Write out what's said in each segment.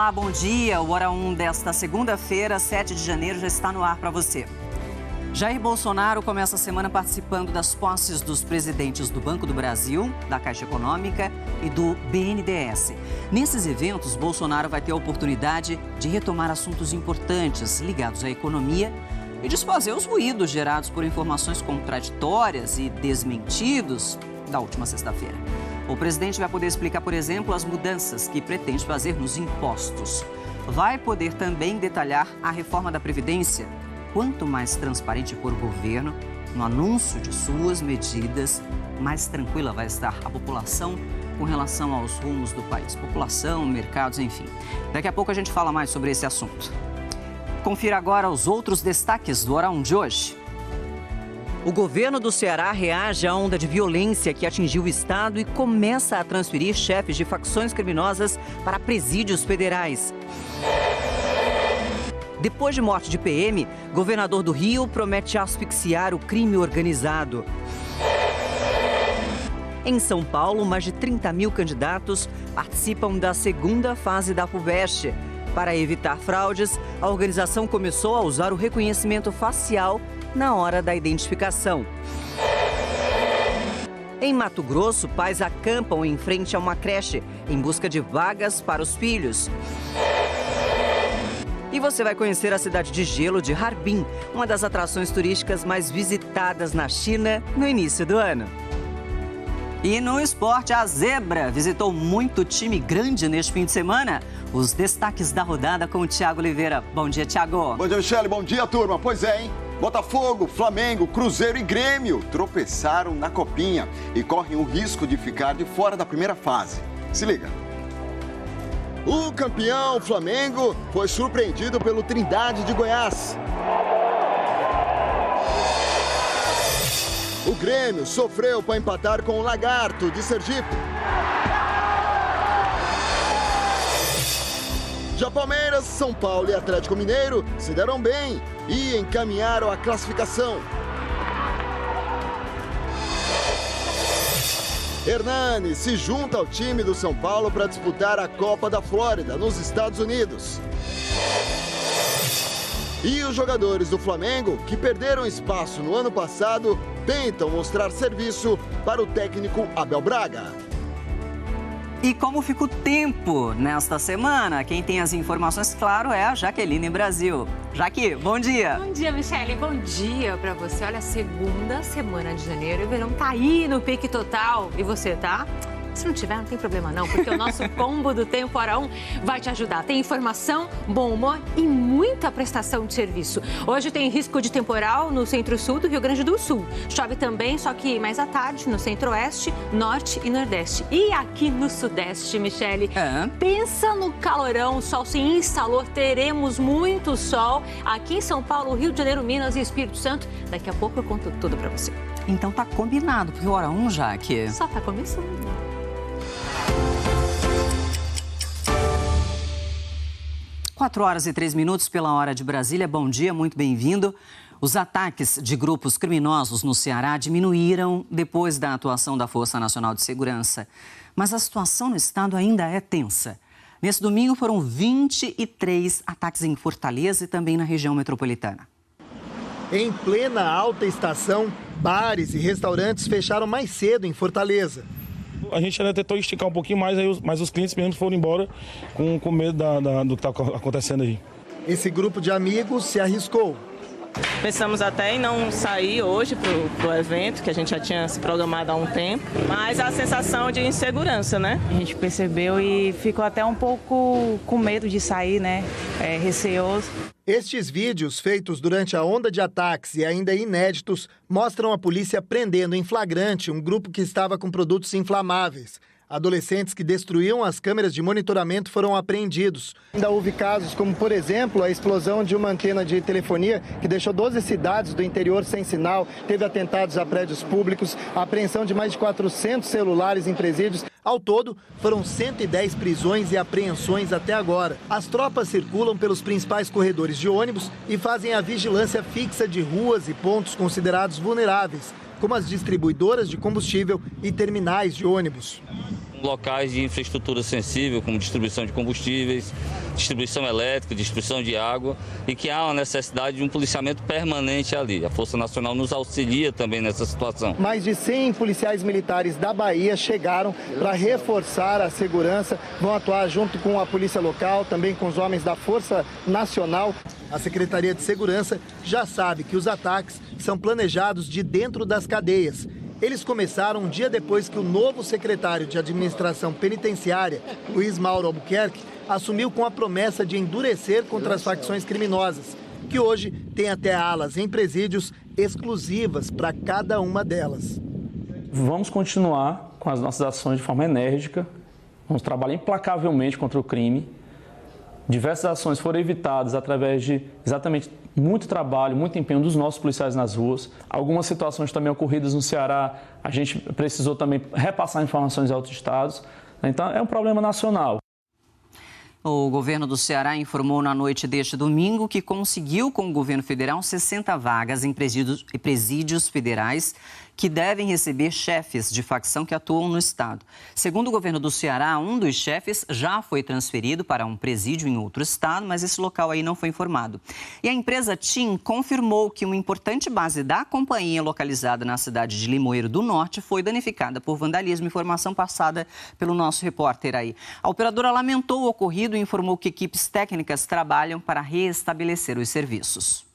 Olá, bom dia. O Hora 1 desta segunda-feira, 7 de janeiro, já está no ar para você. Jair Bolsonaro começa a semana participando das posses dos presidentes do Banco do Brasil, da Caixa Econômica e do BNDES. Nesses eventos, Bolsonaro vai ter a oportunidade de retomar assuntos importantes ligados à economia e desfazer os ruídos gerados por informações contraditórias e desmentidos da última sexta-feira. O presidente vai poder explicar, por exemplo, as mudanças que pretende fazer nos impostos. Vai poder também detalhar a reforma da Previdência. Quanto mais transparente for o governo no anúncio de suas medidas, mais tranquila vai estar a população com relação aos rumos do país. População, mercados, enfim. Daqui a pouco a gente fala mais sobre esse assunto. Confira agora os outros destaques do Hora 1 de hoje. O governo do Ceará reage à onda de violência que atingiu o estado e começa a transferir chefes de facções criminosas para presídios federais. Depois de morte de PM, governador do Rio promete asfixiar o crime organizado. Em São Paulo, mais de 30 mil candidatos participam da segunda fase da FUVEST. Para evitar fraudes, a organização começou a usar o reconhecimento facial na hora da identificação. Em Mato Grosso, pais acampam em frente a uma creche em busca de vagas para os filhos. E você vai conhecer a cidade de gelo de Harbin, uma das atrações turísticas mais visitadas na China no início do ano. E no esporte, a Zebra visitou muito time grande neste fim de semana. Os destaques da rodada com o Thiago Oliveira. Bom dia, Thiago. Bom dia, Michele. Bom dia, turma. Pois é, hein? Botafogo, Flamengo, Cruzeiro e Grêmio tropeçaram na Copinha e correm o risco de ficar de fora da primeira fase. Se liga. O campeão Flamengo foi surpreendido pelo Trindade de Goiás. O Grêmio sofreu para empatar com o Lagarto de Sergipe. Já Palmeiras, São Paulo e Atlético Mineiro se deram bem e encaminharam a classificação. Hernani se junta ao time do São Paulo para disputar a Copa da Flórida, nos Estados Unidos. E os jogadores do Flamengo, que perderam espaço no ano passado, tentam mostrar serviço para o técnico Abel Braga. E como fica o tempo nesta semana? Quem tem as informações, claro, é a Jaqueline Brasil. Jaque, bom dia. Bom dia, Michele. Bom dia pra você. Olha, segunda semana de janeiro e o verão tá aí no pique total. E você, tá? Se não tiver, não tem problema não, porque o nosso combo do Tempo Hora 1 vai te ajudar. Tem informação, bom humor e muita prestação de serviço. Hoje tem risco de temporal no centro-sul do Rio Grande do Sul. Chove também, só que mais à tarde, no centro-oeste, norte e nordeste. E aqui no sudeste, Michele, pensa no calorão, o sol se instalou, teremos muito sol. Aqui em São Paulo, Rio de Janeiro, Minas e Espírito Santo. Daqui a pouco eu conto tudo pra você. Então tá combinado, porque o Hora 1, Jaque. Só tá começando. 4h03 pela hora de Brasília. Bom dia, muito bem-vindo. Os ataques de grupos criminosos no Ceará diminuíram depois da atuação da Força Nacional de Segurança. Mas a situação no estado ainda é tensa. Nesse domingo foram 23 ataques em Fortaleza e também na região metropolitana. Em plena alta estação, bares e restaurantes fecharam mais cedo em Fortaleza. A gente ainda tentou esticar um pouquinho mais, mas os clientes mesmo foram embora com medo do que está acontecendo aí. Esse grupo de amigos se arriscou. Pensamos até em não sair hoje pro evento, que a gente já tinha se programado há um tempo, mas a sensação de insegurança, né? A gente percebeu e ficou até um pouco com medo de sair, né? Receoso. Estes vídeos, feitos durante a onda de ataques e ainda inéditos, mostram a polícia prendendo em flagrante um grupo que estava com produtos inflamáveis. Adolescentes que destruíam as câmeras de monitoramento foram apreendidos. Ainda houve casos como, por exemplo, a explosão de uma antena de telefonia que deixou 12 cidades do interior sem sinal, teve atentados a prédios públicos, a apreensão de mais de 400 celulares em presídios. Ao todo, foram 110 prisões e apreensões até agora. As tropas circulam pelos principais corredores de ônibus e fazem a vigilância fixa de ruas e pontos considerados vulneráveis, como as distribuidoras de combustível e terminais de ônibus. Locais de infraestrutura sensível, como distribuição de combustíveis, distribuição elétrica, distribuição de água, e que há uma necessidade de um policiamento permanente ali. A Força Nacional nos auxilia também nessa situação. Mais de 100 policiais militares da Bahia chegaram para reforçar a segurança, vão atuar junto com a polícia local, também com os homens da Força Nacional. A Secretaria de Segurança já sabe que os ataques são planejados de dentro das cadeias. Eles começaram um dia depois que o novo secretário de Administração Penitenciária, Luiz Mauro Albuquerque, assumiu com a promessa de endurecer contra as facções criminosas, que hoje tem até alas em presídios exclusivas para cada uma delas. Vamos continuar com as nossas ações de forma enérgica, vamos trabalhar implacavelmente contra o crime. Diversas ações foram evitadas através de exatamente muito trabalho, muito empenho dos nossos policiais nas ruas. Algumas situações também ocorridas no Ceará, a gente precisou também repassar informações a outros estados. Então, é um problema nacional. O governo do Ceará informou na noite deste domingo que conseguiu com o governo federal 60 vagas em presídios federais que devem receber chefes de facção que atuam no estado. Segundo o governo do Ceará, um dos chefes já foi transferido para um presídio em outro estado, mas esse local aí não foi informado. E a empresa TIM confirmou que uma importante base da companhia localizada na cidade de Limoeiro do Norte foi danificada por vandalismo, informação passada pelo nosso repórter aí. A operadora lamentou o ocorrido e informou que equipes técnicas trabalham para restabelecer os serviços.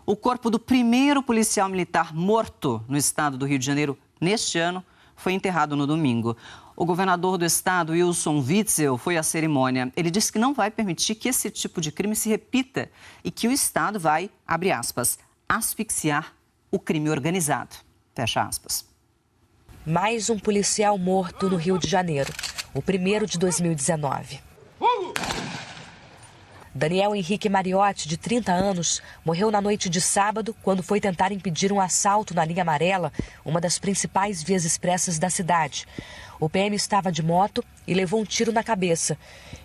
O corpo do primeiro policial militar morto no estado do Rio de Janeiro neste ano foi enterrado no domingo. O governador do estado, Wilson Witzel, foi à cerimônia. Ele disse que não vai permitir que esse tipo de crime se repita e que o estado vai, abre aspas, asfixiar o crime organizado. Fecha aspas. Mais um policial morto no Rio de Janeiro, o primeiro de 2019. Daniel Henrique Mariotti, de 30 anos, morreu na noite de sábado quando foi tentar impedir um assalto na linha amarela, uma das principais vias expressas da cidade. O PM estava de moto e levou um tiro na cabeça.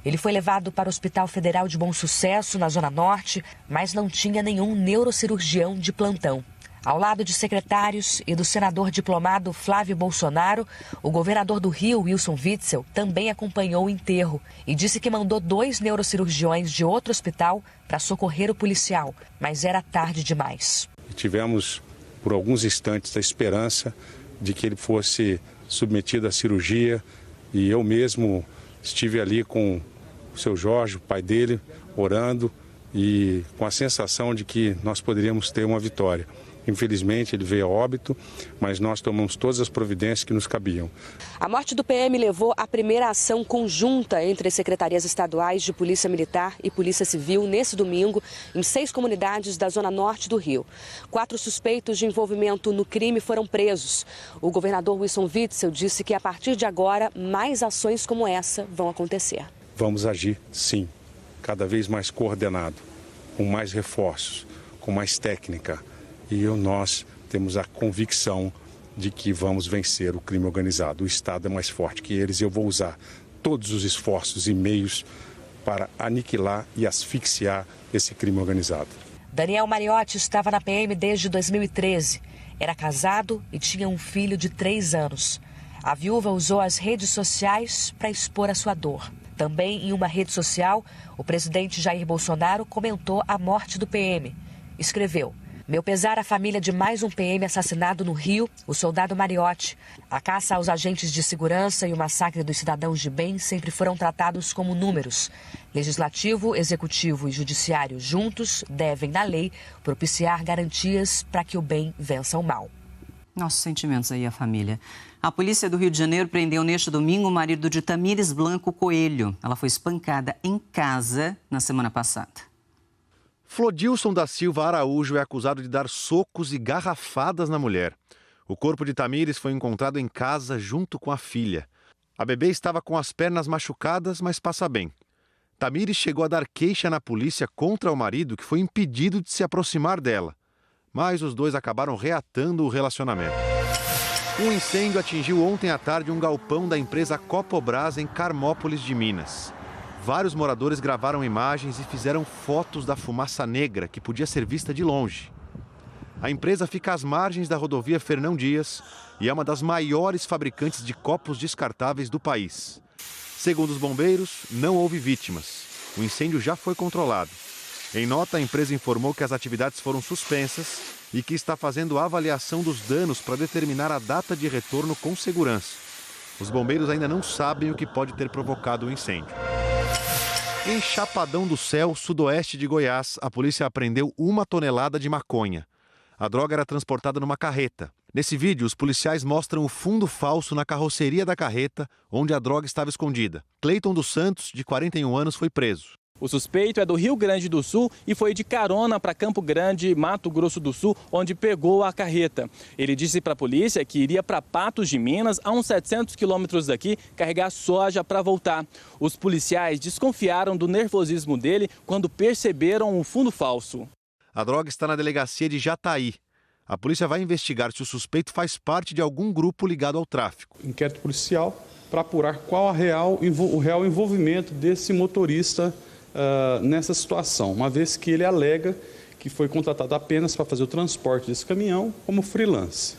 Ele foi levado para o Hospital Federal de Bom Sucesso, na Zona Norte, mas não tinha nenhum neurocirurgião de plantão. Ao lado de secretários e do senador diplomado Flávio Bolsonaro, o governador do Rio, Wilson Witzel, também acompanhou o enterro e disse que mandou 2 neurocirurgiões de outro hospital para socorrer o policial, mas era tarde demais. Tivemos, por alguns instantes, a esperança de que ele fosse submetido à cirurgia e eu mesmo estive ali com o seu Jorge, o pai dele, orando e com a sensação de que nós poderíamos ter uma vitória. Infelizmente, ele veio a óbito, mas nós tomamos todas as providências que nos cabiam. A morte do PM levou à primeira ação conjunta entre as secretarias estaduais de Polícia Militar e Polícia Civil nesse domingo, em 6 comunidades da Zona Norte do Rio. 4 suspeitos de envolvimento no crime foram presos. O governador Wilson Witzel disse que, a partir de agora, mais ações como essa vão acontecer. Vamos agir, sim, cada vez mais coordenado, com mais reforços, com mais técnica. E nós temos a convicção de que vamos vencer o crime organizado. O Estado é mais forte que eles e eu vou usar todos os esforços e meios para aniquilar e asfixiar esse crime organizado. Daniel Mariotti estava na PM desde 2013. Era casado e tinha um filho de 3 anos. A viúva usou as redes sociais para expor a sua dor. Também em uma rede social, o presidente Jair Bolsonaro comentou a morte do PM. Escreveu: "Meu pesar à família de mais um PM assassinado no Rio, o soldado Mariotti. A caça aos agentes de segurança e o massacre dos cidadãos de bem sempre foram tratados como números. Legislativo, Executivo e Judiciário juntos devem, na lei, propiciar garantias para que o bem vença o mal." Nossos sentimentos aí à família. A polícia do Rio de Janeiro prendeu neste domingo o marido de Tamires Blanco Coelho. Ela foi espancada em casa na semana passada. Flodilson da Silva Araújo é acusado de dar socos e garrafadas na mulher. O corpo de Tamires foi encontrado em casa junto com a filha. A bebê estava com as pernas machucadas, mas passa bem. Tamires chegou a dar queixa na polícia contra o marido, que foi impedido de se aproximar dela. Mas os dois acabaram reatando o relacionamento. Um incêndio atingiu ontem à tarde um galpão da empresa Copobras em Carmópolis de Minas. Vários moradores gravaram imagens e fizeram fotos da fumaça negra que podia ser vista de longe. A empresa fica às margens da rodovia Fernão Dias e é uma das maiores fabricantes de copos descartáveis do país. Segundo os bombeiros, não houve vítimas. O incêndio já foi controlado. Em nota, a empresa informou que as atividades foram suspensas e que está fazendo a avaliação dos danos para determinar a data de retorno com segurança. Os bombeiros ainda não sabem o que pode ter provocado o incêndio. Em Chapadão do Céu, sudoeste de Goiás, a polícia apreendeu 1 tonelada de maconha. A droga era transportada numa carreta. Nesse vídeo, os policiais mostram o fundo falso na carroceria da carreta, onde a droga estava escondida. Cleiton dos Santos, de 41 anos, foi preso. O suspeito é do Rio Grande do Sul e foi de carona para Campo Grande, Mato Grosso do Sul, onde pegou a carreta. Ele disse para a polícia que iria para Patos de Minas, a uns 700 quilômetros daqui, carregar soja para voltar. Os policiais desconfiaram do nervosismo dele quando perceberam o fundo falso. A droga está na delegacia de Jataí. A polícia vai investigar se o suspeito faz parte de algum grupo ligado ao tráfico. Inquérito policial para apurar qual o real envolvimento desse motorista nessa situação, uma vez que ele alega que foi contratado apenas para fazer o transporte desse caminhão como freelance.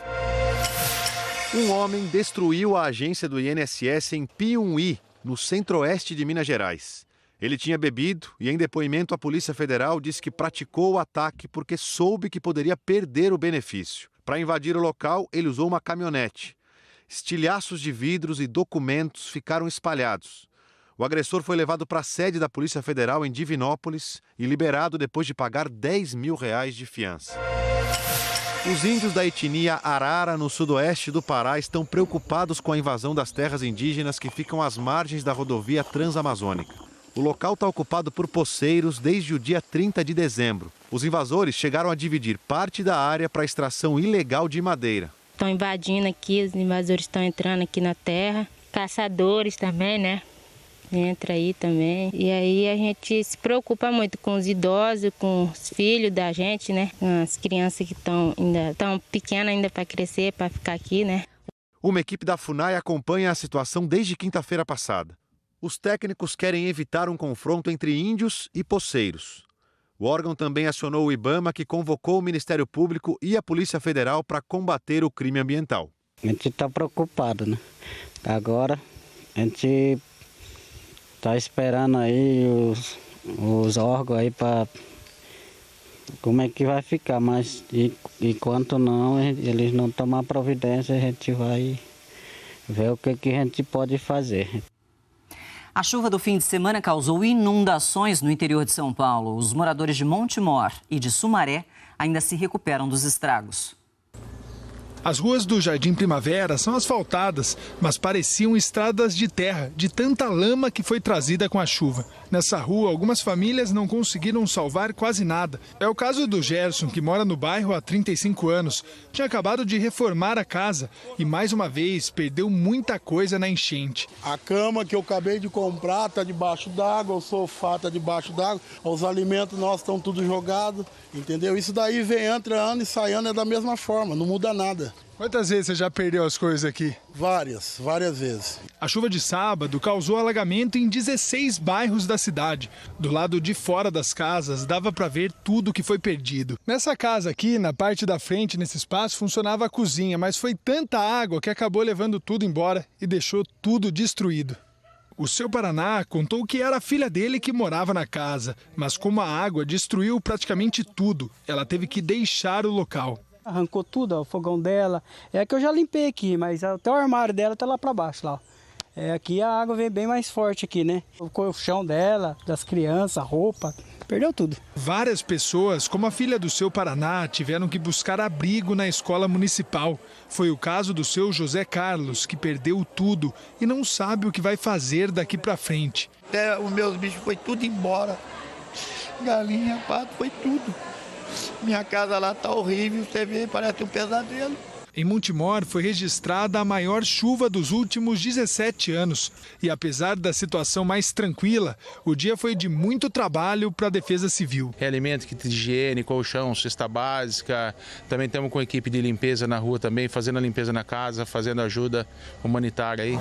Um homem destruiu a agência do INSS em Piumhi, no centro-oeste de Minas Gerais. Ele tinha bebido e, em depoimento, a Polícia Federal disse que praticou o ataque porque soube que poderia perder o benefício. Para invadir o local, ele usou uma caminhonete. Estilhaços de vidros e documentos ficaram espalhados. O agressor foi levado para a sede da Polícia Federal em Divinópolis e liberado depois de pagar R$10 mil de fiança. Os índios da etnia Arara, no sudoeste do Pará, estão preocupados com a invasão das terras indígenas que ficam às margens da rodovia Transamazônica. O local está ocupado por poceiros desde o dia 30 de dezembro. Os invasores chegaram a dividir parte da área para extração ilegal de madeira. Estão invadindo aqui, os invasores estão entrando aqui na terra. Caçadores também, né? Entra aí também. E aí a gente se preocupa muito com os idosos, com os filhos da gente, né? Com as crianças que estão pequenas ainda para crescer, para ficar aqui, né? Uma equipe da FUNAI acompanha a situação desde quinta-feira passada. Os técnicos querem evitar um confronto entre índios e poceiros. O órgão também acionou o IBAMA, que convocou o Ministério Público e a Polícia Federal para combater o crime ambiental. A gente está preocupado, né? Agora a gente está esperando aí os órgãos aí para como é que vai ficar, mas enquanto não, eles não tomar providência, a gente vai ver o que a gente pode fazer. A chuva do fim de semana causou inundações no interior de São Paulo. Os moradores de Montemor e de Sumaré ainda se recuperam dos estragos. As ruas do Jardim Primavera são asfaltadas, mas pareciam estradas de terra, de tanta lama que foi trazida com a chuva. Nessa rua, algumas famílias não conseguiram salvar quase nada. É o caso do Gerson, que mora no bairro há 35 anos. Tinha acabado de reformar a casa e, mais uma vez, perdeu muita coisa na enchente. A cama que eu acabei de comprar está debaixo d'água, o sofá está debaixo d'água, os alimentos nossos estão tudo jogados, entendeu? Isso daí entra ano e sai ano, é da mesma forma, não muda nada. Quantas vezes você já perdeu as coisas aqui? Várias vezes. A chuva de sábado causou alagamento em 16 bairros da cidade. Do lado de fora das casas, dava para ver tudo que foi perdido. Nessa casa aqui, na parte da frente, nesse espaço, funcionava a cozinha, mas foi tanta água que acabou levando tudo embora e deixou tudo destruído. O seu Paraná contou que era a filha dele que morava na casa, mas como a água destruiu praticamente tudo, ela teve que deixar o local. Arrancou tudo, ó, o fogão dela. É que eu já limpei aqui, mas até o armário dela tá lá para baixo, lá. Aqui a água vem bem mais forte aqui, né? O colchão dela, das crianças, a roupa, perdeu tudo. Várias pessoas, como a filha do seu Paraná, tiveram que buscar abrigo na escola municipal. Foi o caso do seu José Carlos, que perdeu tudo e não sabe o que vai fazer daqui para frente. Até os meus bichos foi tudo embora. Galinha, pato, foi tudo. Minha casa lá tá horrível, você vê, parece um pesadelo. Em Montemor foi registrada a maior chuva dos últimos 17 anos. E apesar da situação mais tranquila, o dia foi de muito trabalho para a Defesa Civil. Alimentos, kit de higiene, colchão, cesta básica. Também estamos com equipe de limpeza na rua também, fazendo a limpeza na casa, fazendo ajuda humanitária aí.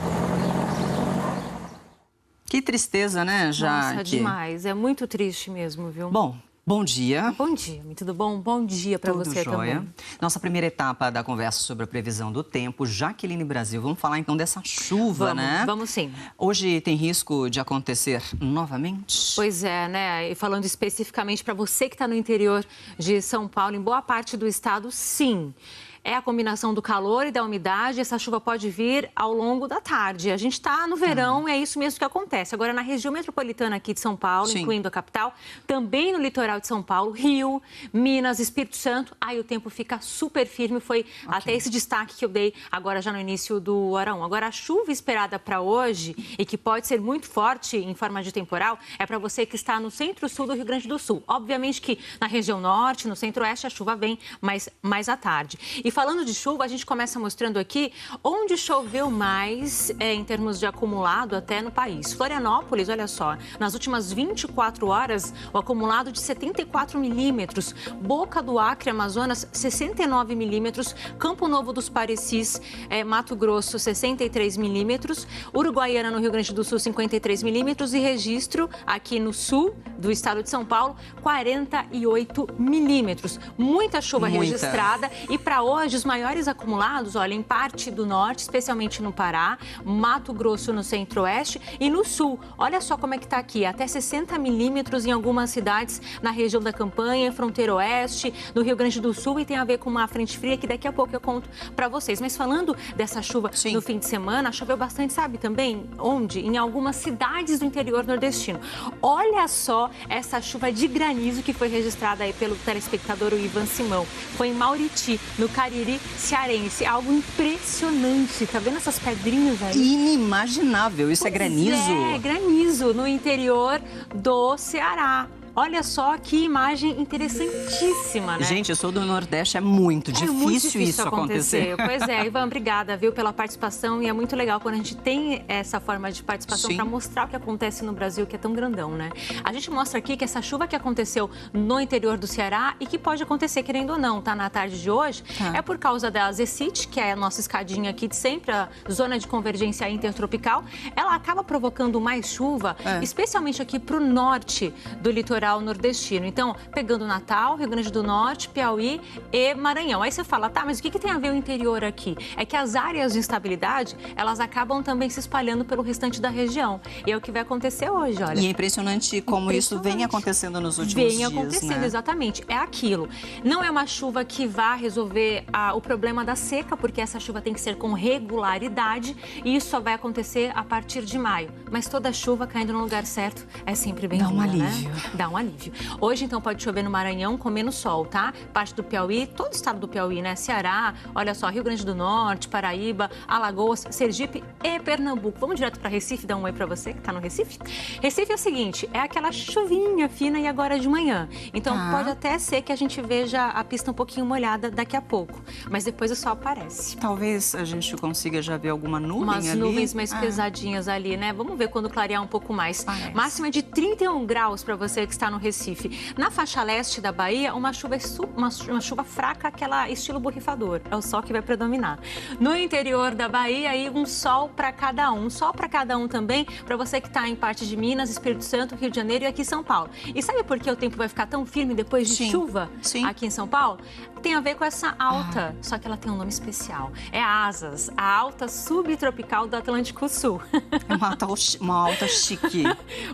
Que tristeza, né, Jaque? Nossa, demais. É muito triste mesmo, viu? Bom, Bom dia. Bom dia, tudo bom? Bom dia para você também. Nossa primeira etapa da conversa sobre a previsão do tempo, Jaqueline Brasil. Vamos falar então dessa chuva, né? Vamos sim. Hoje tem risco de acontecer novamente? Pois é, né? E falando especificamente para você que está no interior de São Paulo, em boa parte do estado, sim. É a combinação do calor e da umidade. Essa chuva pode vir ao longo da tarde. A gente está no verão, é isso mesmo que acontece. Agora, na região metropolitana aqui de São Paulo, sim, incluindo a capital, também no litoral de São Paulo, Rio, Minas, Espírito Santo, aí o tempo fica super firme. Foi até esse destaque que eu dei agora já no início do Hora 1. Agora, a chuva esperada para hoje, e que pode ser muito forte em forma de temporal, é para você que está no centro-sul do Rio Grande do Sul. Obviamente que na região norte, no centro-oeste, a chuva vem mais à tarde. E falando de chuva, a gente começa mostrando aqui onde choveu mais em termos de acumulado até no país. Florianópolis, olha só, nas últimas 24 horas, o acumulado de 74 milímetros. Boca do Acre, Amazonas, 69 milímetros. Campo Novo dos Parecis, Mato Grosso, 63 milímetros. Uruguaiana, no Rio Grande do Sul, 53 milímetros. E registro aqui no sul do estado de São Paulo, 48 milímetros. Muita chuva registrada. E para hoje, os maiores acumulados, olha, em parte do norte, especialmente no Pará, Mato Grosso no centro-oeste e no sul. Olha só como é que está aqui, até 60 milímetros em algumas cidades na região da Campanha, fronteira oeste, no Rio Grande do Sul, e tem a ver com uma frente fria que daqui a pouco eu conto para vocês. Mas falando dessa chuva no fim de semana, choveu bastante, sabe também onde? Em algumas cidades do interior nordestino. Olha só essa chuva de granizo que foi registrada aí pelo telespectador o Ivan Simão. Foi em Mauriti, no Cariri cearense. Algo impressionante. Tá vendo essas pedrinhas aí? Inimaginável. Isso é granizo? É, granizo no interior do Ceará. Olha só que imagem interessantíssima, né? Gente, eu sou do Nordeste, é muito difícil isso acontecer. Pois é, Ivan, obrigada, viu, pela participação. E é muito legal quando a gente tem essa forma de participação para mostrar o que acontece no Brasil, que é tão grandão, né? A gente mostra aqui que essa chuva que aconteceu no interior do Ceará e que pode acontecer, querendo ou não, tá, na tarde de hoje, é por causa da Zecit, que é a nossa escadinha aqui de sempre, a zona de convergência intertropical. Ela acaba provocando mais chuva, especialmente aqui para o norte do litoral nordestino. Então, pegando Natal, Rio Grande do Norte, Piauí e Maranhão. Aí você fala, tá, mas o que tem a ver o interior aqui? É que as áreas de instabilidade, elas acabam também se espalhando pelo restante da região. E é o que vai acontecer hoje, olha. E é impressionante como isso vem acontecendo nos últimos dias, Vem acontecendo, né? Exatamente. É aquilo. Não é uma chuva que vá resolver o problema da seca, porque essa chuva tem que ser com regularidade e isso só vai acontecer a partir de maio. Mas toda chuva caindo no lugar certo é sempre bem-vinda, Dá um alívio. Né? Dá um alívio. Hoje, então, pode chover no Maranhão com menos sol, tá? Parte do Piauí, todo o estado do Piauí, né? Ceará, olha só, Rio Grande do Norte, Paraíba, Alagoas, Sergipe e Pernambuco. Vamos direto para Recife, dar um oi para você que tá no Recife? Recife é o seguinte, é aquela chuvinha fina e agora de manhã. Então, pode até ser que a gente veja a pista um pouquinho molhada daqui a pouco. Mas depois o sol aparece. Talvez a gente consiga já ver alguma nuvem Umas ali. nuvens mais pesadinhas ali, né? Vamos ver quando clarear um pouco mais. Máxima de 31 graus para você que está no Recife. Na faixa leste da Bahia, uma chuva fraca, aquela estilo borrifador. É o sol que vai predominar. No interior da Bahia, aí um sol para cada um. Um sol para cada um também, para você que está em parte de Minas, Espírito Santo, Rio de Janeiro e aqui São Paulo. E sabe por que o tempo vai ficar tão firme depois de chuva aqui em São Paulo? Tem a ver com essa alta, só que ela tem um nome especial. É a ASAS, a alta subtropical do Atlântico Sul. Uma alta chique.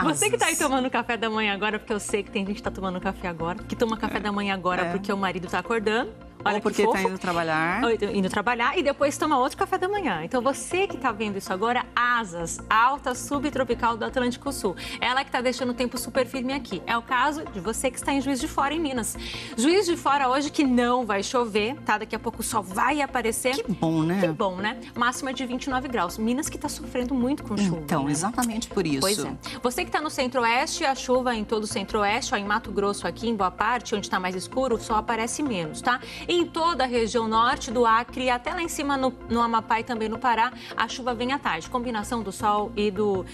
Você que está aí tomando café da manhã agora, porque eu sei que tem gente que está tomando café agora, que toma café da manhã agora porque o marido está acordando. Olha, ou porque está indo trabalhar. Indo trabalhar e depois toma outro café da manhã. Então, você que está vendo isso agora, ASAS, alta subtropical do Atlântico Sul. Ela que está deixando o tempo super firme aqui. É o caso de você que está em Juiz de Fora, em Minas. Juiz de Fora hoje que não vai chover, tá? Daqui a pouco o sol vai aparecer. Que bom, né? Que bom, né? Máxima de 29 graus. Minas que está sofrendo muito com chuva. Então, né? Exatamente por isso. Pois é. Você que está no centro-oeste, a chuva em todo o centro-oeste, ó, em Mato Grosso aqui, em boa parte, onde está mais escuro, o sol aparece menos, tá? em toda a região norte do Acre e até lá em cima no Amapá e também no Pará, a chuva vem à tarde. Combinação do sol e do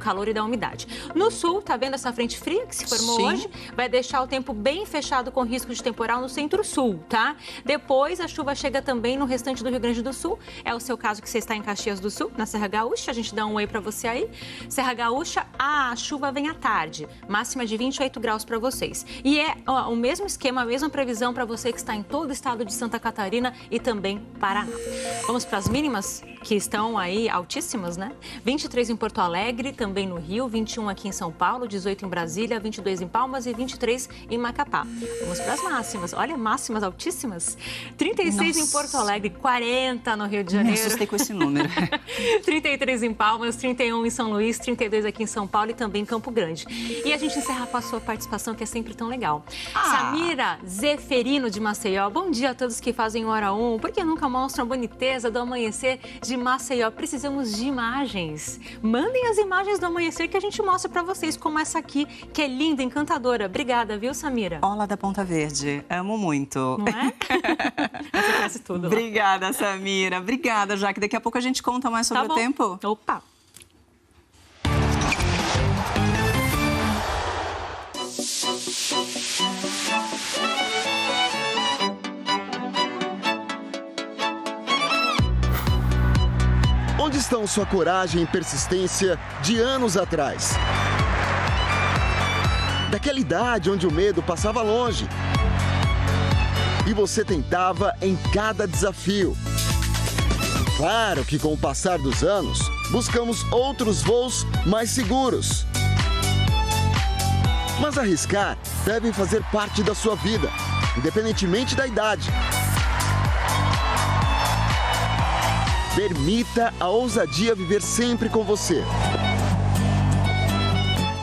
calor e da umidade. No sul, tá vendo essa frente fria que se formou hoje? Vai deixar o tempo bem fechado com risco de temporal no centro-sul, tá? Depois, a chuva chega também no restante do Rio Grande do Sul. É o seu caso que você está em Caxias do Sul, na Serra Gaúcha. A gente dá um oi para você aí. Serra Gaúcha, a chuva vem à tarde. Máxima de 28 graus para vocês. E é o mesmo esquema, a mesma previsão para você que está em todo o estado de Santa Catarina e também Paraná. Vamos para as mínimas que estão aí altíssimas, né? 23 em Porto Alegre, também no Rio, 21 aqui em São Paulo, 18 em Brasília, 22 em Palmas e 23 em Macapá. Vamos para as máximas. Olha, máximas altíssimas. 36 em Porto Alegre, 40 no Rio de Janeiro. Me assustei com esse número. 33 em Palmas, 31 em São Luís, 32 aqui em São Paulo e também em Campo Grande. E a gente encerra com a sua participação, que é sempre tão legal. Samira Zeferino de Maceió. Bom dia a todos que fazem Hora 1. Por que nunca mostram a boniteza do amanhecer de Maceió? Precisamos de imagens. Mandem as imagens do amanhecer que a gente mostra para vocês, como essa aqui, que é linda, encantadora. Obrigada, viu, Samira? Olá da Ponta Verde. Amo muito. Não é? Você conhece tudo. Obrigada, Samira. Obrigada, Jaque. Daqui a pouco a gente conta mais sobre o tempo. Opa! Onde estão sua coragem e persistência de anos atrás? Daquela idade onde o medo passava longe e você tentava em cada desafio. Claro que com o passar dos anos, buscamos outros voos mais seguros. Mas arriscar deve fazer parte da sua vida, independentemente da idade. Permita a ousadia viver sempre com você.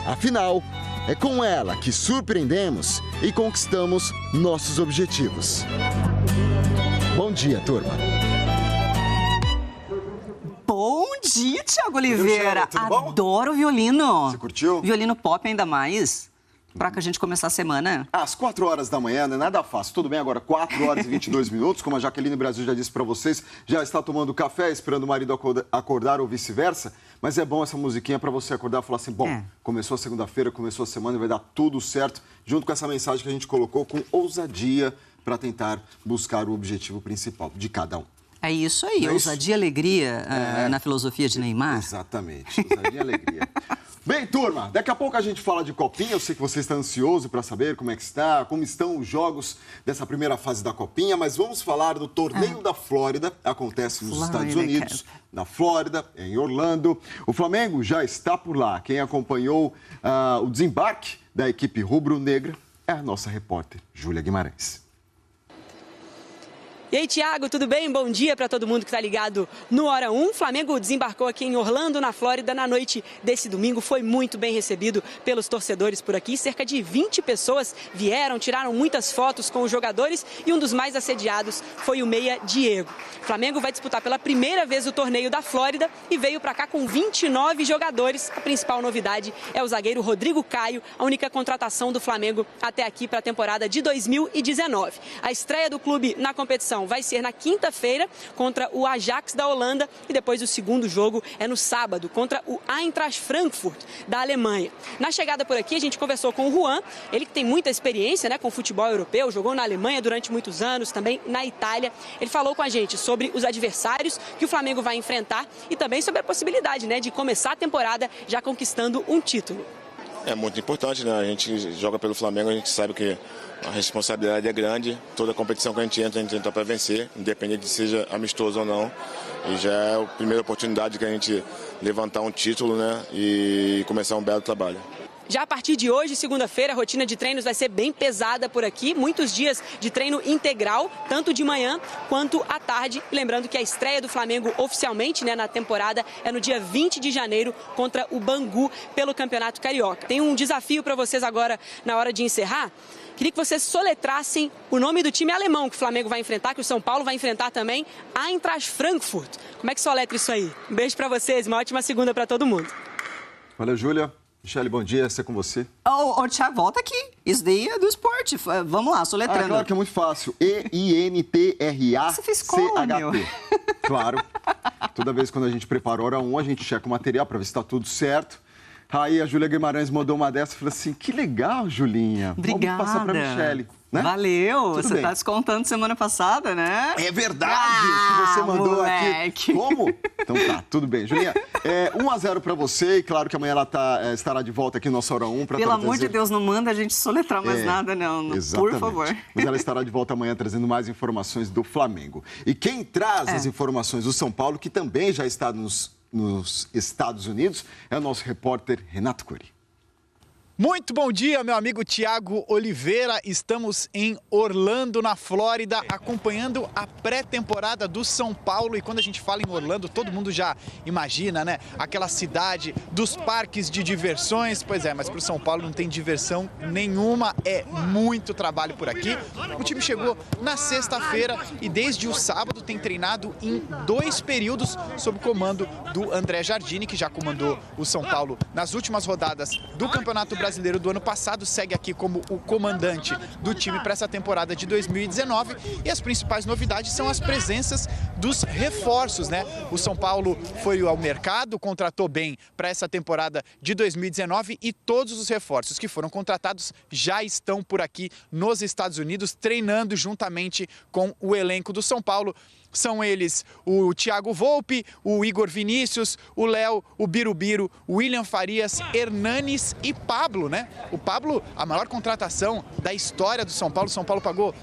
Afinal, é com ela que surpreendemos e conquistamos nossos objetivos. Bom dia, turma. Bom dia, Thiago Oliveira. Adoro violino. Você curtiu? Violino pop ainda mais. Para que a gente começar a semana. Às 4 horas da manhã, não é nada fácil. Tudo bem, agora 4 horas e 22 minutos, como a Jaqueline Brasil já disse para vocês, já está tomando café, esperando o marido acordar ou vice-versa. Mas é bom essa musiquinha para você acordar e falar assim, bom, começou a segunda-feira, começou a semana e vai dar tudo certo, junto com essa mensagem que a gente colocou com ousadia para tentar buscar o objetivo principal de cada um. É isso aí, ousadia e alegria na filosofia de Neymar. Exatamente, ousadia e alegria. Bem, turma, daqui a pouco a gente fala de Copinha. Eu sei que você está ansioso para saber como é que está, como estão os jogos dessa primeira fase da Copinha, mas vamos falar do Torneio da Flórida. Acontece nos Estados Unidos, na Flórida, em Orlando. O Flamengo já está por lá. Quem acompanhou o desembarque da equipe rubro-negra é a nossa repórter, Júlia Guimarães. E aí, Thiago, tudo bem? Bom dia para todo mundo que está ligado no Hora 1. O Flamengo desembarcou aqui em Orlando, na Flórida, na noite desse domingo. Foi muito bem recebido pelos torcedores por aqui. Cerca de 20 pessoas vieram, tiraram muitas fotos com os jogadores e um dos mais assediados foi o meia Diego. O Flamengo vai disputar pela primeira vez o torneio da Flórida e veio para cá com 29 jogadores. A principal novidade é o zagueiro Rodrigo Caio, a única contratação do Flamengo até aqui para a temporada de 2019. A estreia do clube na competição vai ser na quinta-feira contra o Ajax da Holanda e depois o segundo jogo é no sábado contra o Eintracht Frankfurt da Alemanha. Na chegada por aqui a gente conversou com o Juan, ele que tem muita experiência, né, com futebol europeu, jogou na Alemanha durante muitos anos, também na Itália. Ele falou com a gente sobre os adversários que o Flamengo vai enfrentar e também sobre a possibilidade, né, de começar a temporada já conquistando um título. É muito importante, né? A gente joga pelo Flamengo, a gente sabe que a responsabilidade é grande. Toda competição que a gente entra para vencer, independente de seja amistoso ou não. E já é a primeira oportunidade que a gente levantar um título, né? E começar um belo trabalho. Já a partir de hoje, segunda-feira, a rotina de treinos vai ser bem pesada por aqui. Muitos dias de treino integral, tanto de manhã quanto à tarde. E lembrando que a estreia do Flamengo oficialmente, né, na temporada é no dia 20 de janeiro contra o Bangu pelo Campeonato Carioca. Tem um desafio para vocês agora na hora de encerrar. Queria que vocês soletrassem o nome do time alemão que o Flamengo vai enfrentar, que o São Paulo vai enfrentar também, Eintracht Frankfurt. Como é que soletra isso aí? Um beijo para vocês, uma ótima segunda para todo mundo. Valeu, Júlia. Michele, bom dia, é com você. Thiago, volta aqui. Isso daí é do esporte. Vamos lá, soletrando. Claro que é muito fácil. E-I-N-T-R-A-C-H-T. Você fez escola, meu. Claro. Toda vez quando a gente prepara a hora 1, a gente checa o material para ver se está tudo certo. Aí a Júlia Guimarães mandou uma dessa e falou assim, que legal, Julinha. Obrigada. Vamos passar para a Michele. Né? Valeu, você está descontando semana passada, né? É verdade que você mandou moleque. Aqui. Como? Então tá, tudo bem. Julinha, 1-0 para você e claro que amanhã ela estará de volta aqui no nosso Hora 1. Pelo amor de Deus, não manda a gente soletrar mais nada, não. Exatamente. Por favor. Mas ela estará de volta amanhã trazendo mais informações do Flamengo. E quem traz as informações do São Paulo, que também já está nos Estados Unidos, é o nosso repórter Renato Curi. Muito bom dia, meu amigo Tiago Oliveira. Estamos em Orlando, na Flórida, acompanhando a pré-temporada do São Paulo. E quando a gente fala em Orlando, todo mundo já imagina, né? Aquela cidade dos parques de diversões. Pois é, mas para o São Paulo não tem diversão nenhuma, é muito trabalho por aqui. O time chegou na sexta-feira e desde o sábado tem treinado em 2 períodos sob o comando do André Jardini, que já comandou o São Paulo nas últimas rodadas do Campeonato Brasileiro do ano passado, segue aqui como o comandante do time para essa temporada de 2019 e as principais novidades são as presenças dos reforços, né? O São Paulo foi ao mercado, contratou bem para essa temporada de 2019 e todos os reforços que foram contratados já estão por aqui nos Estados Unidos, treinando juntamente com o elenco do São Paulo. São eles o Thiago Volpi, o Igor Vinícius, o Léo, o Birubiru, o William Farias, Hernanes e Pablo, né? O Pablo, a maior contratação da história do São Paulo. O São Paulo pagou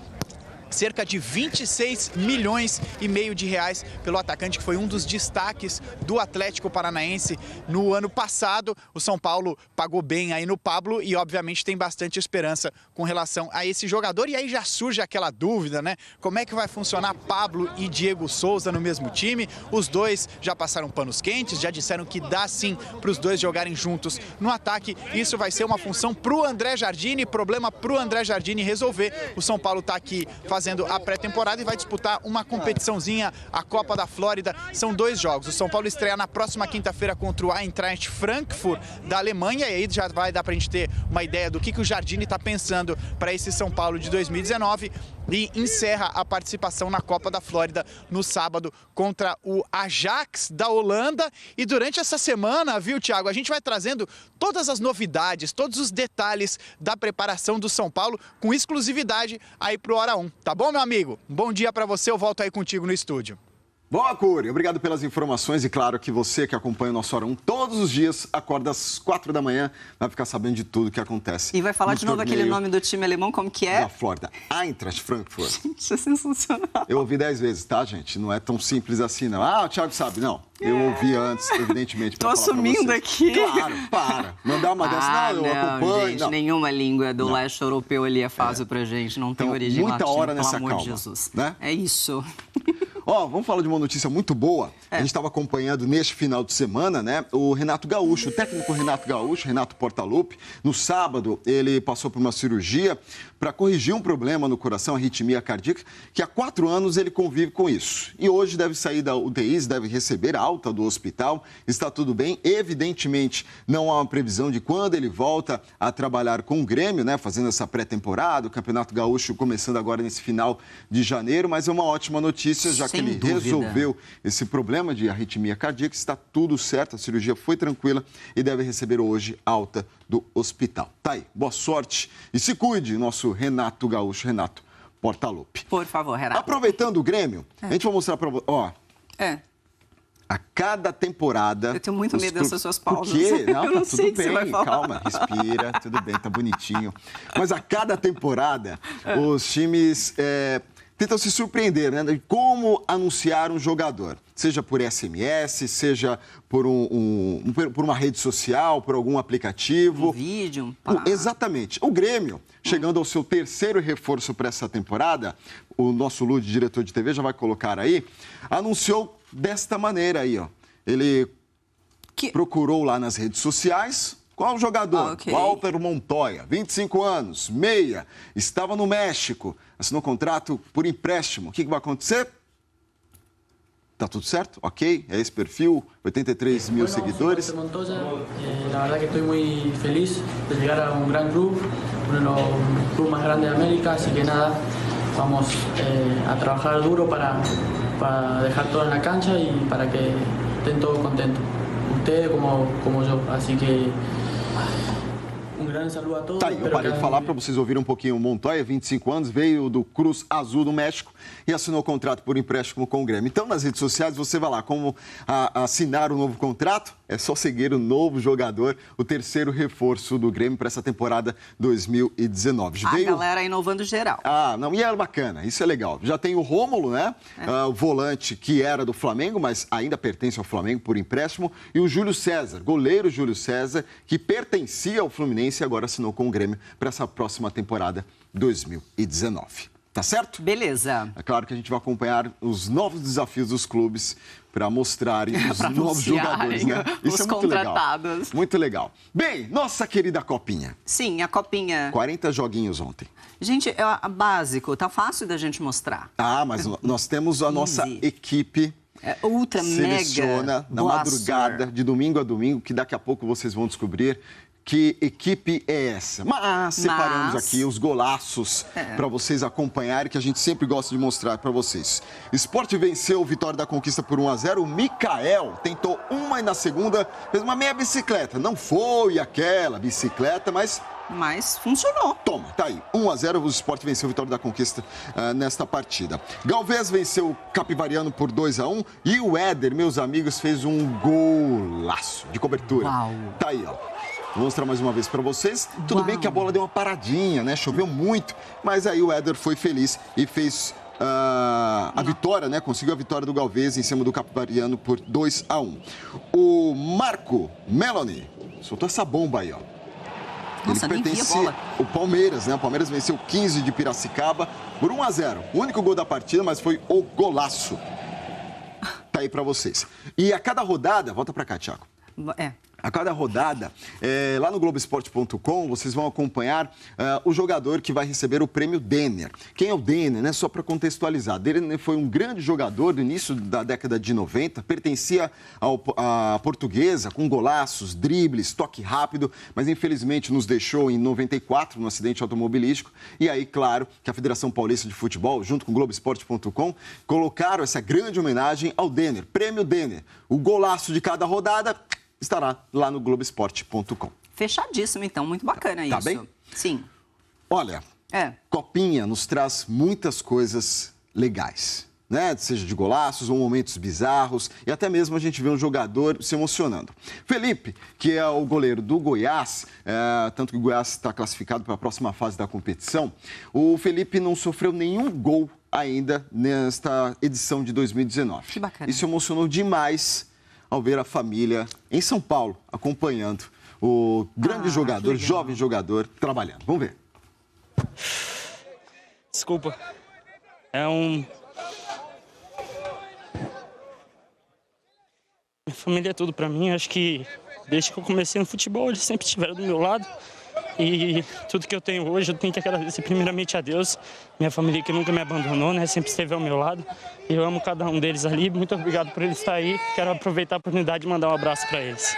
cerca de 26 milhões e meio de reais pelo atacante, que foi um dos destaques do Atlético Paranaense no ano passado. O São Paulo pagou bem aí no Pablo e, obviamente, tem bastante esperança com relação a esse jogador. E aí já surge aquela dúvida, né? Como é que vai funcionar Pablo e Diego Souza no mesmo time? Os dois já passaram panos quentes, já disseram que dá sim para os dois jogarem juntos no ataque. Isso vai ser uma função para o André Jardini, problema para o André Jardini resolver. O São Paulo está aqui fazendo a pré-temporada e vai disputar uma competiçãozinha, a Copa da Flórida. São 2 jogos. O São Paulo estreia na próxima quinta-feira contra o Eintracht Frankfurt da Alemanha, e aí já vai dar pra gente ter uma ideia do que o Jardini está pensando para esse São Paulo de 2019, e encerra a participação na Copa da Flórida no sábado contra o Ajax da Holanda. E durante essa semana, viu, Thiago, a gente vai trazendo todas as novidades, todos os detalhes da preparação do São Paulo com exclusividade aí pro Hora 1, tá bom, meu amigo? Bom dia para você, eu volto aí contigo no estúdio. Boa, Curi. Obrigado pelas informações e claro que você que acompanha o nosso Hora 1 todos os dias, acorda às 4 da manhã, vai ficar sabendo de tudo que acontece. E vai falar de novo aquele nome do time alemão, como que é? Da Flórida, Eintracht Frankfurt. Gente, isso é sensacional. Eu ouvi 10 vezes, tá, gente? Não é tão simples assim, não. Ah, o Thiago sabe. Não, eu ouvi antes, evidentemente, pra falar pra vocês. Tô assumindo aqui. Claro, para. Não dá uma dessa, não, eu acompanho. Gente, nenhuma língua do leste europeu ali é fácil pra gente, não tem origem muita latina, hora nessa pelo amor calma, de Jesus. Né? É isso. Vamos falar de uma notícia muito boa. A gente estava acompanhando neste final de semana, né, o Renato Gaúcho, o técnico Renato Gaúcho, Renato Portaluppi. No sábado, ele passou por uma cirurgia para corrigir um problema no coração, arritmia cardíaca, que há 4 anos ele convive com isso. E hoje deve sair da UTI, deve receber alta do hospital, está tudo bem. Evidentemente, não há uma previsão de quando ele volta a trabalhar com o Grêmio, né, fazendo essa pré-temporada, o Campeonato Gaúcho começando agora nesse final de janeiro, mas é uma ótima notícia, já que ele resolveu esse problema de arritmia cardíaca, está tudo certo, a cirurgia foi tranquila e deve receber hoje alta do hospital. Tá aí, boa sorte e se cuide, nosso Renato Gaúcho, Renato Portaluppi. Por favor, Renato. Aproveitando o Grêmio, a gente vai mostrar para você, a cada temporada... Eu tenho muito medo dessas suas pausas. Por quê? Não, eu não tá sei tudo bem, calma, respira, tudo bem, tá bonitinho. Mas a cada temporada, os times... tentam se surpreender, né? De como anunciar um jogador. Seja por SMS, seja por uma rede social, por algum aplicativo. Um vídeo. Exatamente. O Grêmio, chegando ao seu 3º reforço para essa temporada, o nosso Lud, diretor de TV, já vai colocar aí, anunciou desta maneira aí, ó. Ele procurou lá nas redes sociais... Qual o jogador? Walter Montoya, 25 anos, meia, estava no México, assinou contrato por empréstimo. O que vai acontecer? Tá tudo certo? Ok? É esse perfil, 83 mil seguidores. Montoya, la verdad que estoy muy feliz de llegar a un gran club, uno de los clubes más grandes de América, así que nada, vamos a trabajar duro para dejar todo en la cancha y para que estén todos contentos, ustedes como yo, así que um grande saludo a todos. Tá aí, eu parei de falar para vocês ouvirem um pouquinho. O Montoya, 25 anos, veio do Cruz Azul do México e assinou contrato por empréstimo com o Grêmio. Então, nas redes sociais, você vai lá, como assinar o novo contrato? É só seguir o novo jogador, o terceiro reforço do Grêmio para essa temporada 2019. A galera inovando geral. Não, e é bacana, isso é legal. Já tem o Rômulo, né? O volante que era do Flamengo, mas ainda pertence ao Flamengo por empréstimo. E o Júlio César, goleiro Júlio César, que pertencia ao Fluminense e agora assinou com o Grêmio para essa próxima temporada 2019. Tá certo? Beleza. É claro que a gente vai acompanhar os novos desafios dos clubes para mostrarem os novos jogadores, né? Isso é muito contratados. Legal. Muito legal. Bem, nossa querida Copinha. Sim, a Copinha. 40 joguinhos ontem. Gente, é básico, tá fácil da gente mostrar. Mas nós temos a nossa equipe. Ultra seleciona mega na madrugada, de domingo a domingo, que daqui a pouco vocês vão descobrir que equipe é essa. Mas separamos aqui os golaços para vocês acompanharem, que a gente sempre gosta de mostrar para vocês. Sport venceu o Vitória da Conquista por 1-0. O Mikael tentou uma e na segunda fez uma meia bicicleta. Não foi aquela bicicleta, mas funcionou. Toma, tá aí. 1-0, o Sport venceu o Vitória da Conquista nesta partida. Galvez venceu o Capivariano por 2-1 e o Éder, meus amigos, fez um golaço de cobertura. Uau. Tá aí, ó. Vou mostrar mais uma vez para vocês. Tudo bem que a bola deu uma paradinha, né? Choveu muito, mas aí o Éder foi feliz e fez a vitória, né? Conseguiu a vitória do Galvez em cima do Capivariano por 2-1. O Marco Meloni soltou essa bomba aí, ó. Nossa, ele pertence ao Palmeiras, né? O Palmeiras venceu 15 de Piracicaba por 1-0. O único gol da partida, mas foi o golaço. Tá aí para vocês. E a cada rodada, volta para cá, Thiago. A cada rodada, lá no Globoesporte.com, vocês vão acompanhar o jogador que vai receber o prêmio Denner. Quem é o Denner, né? Só para contextualizar. Denner foi um grande jogador do início da década de 90, pertencia à Portuguesa, com golaços, dribles, toque rápido, mas infelizmente nos deixou em 94, num acidente automobilístico. E aí, claro, que a Federação Paulista de Futebol, junto com o Globoesporte.com, colocaram essa grande homenagem ao Denner, prêmio Denner. O golaço de cada rodada estará lá no Globoesporte.com. Fechadíssimo, então. Muito bacana isso. Tá bem? Sim. Olha, Copinha nos traz muitas coisas legais, né? Seja de golaços ou momentos bizarros, e até mesmo a gente vê um jogador se emocionando. Felipe, que é o goleiro do Goiás, tanto que o Goiás está classificado para a próxima fase da competição, o Felipe não sofreu nenhum gol ainda nesta edição de 2019. Que bacana. Isso emocionou demais ao ver a família em São Paulo acompanhando o grande jogador, jovem jogador, trabalhando. Vamos ver. Desculpa. Minha família é tudo pra mim. Acho que desde que eu comecei no futebol, eles sempre estiveram do meu lado. E tudo que eu tenho hoje, eu tenho que agradecer primeiramente a Deus, minha família que nunca me abandonou, né? Sempre esteve ao meu lado. Eu amo cada um deles ali. Muito obrigado por eles estar aí. Quero aproveitar a oportunidade e mandar um abraço para eles.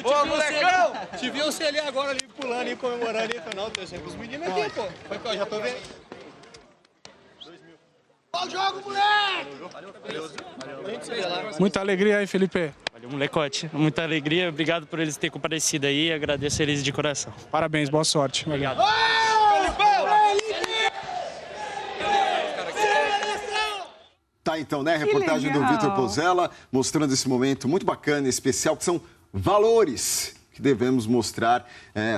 Ô, molecão! Te viu você ali agora, ali pulando e comemorando ali. Não, tô sempre com os meninos aqui, pô. Foi que eu já tô vendo. Olha o jogo, moleque! Muita alegria aí, Felipe. Valeu, molecote. Muita alegria. Obrigado por eles terem comparecido aí. Agradeço eles de coração. Parabéns, boa sorte. Obrigado. Tá então, né? Reportagem do Vitor Pozella, mostrando esse momento muito bacana e especial, que são valores que devemos mostrar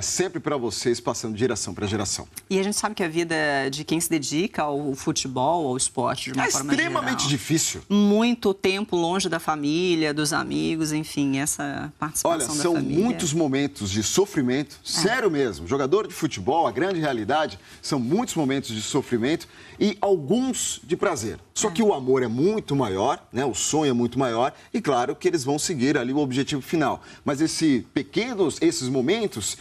sempre para vocês, passando de geração para geração. E a gente sabe que a vida de quem se dedica ao futebol, ao esporte, de uma forma geral, extremamente difícil. Muito tempo longe da família, dos amigos, enfim, essa participação da família. Olha, são muitos momentos de sofrimento, sério mesmo. Jogador de futebol, a grande realidade, são muitos momentos de sofrimento e alguns de prazer. Só que o amor é muito maior, né? O sonho é muito maior e, claro, que eles vão seguir ali o objetivo final. Mas esses momentos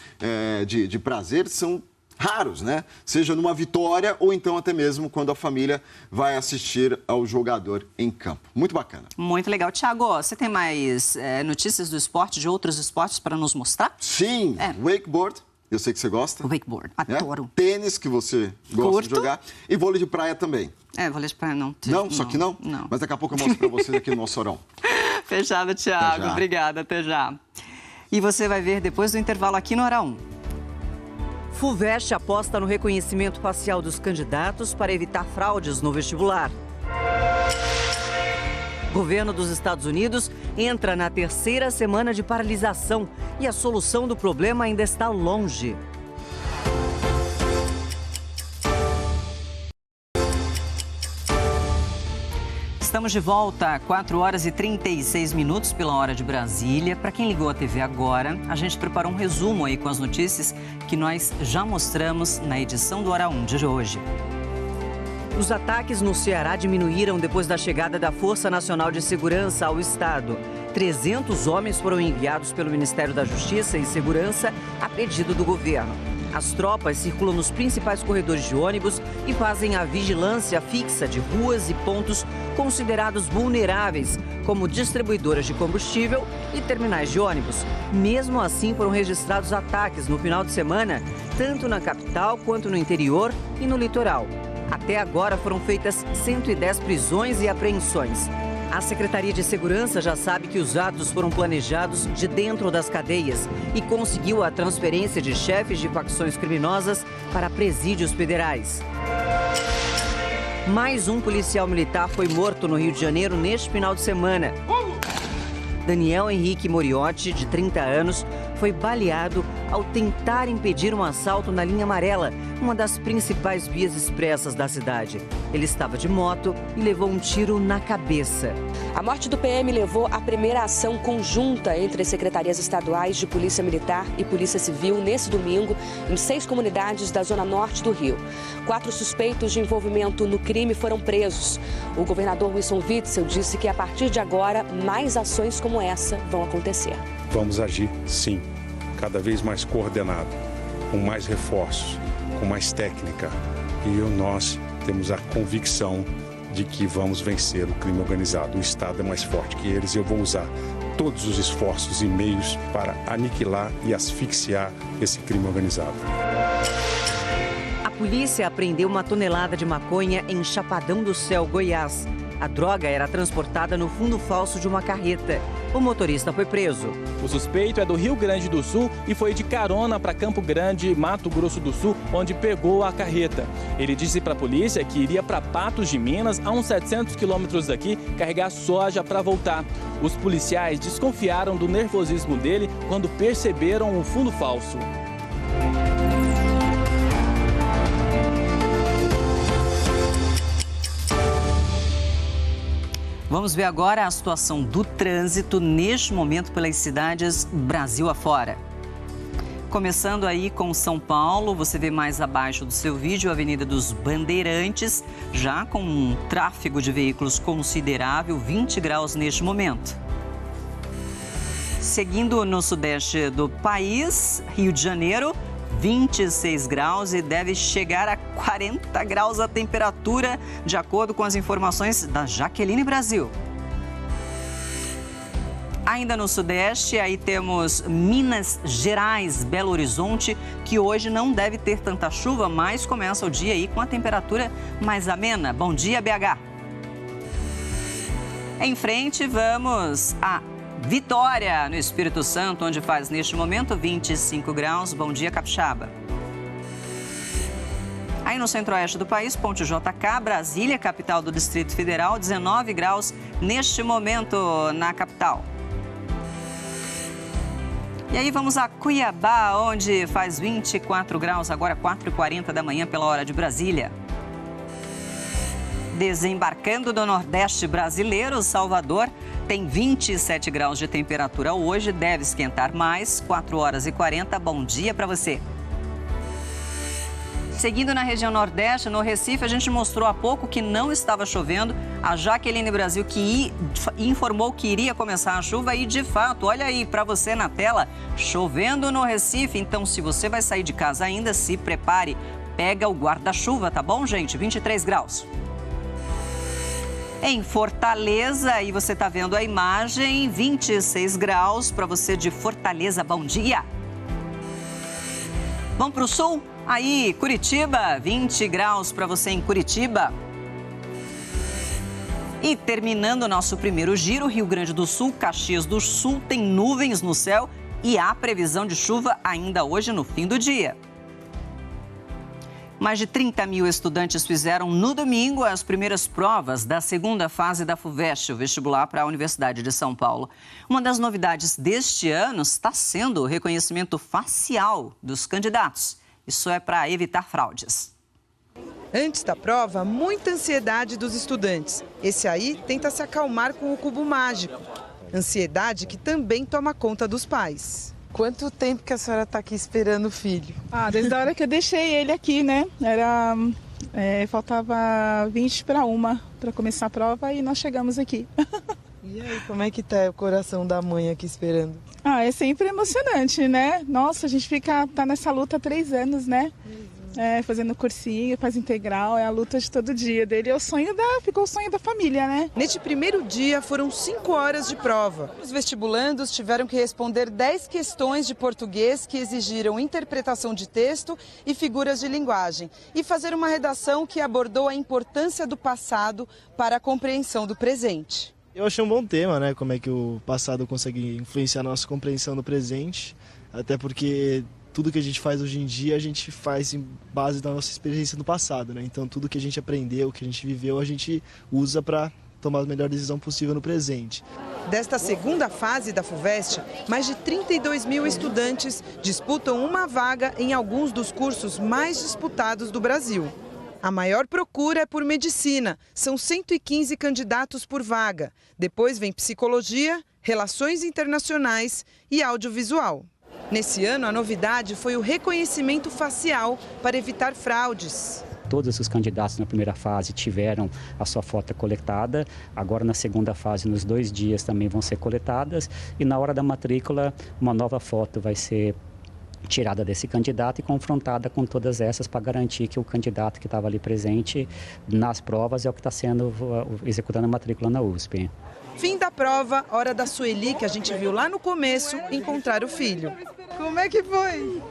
de prazer são raros, né? Seja numa vitória ou então até mesmo quando a família vai assistir ao jogador em campo. Muito bacana. Muito legal. Thiago, você tem mais notícias do esporte, de outros esportes para nos mostrar? Sim, wakeboard. Eu sei que você gosta. Wakeboard, adoro. Tênis, que você gosta de jogar. E vôlei de praia também. Vôlei de praia não. Não? Só que não? Não. Mas daqui a pouco eu mostro para vocês aqui no nosso Orão. Fechado, Thiago. Obrigada, até já. E você vai ver depois do intervalo aqui no Orão. FUVEST aposta no reconhecimento facial dos candidatos para evitar fraudes no vestibular. Governo dos Estados Unidos entra na 3ª semana de paralisação e a solução do problema ainda está longe. Estamos de volta, 4 horas e 36 minutos pela hora de Brasília. Para quem ligou a TV agora, a gente preparou um resumo aí com as notícias que nós já mostramos na edição do Hora 1 de hoje. Os ataques no Ceará diminuíram depois da chegada da Força Nacional de Segurança ao estado. 300 homens foram enviados pelo Ministério da Justiça e Segurança a pedido do governo. As tropas circulam nos principais corredores de ônibus e fazem a vigilância fixa de ruas e pontos considerados vulneráveis, como distribuidoras de combustível e terminais de ônibus. Mesmo assim, foram registrados ataques no final de semana, tanto na capital quanto no interior e no litoral. Até agora foram feitas 110 prisões e apreensões. A Secretaria de Segurança já sabe que os atos foram planejados de dentro das cadeias e conseguiu a transferência de chefes de facções criminosas para presídios federais. Mais um policial militar foi morto no Rio de Janeiro neste final de semana. Daniel Henrique Moriotti, de 30 anos, foi baleado ao tentar impedir um assalto na linha amarela, uma das principais vias expressas da cidade. Ele estava de moto e levou um tiro na cabeça. A morte do PM levou à primeira ação conjunta entre as secretarias estaduais de Polícia Militar e Polícia Civil nesse domingo, em 6 comunidades da zona norte do Rio. 4 suspeitos de envolvimento no crime foram presos. O governador Wilson Witzel disse que a partir de agora, mais ações como essa vão acontecer. Vamos agir, sim, cada vez mais coordenado, com mais reforços, com mais técnica. E nós temos a convicção de que vamos vencer o crime organizado. O Estado é mais forte que eles e eu vou usar todos os esforços e meios para aniquilar e asfixiar esse crime organizado. A polícia apreendeu 1 tonelada de maconha em Chapadão do Céu, Goiás. A droga era transportada no fundo falso de uma carreta. O motorista foi preso. O suspeito é do Rio Grande do Sul e foi de carona para Campo Grande, Mato Grosso do Sul, onde pegou a carreta. Ele disse para a polícia que iria para Patos de Minas, a uns 700 quilômetros daqui, carregar soja para voltar. Os policiais desconfiaram do nervosismo dele quando perceberam o fundo falso. Vamos ver agora a situação do trânsito neste momento pelas cidades Brasil afora. Começando aí com São Paulo, você vê mais abaixo do seu vídeo a Avenida dos Bandeirantes, já com um tráfego de veículos considerável, 20 graus neste momento. Seguindo no sudeste do país, Rio de Janeiro, 26 graus e deve chegar a 40 graus a temperatura, de acordo com as informações da Jaqueline Brasil. Ainda no sudeste, aí temos Minas Gerais, Belo Horizonte, que hoje não deve ter tanta chuva, mas começa o dia aí com a temperatura mais amena. Bom dia, BH. Em frente, vamos a Vitória, no Espírito Santo, onde faz neste momento 25 graus. Bom dia, Capixaba. Aí no centro-oeste do país, Ponte JK, Brasília, capital do Distrito Federal, 19 graus neste momento na capital. E aí vamos a Cuiabá, onde faz 24 graus, agora 4h40 da manhã pela hora de Brasília. Desembarcando do Nordeste brasileiro, Salvador tem 27 graus de temperatura hoje, deve esquentar mais, 4h40. Bom dia para você. Seguindo na região Nordeste, no Recife, a gente mostrou há pouco que não estava chovendo. A Jaqueline Brasil informou que iria começar a chuva e, de fato, olha aí para você na tela, chovendo no Recife. Então, se você vai sair de casa ainda, se prepare. Pega o guarda-chuva, tá bom, gente? 23 graus. Em Fortaleza, aí você tá vendo a imagem, 26 graus para você de Fortaleza. Bom dia. Vamos para o sul? Aí, Curitiba, 20 graus para você em Curitiba. E terminando o nosso primeiro giro, Rio Grande do Sul, Caxias do Sul, tem nuvens no céu e há previsão de chuva ainda hoje no fim do dia. Mais de 30 mil estudantes fizeram no domingo as primeiras provas da segunda fase da FUVEST, o vestibular para a Universidade de São Paulo. Uma das novidades deste ano está sendo o reconhecimento facial dos candidatos. Isso é para evitar fraudes. Antes da prova, muita ansiedade dos estudantes. Esse aí tenta se acalmar com o cubo mágico. Ansiedade que também toma conta dos pais. Quanto tempo que a senhora está aqui esperando o filho? Desde a hora que eu deixei ele aqui, né? Faltava 20 para 1 para começar a prova e nós chegamos aqui. E aí, como é que tá o coração da mãe aqui esperando? É sempre emocionante, né? Nossa, a gente tá nessa luta há 3 anos, né? Fazendo cursinho, faz integral, é a luta de todo dia dele. Ficou o sonho da família, né? Neste primeiro dia foram 5 horas de prova. Os vestibulandos tiveram que responder 10 questões de português que exigiram interpretação de texto e figuras de linguagem. E fazer uma redação que abordou a importância do passado para a compreensão do presente. Eu achei um bom tema, né? Como é que o passado consegue influenciar a nossa compreensão do presente. Até porque tudo que a gente faz hoje em dia, a gente faz em base da nossa experiência no passado, né? Então, tudo que a gente aprendeu, que a gente viveu, a gente usa para tomar a melhor decisão possível no presente. Desta segunda fase da FUVEST, mais de 32 mil estudantes disputam uma vaga em alguns dos cursos mais disputados do Brasil. A maior procura é por medicina, são 115 candidatos por vaga. Depois vem psicologia, relações internacionais e audiovisual. Nesse ano, a novidade foi o reconhecimento facial para evitar fraudes. Todos os candidatos na primeira fase tiveram a sua foto coletada. Agora, na segunda fase, nos 2 dias, também vão ser coletadas. E na hora da matrícula, uma nova foto vai ser tirada desse candidato e confrontada com todas essas para garantir que o candidato que estava ali presente nas provas é o que está sendo executando a matrícula na USP. Fim da prova, hora da Sueli, que a gente viu lá no começo, encontrar o filho. Como é que foi?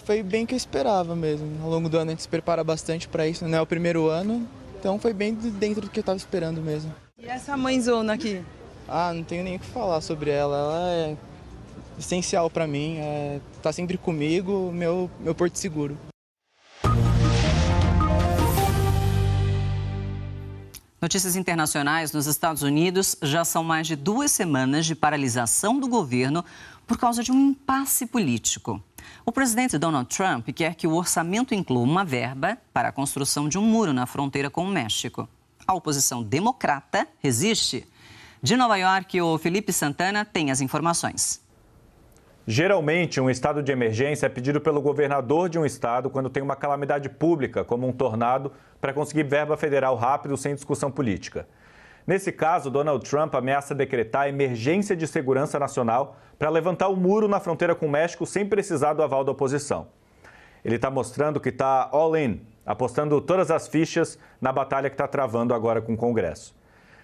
Foi bem o que eu esperava mesmo. Ao longo do ano a gente se prepara bastante para isso, não é o primeiro ano, então foi bem dentro do que eu estava esperando mesmo. E essa mãezona aqui? Não tenho nem o que falar sobre ela, ela é essencial para mim, tá sempre comigo, meu porto seguro. Notícias internacionais: nos Estados Unidos, já são mais de 2 semanas de paralisação do governo por causa de um impasse político. O presidente Donald Trump quer que o orçamento inclua uma verba para a construção de um muro na fronteira com o México. A oposição democrata resiste. De Nova York, o Felipe Santana tem as informações. Geralmente, um estado de emergência é pedido pelo governador de um estado quando tem uma calamidade pública, como um tornado, para conseguir verba federal rápido sem discussão política. Nesse caso, Donald Trump ameaça decretar emergência de segurança nacional para levantar o muro na fronteira com o México sem precisar do aval da oposição. Ele está mostrando que está all in, apostando todas as fichas na batalha que está travando agora com o Congresso.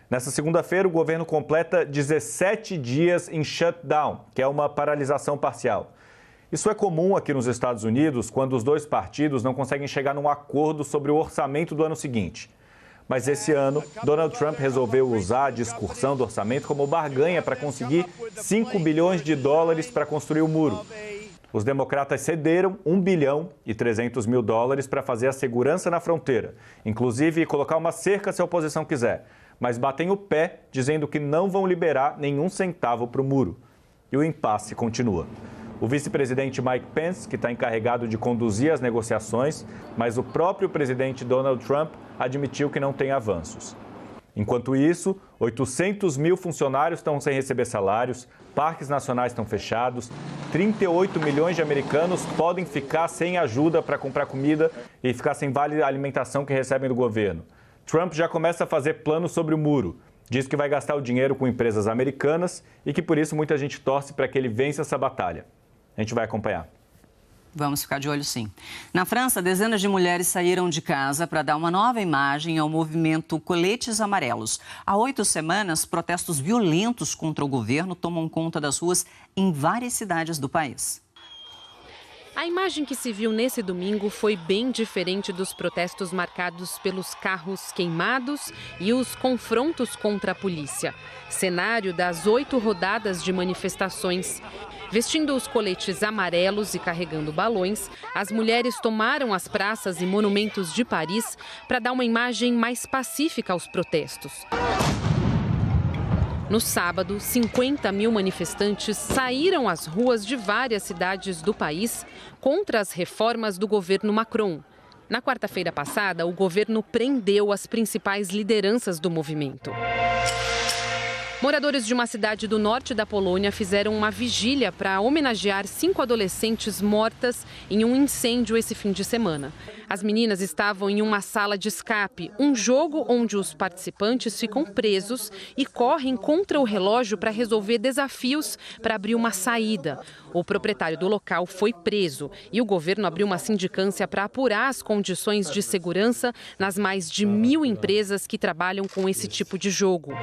Nessa segunda-feira, o governo completa 17 dias em shutdown, que é uma paralisação parcial. Isso é comum aqui nos Estados Unidos quando os 2 partidos não conseguem chegar num acordo sobre o orçamento do ano seguinte. Mas esse ano, Donald Trump resolveu usar a discussão do orçamento como barganha para conseguir 5 bilhões de dólares para construir o muro. Os democratas cederam 1 bilhão e 300 mil dólares para fazer a segurança na fronteira, inclusive colocar uma cerca se a oposição quiser, mas batem o pé dizendo que não vão liberar nenhum centavo para o muro. E o impasse continua. O vice-presidente Mike Pence, que está encarregado de conduzir as negociações, mas o próprio presidente Donald Trump admitiu que não tem avanços. Enquanto isso, 800 mil funcionários estão sem receber salários, parques nacionais estão fechados, 38 milhões de americanos podem ficar sem ajuda para comprar comida e ficar sem vale alimentação que recebem do governo. Trump já começa a fazer planos sobre o muro. Diz que vai gastar o dinheiro com empresas americanas e que por isso muita gente torce para que ele vença essa batalha. A gente vai acompanhar. Vamos ficar de olho, sim. Na França, dezenas de mulheres saíram de casa para dar uma nova imagem ao movimento Coletes Amarelos. Há 8 semanas, protestos violentos contra o governo tomam conta das ruas em várias cidades do país. A imagem que se viu nesse domingo foi bem diferente dos protestos marcados pelos carros queimados e os confrontos contra a polícia. Cenário das 8 rodadas de manifestações. Vestindo os coletes amarelos e carregando balões, as mulheres tomaram as praças e monumentos de Paris para dar uma imagem mais pacífica aos protestos. No sábado, 50 mil manifestantes saíram às ruas de várias cidades do país contra as reformas do governo Macron. Na quarta-feira passada, o governo prendeu as principais lideranças do movimento. Moradores de uma cidade do norte da Polônia fizeram uma vigília para homenagear 5 adolescentes mortas em um incêndio esse fim de semana. As meninas estavam em uma sala de escape, um jogo onde os participantes ficam presos e correm contra o relógio para resolver desafios para abrir uma saída. O proprietário do local foi preso e o governo abriu uma sindicância para apurar as condições de segurança nas mais de 1.000 empresas que trabalham com esse tipo de jogo.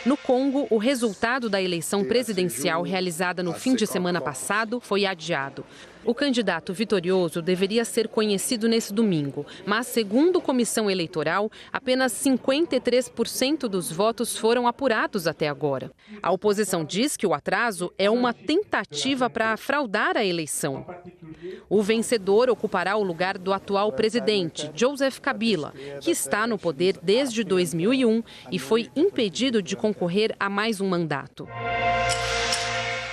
No Congo, o resultado da eleição presidencial realizada no fim de semana passado foi adiado. O candidato vitorioso deveria ser conhecido nesse domingo, mas, segundo a comissão eleitoral, apenas 53% dos votos foram apurados até agora. A oposição diz que o atraso é uma tentativa para fraudar a eleição. O vencedor ocupará o lugar do atual presidente, Joseph Kabila, que está no poder desde 2001 e foi impedido de concorrer a mais um mandato.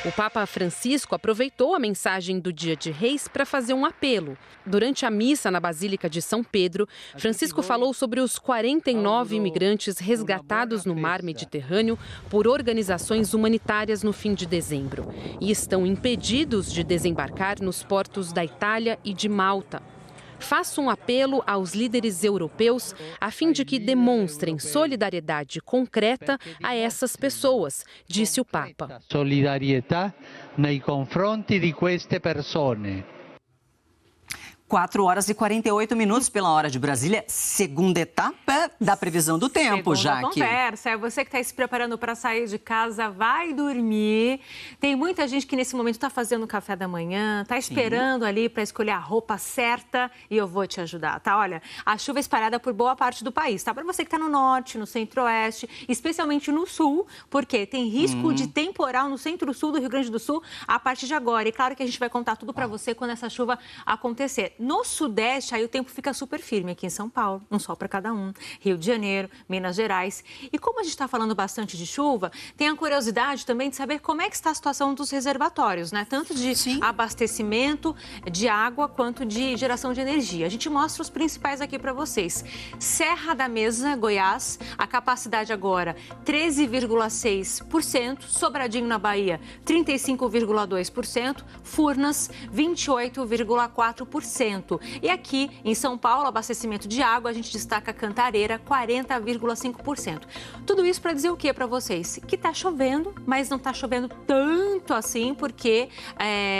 O Papa Francisco aproveitou a mensagem do Dia de Reis para fazer um apelo. Durante a missa na Basílica de São Pedro, Francisco falou sobre os 49 imigrantes resgatados no mar Mediterrâneo por organizações humanitárias no fim de dezembro e estão impedidos de desembarcar nos portos da Itália e de Malta. Faço um apelo aos líderes europeus a fim de que demonstrem solidariedade concreta a essas pessoas, disse o Papa. Solidarietà nei confronti di queste persone. 4 horas e 48 minutos pela hora de Brasília, segunda etapa da previsão do tempo, Jaque. Conversa, é você que está se preparando para sair de casa, vai dormir. Tem muita gente que nesse momento está fazendo o café da manhã, está esperando ali para escolher a roupa certa e eu vou te ajudar, tá? Olha, a chuva é espalhada por boa parte do país, tá? Para você que está no norte, no centro-oeste, especialmente no sul, porque tem risco de temporal no centro-sul do Rio Grande do Sul a partir de agora. E claro que a gente vai contar tudo para você quando essa chuva acontecer. No Sudeste, aí o tempo fica super firme aqui em São Paulo, um sol para cada um. Rio de Janeiro, Minas Gerais. E como a gente está falando bastante de chuva, tem a curiosidade também de saber como é que está a situação dos reservatórios, né? Tanto de abastecimento de água quanto de geração de energia. A gente mostra os principais aqui para vocês. Serra da Mesa, Goiás, a capacidade agora 13,6%. Sobradinho, na Bahia, 35,2%. Furnas, 28,4%. E aqui em São Paulo, abastecimento de água, a gente destaca Cantareira, 40,5%. Tudo isso para dizer o que para vocês? Que está chovendo, mas não está chovendo tanto assim, porque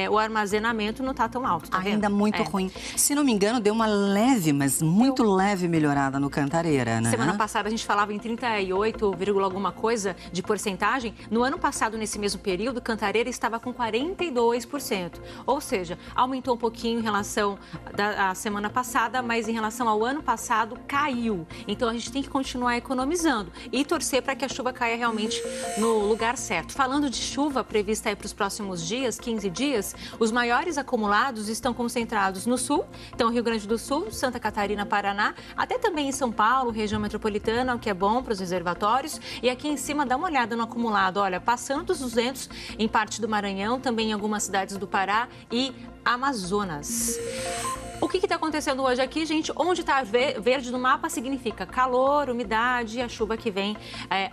o armazenamento não está tão alto. Tá Ainda vendo? muito ruim. Se não me engano, deu uma leve, mas muito leve melhorada no Cantareira, né? Semana passada a gente falava em 38, alguma coisa de porcentagem. No ano passado, nesse mesmo período, Cantareira estava com 42%. Ou seja, aumentou um pouquinho em relação da semana passada, mas em relação ao ano passado, caiu. Então, a gente tem que continuar economizando e torcer para que a chuva caia realmente no lugar certo. Falando de chuva prevista aí para os próximos dias, 15 dias, os maiores acumulados estão concentrados no sul, então Rio Grande do Sul, Santa Catarina, Paraná, até também em São Paulo, região metropolitana, o que é bom para os reservatórios. E aqui em cima, dá uma olhada no acumulado, olha, passando dos 200 em parte do Maranhão, também em algumas cidades do Pará e Amazonas. O que está acontecendo hoje aqui, gente? Onde está verde no mapa significa calor, umidade e a chuva que vem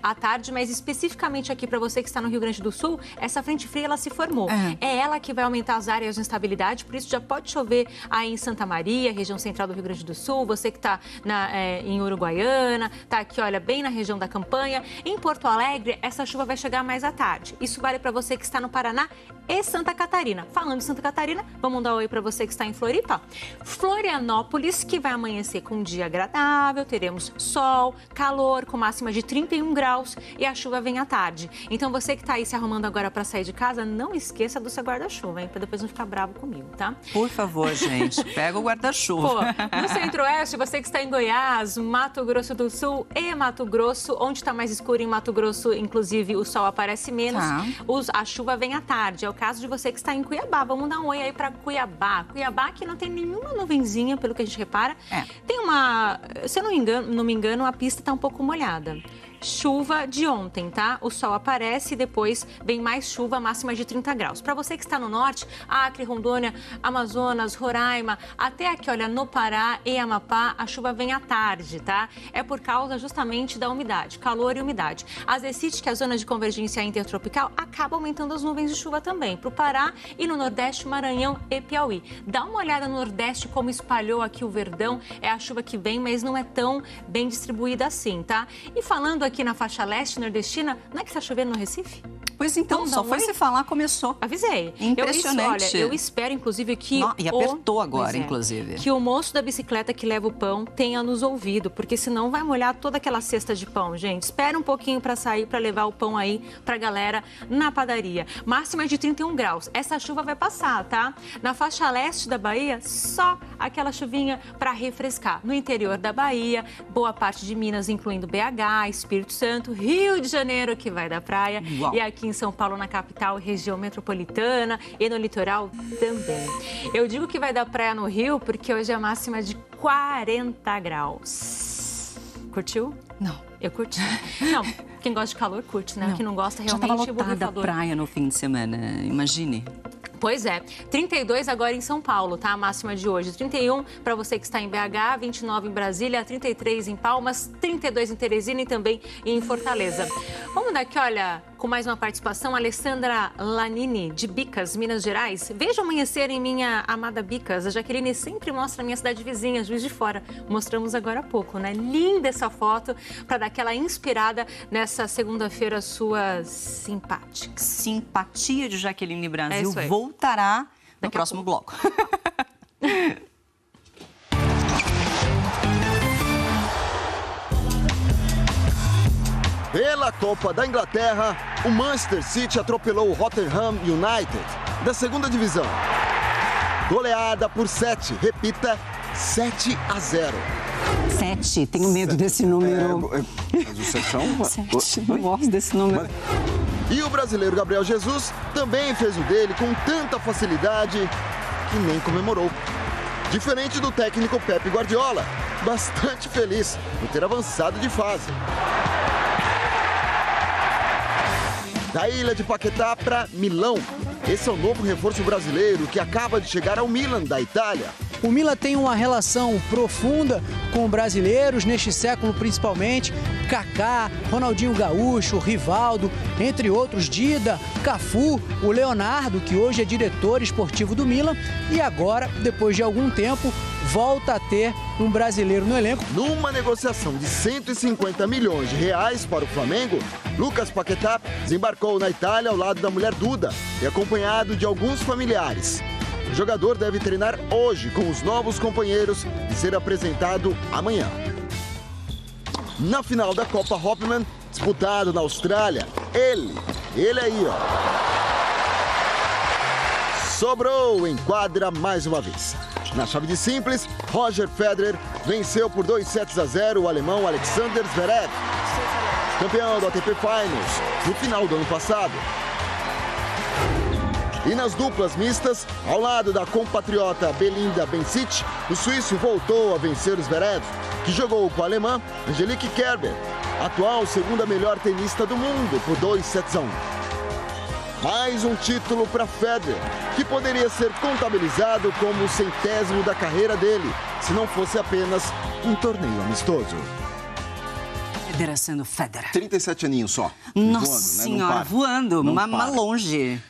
à tarde, mas especificamente aqui para você que está no Rio Grande do Sul, essa frente fria ela se formou. É ela que vai aumentar as áreas de instabilidade, por isso já pode chover aí em Santa Maria, região central do Rio Grande do Sul, você que está em Uruguaiana, está aqui, olha, bem na região da Campanha. Em Porto Alegre, essa chuva vai chegar mais à tarde. Isso vale para você que está no Paraná e Santa Catarina. Falando de Santa Catarina, vamos dar um oi para você que está em Floripa. Florianópolis, que vai amanhecer com um dia agradável, teremos sol, calor, com máxima de 31 graus e a chuva vem à tarde. Então você que está aí se arrumando agora para sair de casa, não esqueça do seu guarda-chuva, hein? Para depois não ficar bravo comigo, tá? Por favor, gente, pega o guarda-chuva. No Centro-Oeste, você que está em Goiás, Mato Grosso do Sul e Mato Grosso, onde está mais escuro em Mato Grosso, inclusive o sol aparece menos, a chuva vem à tarde. É o caso de você que está em Cuiabá. Vamos dar um oi aí para Cuiabá. Cuiabá que não tem nenhuma nuvenzinha, pelo que a gente repara. Tem uma, se eu não me engano, a pista está um pouco molhada. Chuva de ontem, tá? O sol aparece e depois vem mais chuva, máxima de 30 graus. Para você que está no norte, Acre, Rondônia, Amazonas, Roraima, até aqui, olha, no Pará e Amapá, a chuva vem à tarde, tá? É por causa justamente da umidade, calor e umidade. A Zecite, que é a zona de convergência intertropical, acaba aumentando as nuvens de chuva também para o Pará e no Nordeste, Maranhão e Piauí. Dá uma olhada no Nordeste como espalhou aqui o verdão, é a chuva que vem, mas não é tão bem distribuída assim, tá? E falando aqui na faixa leste nordestina, não é que está chovendo no Recife? Pois então, só foi se falar, começou. Avisei. Impressionante. Eu espero, inclusive, que... E apertou agora, inclusive. Que o moço da bicicleta que leva o pão tenha nos ouvido, porque senão vai molhar toda aquela cesta de pão, gente. Espera um pouquinho para sair, para levar o pão aí pra galera na padaria. Máxima de 31 graus. Essa chuva vai passar, tá? Na faixa leste da Bahia, só aquela chuvinha para refrescar. No interior da Bahia, boa parte de Minas, incluindo BH, Espírito Santo, Rio de Janeiro, que vai da praia. Uau. E aqui em São Paulo, na capital, região metropolitana e no litoral também. Eu digo que vai dar praia no Rio porque hoje é a máxima de 40 graus. Curtiu? Não. Eu curti. Não, quem gosta de calor curte, né? Quem não gosta realmente... Já estava lotada a praia no fim de semana, imagine. Pois é, 32 agora em São Paulo, tá? A máxima de hoje. 31 para você que está em BH, 29 em Brasília, 33 em Palmas, 32 em Teresina e também em Fortaleza. Vamos daqui, olha, com mais uma participação, Alessandra Lanini, de Bicas, Minas Gerais. Veja o amanhecer em minha amada Bicas. A Jaqueline sempre mostra a minha cidade vizinha, Juiz de Fora. Mostramos agora há pouco, né? Linda essa foto para dar aquela inspirada nessa segunda-feira sua simpática. Simpatia de Jaqueline Brasil voltará no próximo bloco. Pela Copa da Inglaterra, o Manchester City atropelou o Rotherham United, da segunda divisão. Goleada por 7, repita, 7-0. 7, tenho medo desse número. Mas o 7 é um... 7, não gosto desse número. E o brasileiro Gabriel Jesus também fez o dele com tanta facilidade que nem comemorou. Diferente do técnico Pepe Guardiola, bastante feliz por ter avançado de fase. Da ilha de Paquetá para Milão. Esse é o novo reforço brasileiro que acaba de chegar ao Milan, da Itália. O Milan tem uma relação profunda com brasileiros, neste século principalmente. Kaká, Ronaldinho Gaúcho, Rivaldo, entre outros, Dida, Cafu, o Leonardo, que hoje é diretor esportivo do Milan. E agora, depois de algum tempo, volta a ter um brasileiro no elenco. Numa negociação de 150 milhões de reais para o Flamengo, Lucas Paquetá desembarcou na Itália ao lado da mulher Duda e acompanhado de alguns familiares. O jogador deve treinar hoje com os novos companheiros e ser apresentado amanhã. Na final da Copa Hopman, disputado na Austrália, ele aí, ó. Sobrou em quadra mais uma vez. Na chave de simples, Roger Federer venceu por 2-0 o alemão Alexander Zverev, campeão do ATP Finals no final do ano passado. E nas duplas mistas, ao lado da compatriota Belinda Bencic, o suíço voltou a vencer o Zverev, que jogou com a alemã Angelique Kerber, atual segunda melhor tenista do mundo, por 2-1. Mais um título para Federer, que poderia ser contabilizado como o 100º da carreira dele, se não fosse apenas um torneio amistoso. Federer sendo Federer. 37 aninhos só. Nossa voando, senhora, né? voando, mas longe.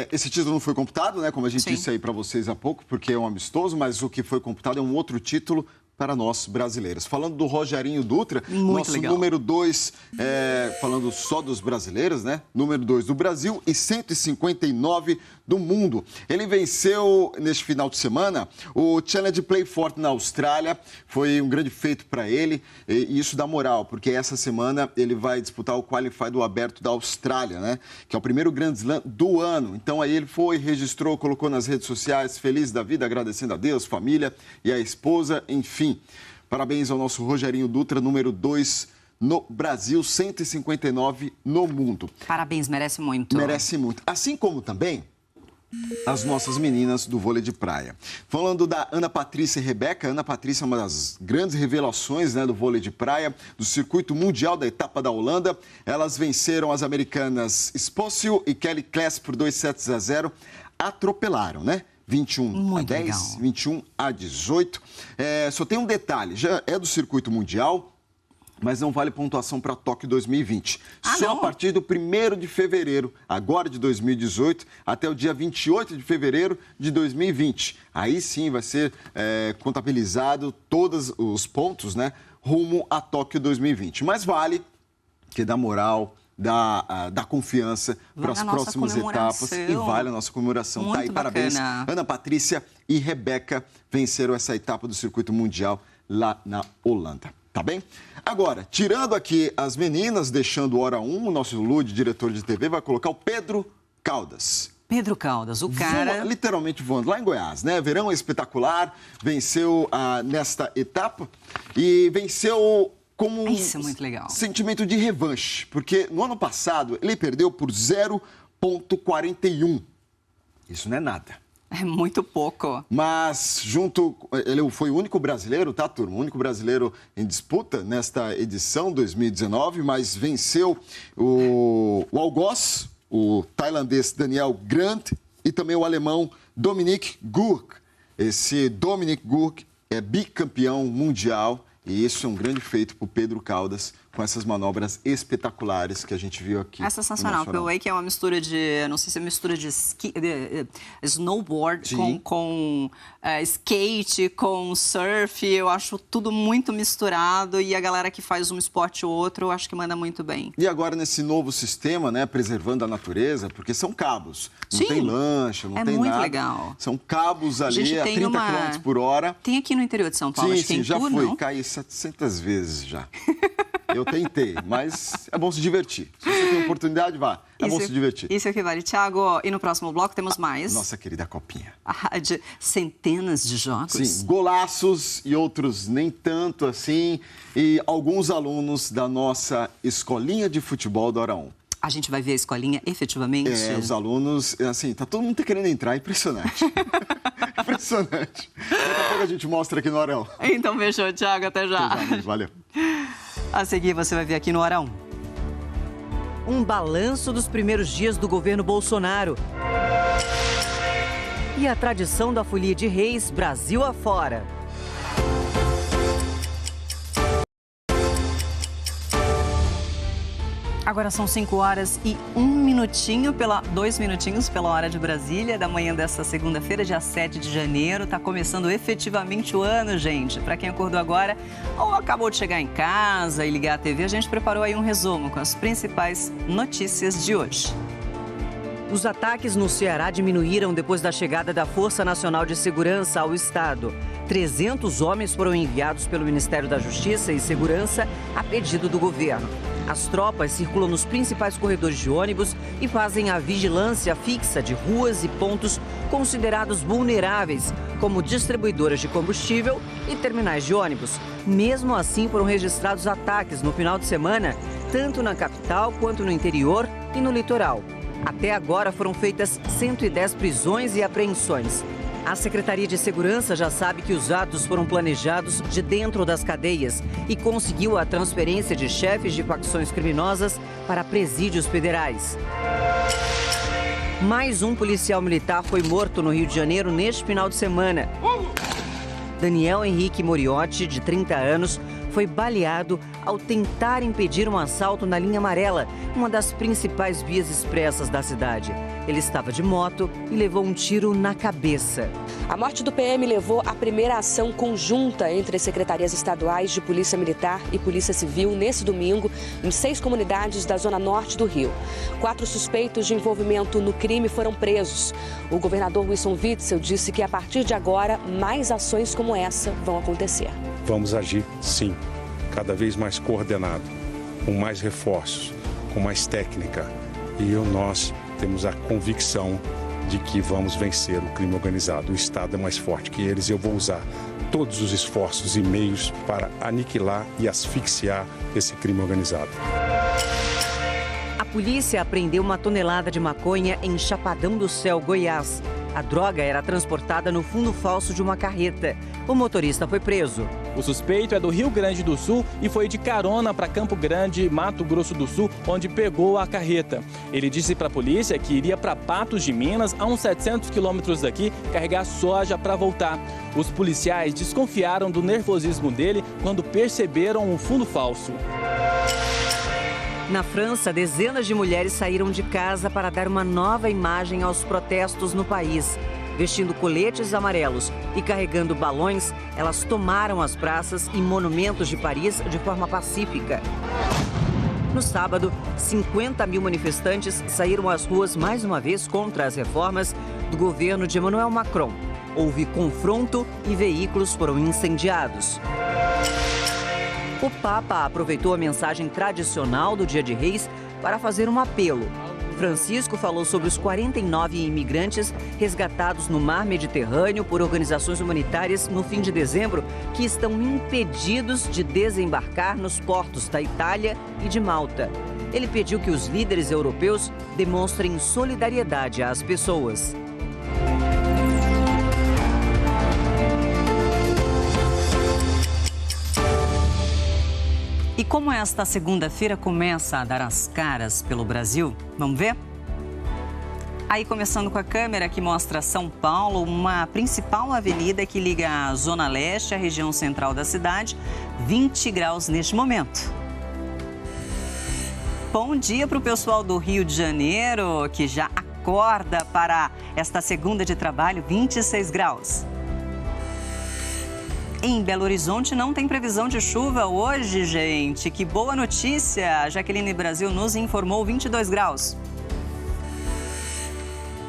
Esse título não foi computado, né? Como a gente disse aí para vocês há pouco, porque é um amistoso, mas o que foi computado é um outro título para nós brasileiros. Falando do Rogerinho Dutra, nosso legal. número 2, falando só dos brasileiros, né? Número 2 do Brasil e 159 do mundo. Ele venceu neste final de semana o Challenge Playfort na Austrália. Foi um grande feito para ele e isso dá moral, porque essa semana ele vai disputar o Qualify do Aberto da Austrália, né? Que é o primeiro Grand Slam do ano. Então aí ele foi, registrou, colocou nas redes sociais, feliz da vida, agradecendo a Deus, família e a esposa, enfim. Parabéns ao nosso Rogerinho Dutra, número 2 no Brasil, 159 no mundo. Parabéns, merece muito. Merece muito. Assim como também as nossas meninas do vôlei de praia. Falando da Ana Patrícia e Rebeca, Ana Patrícia é uma das grandes revelações, né, do vôlei de praia, do circuito mundial da etapa da Holanda. Elas venceram as americanas Sposil e Kelly Kless por 2-0. Atropelaram, né? 21-10, legal. 21-18. Só tem um detalhe, já é do circuito mundial, mas não vale pontuação para Tóquio 2020. Só a partir do 1º de fevereiro, agora de 2018, até o dia 28 de fevereiro de 2020. Aí sim vai ser contabilizado todos os pontos, né, rumo a Tóquio 2020. Mas vale, que dá moral, dá confiança para as próximas etapas e vale a nossa comemoração. Muito tá aí, parabéns. bacana. Ana Patrícia e Rebeca venceram essa etapa do circuito mundial lá na Holanda. Tá bem? Agora, tirando aqui as meninas, deixando o Hora 1, o nosso Lud, diretor de TV, vai colocar o Pedro Caldas. Pedro Caldas, o cara... Literalmente voando, lá em Goiás, né? Verão espetacular, venceu nesta etapa e venceu como um Isso é muito legal. sentimento de revanche, porque no ano passado ele perdeu por 0,41. Isso não é nada. É muito pouco. Mas ele foi o único brasileiro, tá, turma? O único brasileiro em disputa nesta edição 2019, mas venceu o algoz, o tailandês Daniel Grant e também o alemão Dominic Gurk. Esse Dominic Gurk é bicampeão mundial e isso é um grande feito para o Pedro Caldas com essas manobras espetaculares que a gente viu aqui. É sensacional, porque o wake é uma mistura de, não sei se é mistura de snowboard com skate, com surf, eu acho tudo muito misturado e a galera que faz um esporte ou outro, eu acho que manda muito bem. E agora nesse novo sistema, né, preservando a natureza, porque são cabos, não tem lancha, não tem nada. É muito legal. São cabos ali a 30 km por hora. Tem aqui no interior de São Paulo, acho que sim, já fui, não? Caí 700 vezes já. Eu tentei, mas é bom se divertir. Se você tem oportunidade, vá. É bom se divertir. Isso é o que vale. Tiago, e no próximo bloco temos mais. Nossa querida copinha. De centenas de jogos. Sim, golaços e outros nem tanto assim. E alguns alunos da nossa escolinha de futebol da Hora 1. A gente vai ver a escolinha efetivamente? Os alunos, assim, tá todo mundo querendo entrar, impressionante. Impressionante. Daqui a pouco a gente mostra aqui no Hora 1. Então fechou, Tiago, até já. Valeu. A seguir você vai ver aqui no Hora 1. Um balanço dos primeiros dias do governo Bolsonaro. E a tradição da Folia de Reis Brasil afora. Agora são 5 horas e 2 minutinhos pela hora de Brasília, da manhã dessa segunda-feira, dia 7 de janeiro. Tá começando efetivamente o ano, gente. Para quem acordou agora ou acabou de chegar em casa e ligar a TV, a gente preparou aí um resumo com as principais notícias de hoje. Os ataques no Ceará diminuíram depois da chegada da Força Nacional de Segurança ao estado. 300 homens foram enviados pelo Ministério da Justiça e Segurança a pedido do governo. As tropas circulam nos principais corredores de ônibus e fazem a vigilância fixa de ruas e pontos considerados vulneráveis, como distribuidoras de combustível e terminais de ônibus. Mesmo assim, foram registrados ataques no final de semana, tanto na capital quanto no interior e no litoral. Até agora foram feitas 110 prisões e apreensões. A Secretaria de Segurança já sabe que os atos foram planejados de dentro das cadeias e conseguiu a transferência de chefes de facções criminosas para presídios federais. Mais um policial militar foi morto no Rio de Janeiro neste final de semana. Daniel Henrique Moriotti, de 30 anos, foi baleado ao tentar impedir um assalto na linha amarela, uma das principais vias expressas da cidade. Ele estava de moto e levou um tiro na cabeça. A morte do PM levou à primeira ação conjunta entre as secretarias estaduais de Polícia Militar e Polícia Civil nesse domingo, em 6 comunidades da zona norte do Rio. 4 suspeitos de envolvimento no crime foram presos. O governador Wilson Witzel disse que a partir de agora, mais ações como essa vão acontecer. Vamos agir, sim, cada vez mais coordenado, com mais reforços, com mais técnica. E nós temos a convicção de que vamos vencer o crime organizado. O Estado é mais forte que eles e eu vou usar todos os esforços e meios para aniquilar e asfixiar esse crime organizado. A polícia apreendeu 1 tonelada de maconha em Chapadão do Céu, Goiás. A droga era transportada no fundo falso de uma carreta. O motorista foi preso. O suspeito é do Rio Grande do Sul e foi de carona para Campo Grande, Mato Grosso do Sul, onde pegou a carreta. Ele disse para a polícia que iria para Patos de Minas, a uns 700 quilômetros daqui, carregar soja para voltar. Os policiais desconfiaram do nervosismo dele quando perceberam o fundo falso. Na França, dezenas de mulheres saíram de casa para dar uma nova imagem aos protestos no país. Vestindo coletes amarelos e carregando balões, elas tomaram as praças e monumentos de Paris de forma pacífica. No sábado, 50 mil manifestantes saíram às ruas mais uma vez contra as reformas do governo de Emmanuel Macron. Houve confronto e veículos foram incendiados. O Papa aproveitou a mensagem tradicional do Dia de Reis para fazer um apelo. Francisco falou sobre os 49 imigrantes resgatados no mar Mediterrâneo por organizações humanitárias no fim de dezembro, que estão impedidos de desembarcar nos portos da Itália e de Malta. Ele pediu que os líderes europeus demonstrem solidariedade às pessoas. E como esta segunda-feira começa a dar as caras pelo Brasil, vamos ver? Aí, começando com a câmera que mostra São Paulo, uma principal avenida que liga a Zona Leste à região central da cidade, 20 graus neste momento. Bom dia para o pessoal do Rio de Janeiro, que já acorda para esta segunda de trabalho, 26 graus. Em Belo Horizonte não tem previsão de chuva hoje, gente. Que boa notícia! A Jaqueline Brasil nos informou 22 graus.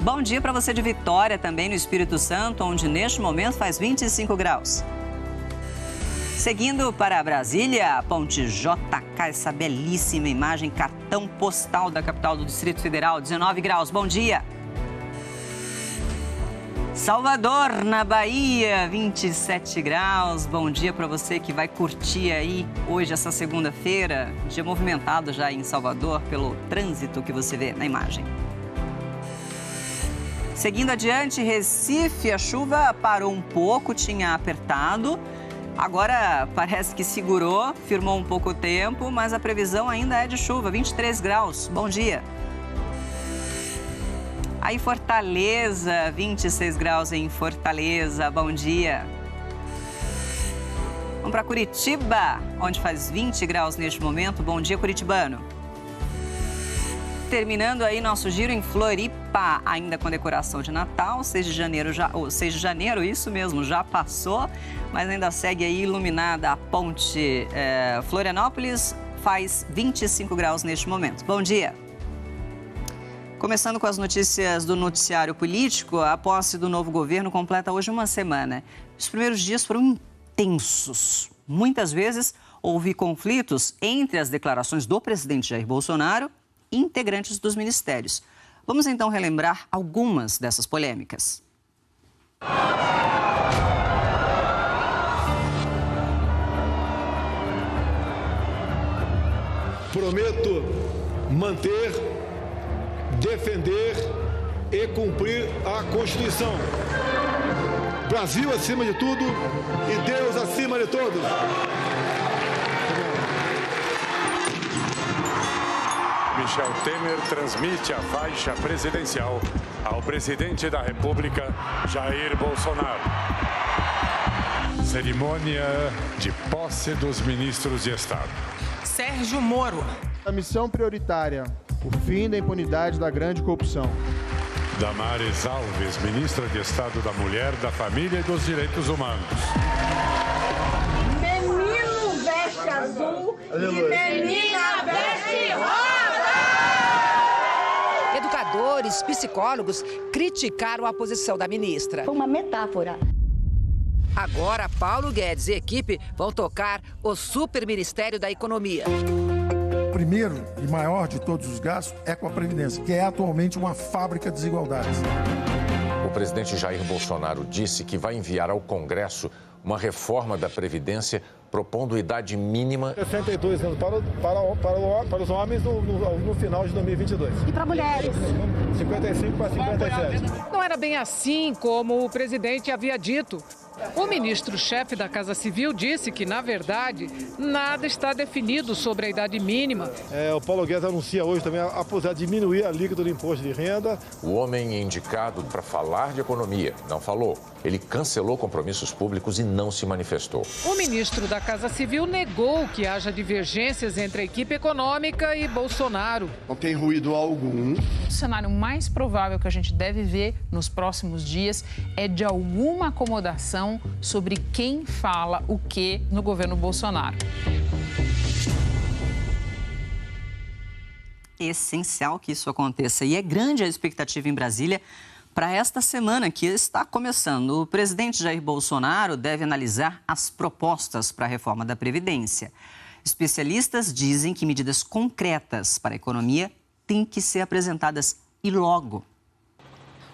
Bom dia para você de Vitória, também no Espírito Santo, onde neste momento faz 25 graus. Seguindo para Brasília, a Ponte JK, essa belíssima imagem, cartão postal da capital do Distrito Federal, 19 graus. Bom dia! Salvador, na Bahia, 27 graus. Bom dia para você que vai curtir aí hoje, essa segunda-feira. Dia movimentado já em Salvador pelo trânsito que você vê na imagem. Seguindo adiante, Recife, a chuva parou um pouco, tinha apertado. Agora parece que segurou, firmou um pouco o tempo, mas a previsão ainda é de chuva, 23 graus. Bom dia. Aí Fortaleza, 26 graus em Fortaleza, bom dia. Vamos para Curitiba, onde faz 20 graus neste momento, bom dia curitibano. Terminando aí nosso giro em Floripa, ainda com decoração de Natal, 6 de janeiro, isso mesmo, já passou, mas ainda segue aí iluminada a ponte Florianópolis, faz 25 graus neste momento. Bom dia. Começando com as notícias do noticiário político, a posse do novo governo completa hoje uma semana. Os primeiros dias foram intensos. Muitas vezes houve conflitos entre as declarações do presidente Jair Bolsonaro e integrantes dos ministérios. Vamos então relembrar algumas dessas polêmicas. Prometo manter, defender e cumprir a Constituição. Brasil acima de tudo e Deus acima de todos. Michel Temer transmite a faixa presidencial ao presidente da República, Jair Bolsonaro. Cerimônia de posse dos ministros de Estado. Sérgio Moro. A missão prioritária, o fim da impunidade da grande corrupção. Damares Alves, ministra de Estado da Mulher, da Família e dos Direitos Humanos. Menino veste azul e menina veste rosa! Educadores, psicólogos criticaram a posição da ministra. Foi uma metáfora. Agora, Paulo Guedes e equipe vão tocar o Superministério da Economia. O primeiro e maior de todos os gastos é com a Previdência, que é atualmente uma fábrica de desigualdades. O presidente Jair Bolsonaro disse que vai enviar ao Congresso uma reforma da Previdência propondo idade mínima. 62 anos para os homens no final de 2022. E para mulheres? 55 para 57. Não era bem assim como o presidente havia dito. O ministro-chefe da Casa Civil disse que, na verdade, nada está definido sobre a idade mínima. O Paulo Guedes anuncia hoje também a possibilidade de diminuir a alíquota do imposto de renda. O homem indicado para falar de economia não falou. Ele cancelou compromissos públicos e não se manifestou. O ministro da Casa Civil negou que haja divergências entre a equipe econômica e Bolsonaro. Não tem ruído algum. O cenário mais provável que a gente deve ver nos próximos dias é de alguma acomodação sobre quem fala o que no governo Bolsonaro. É essencial que isso aconteça e é grande a expectativa em Brasília para esta semana que está começando. O presidente Jair Bolsonaro deve analisar as propostas para a reforma da Previdência. Especialistas dizem que medidas concretas para a economia têm que ser apresentadas e logo.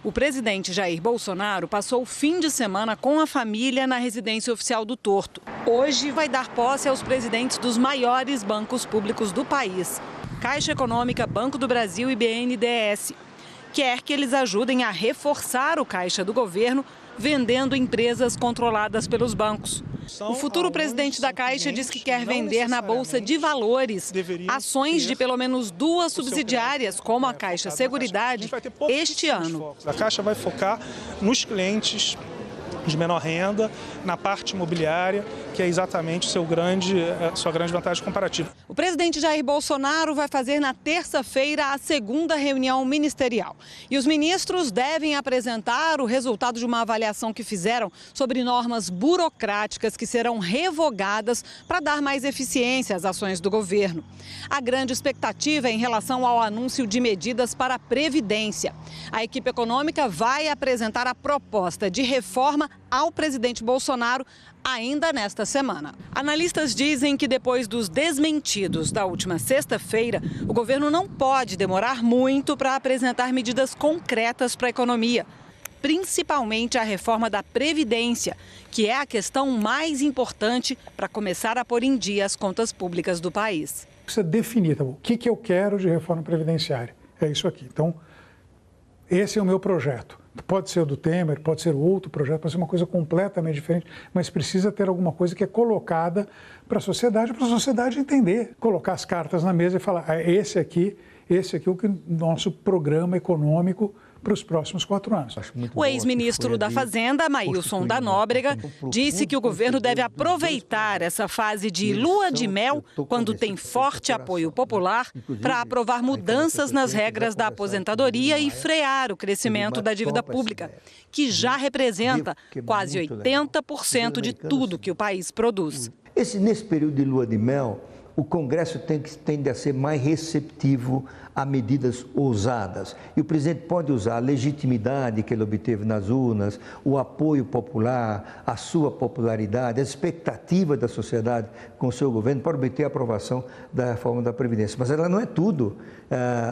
O presidente Jair Bolsonaro passou o fim de semana com a família na residência oficial do Torto. Hoje vai dar posse aos presidentes dos maiores bancos públicos do país: Caixa Econômica, Banco do Brasil e BNDES. Quer que eles ajudem a reforçar o caixa do governo, vendendo empresas controladas pelos bancos. O futuro presidente da Caixa diz que quer vender na Bolsa de Valores ações de pelo menos 2 subsidiárias, como a Caixa Seguridade, este ano. A Caixa vai focar nos clientes de menor renda, na parte imobiliária, que é exatamente sua grande vantagem comparativa. O presidente Jair Bolsonaro vai fazer na terça-feira a segunda reunião ministerial. E os ministros devem apresentar o resultado de uma avaliação que fizeram sobre normas burocráticas que serão revogadas para dar mais eficiência às ações do governo. A grande expectativa é em relação ao anúncio de medidas para a Previdência. A equipe econômica vai apresentar a proposta de reforma ao presidente Bolsonaro ainda nesta semana. Analistas dizem que depois dos desmentidos da última sexta-feira, o governo não pode demorar muito para apresentar medidas concretas para a economia, principalmente a reforma da Previdência, que é a questão mais importante para começar a pôr em dia as contas públicas do país. Precisa definir, tá bom? O que eu quero de reforma previdenciária? É isso aqui. Então, esse é o meu projeto. Pode ser o do Temer, pode ser outro projeto, pode ser uma coisa completamente diferente, mas precisa ter alguma coisa que é colocada para a sociedade entender, colocar as cartas na mesa e falar, esse aqui é o nosso programa econômico para os próximos 4 anos. O ex-ministro da Fazenda, Maílson da Nóbrega, disse que o governo deve aproveitar essa fase de lua de mel, quando tem forte apoio popular, para aprovar mudanças nas regras da aposentadoria e frear o crescimento da dívida pública, que já representa quase 80% de tudo que o país produz. Nesse período de lua de mel, o Congresso tende a ser mais receptivo a medidas ousadas. E o presidente pode usar a legitimidade que ele obteve nas urnas, o apoio popular, a sua popularidade, a expectativa da sociedade com o seu governo para obter a aprovação da reforma da Previdência. Mas ela não é tudo.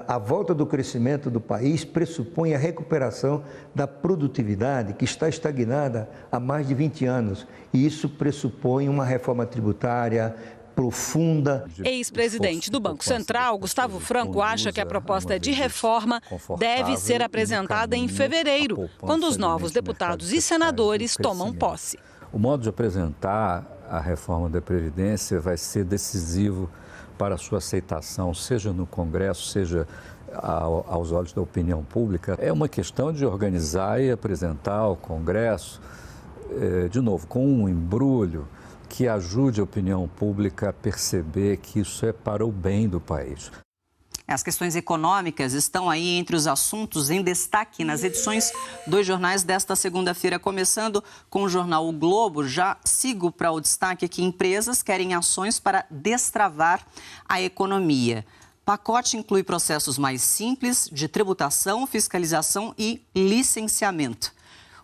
A volta do crescimento do país pressupõe a recuperação da produtividade, que está estagnada há mais de 20 anos. E isso pressupõe uma reforma tributária profunda. Ex-presidente do Banco Central, Gustavo Franco, acha que a proposta de reforma deve ser apresentada em fevereiro, quando os novos deputados e senadores tomam posse. O modo de apresentar a reforma da Previdência vai ser decisivo para a sua aceitação, seja no Congresso, seja aos olhos da opinião pública, é uma questão de organizar e apresentar ao Congresso, de novo, com um embrulho que ajude a opinião pública a perceber que isso é para o bem do país. As questões econômicas estão aí entre os assuntos em destaque nas edições dos jornais desta segunda-feira, começando com o jornal O Globo. Já sigo para o destaque aqui: empresas querem ações para destravar a economia. Pacote inclui processos mais simples de tributação, fiscalização e licenciamento.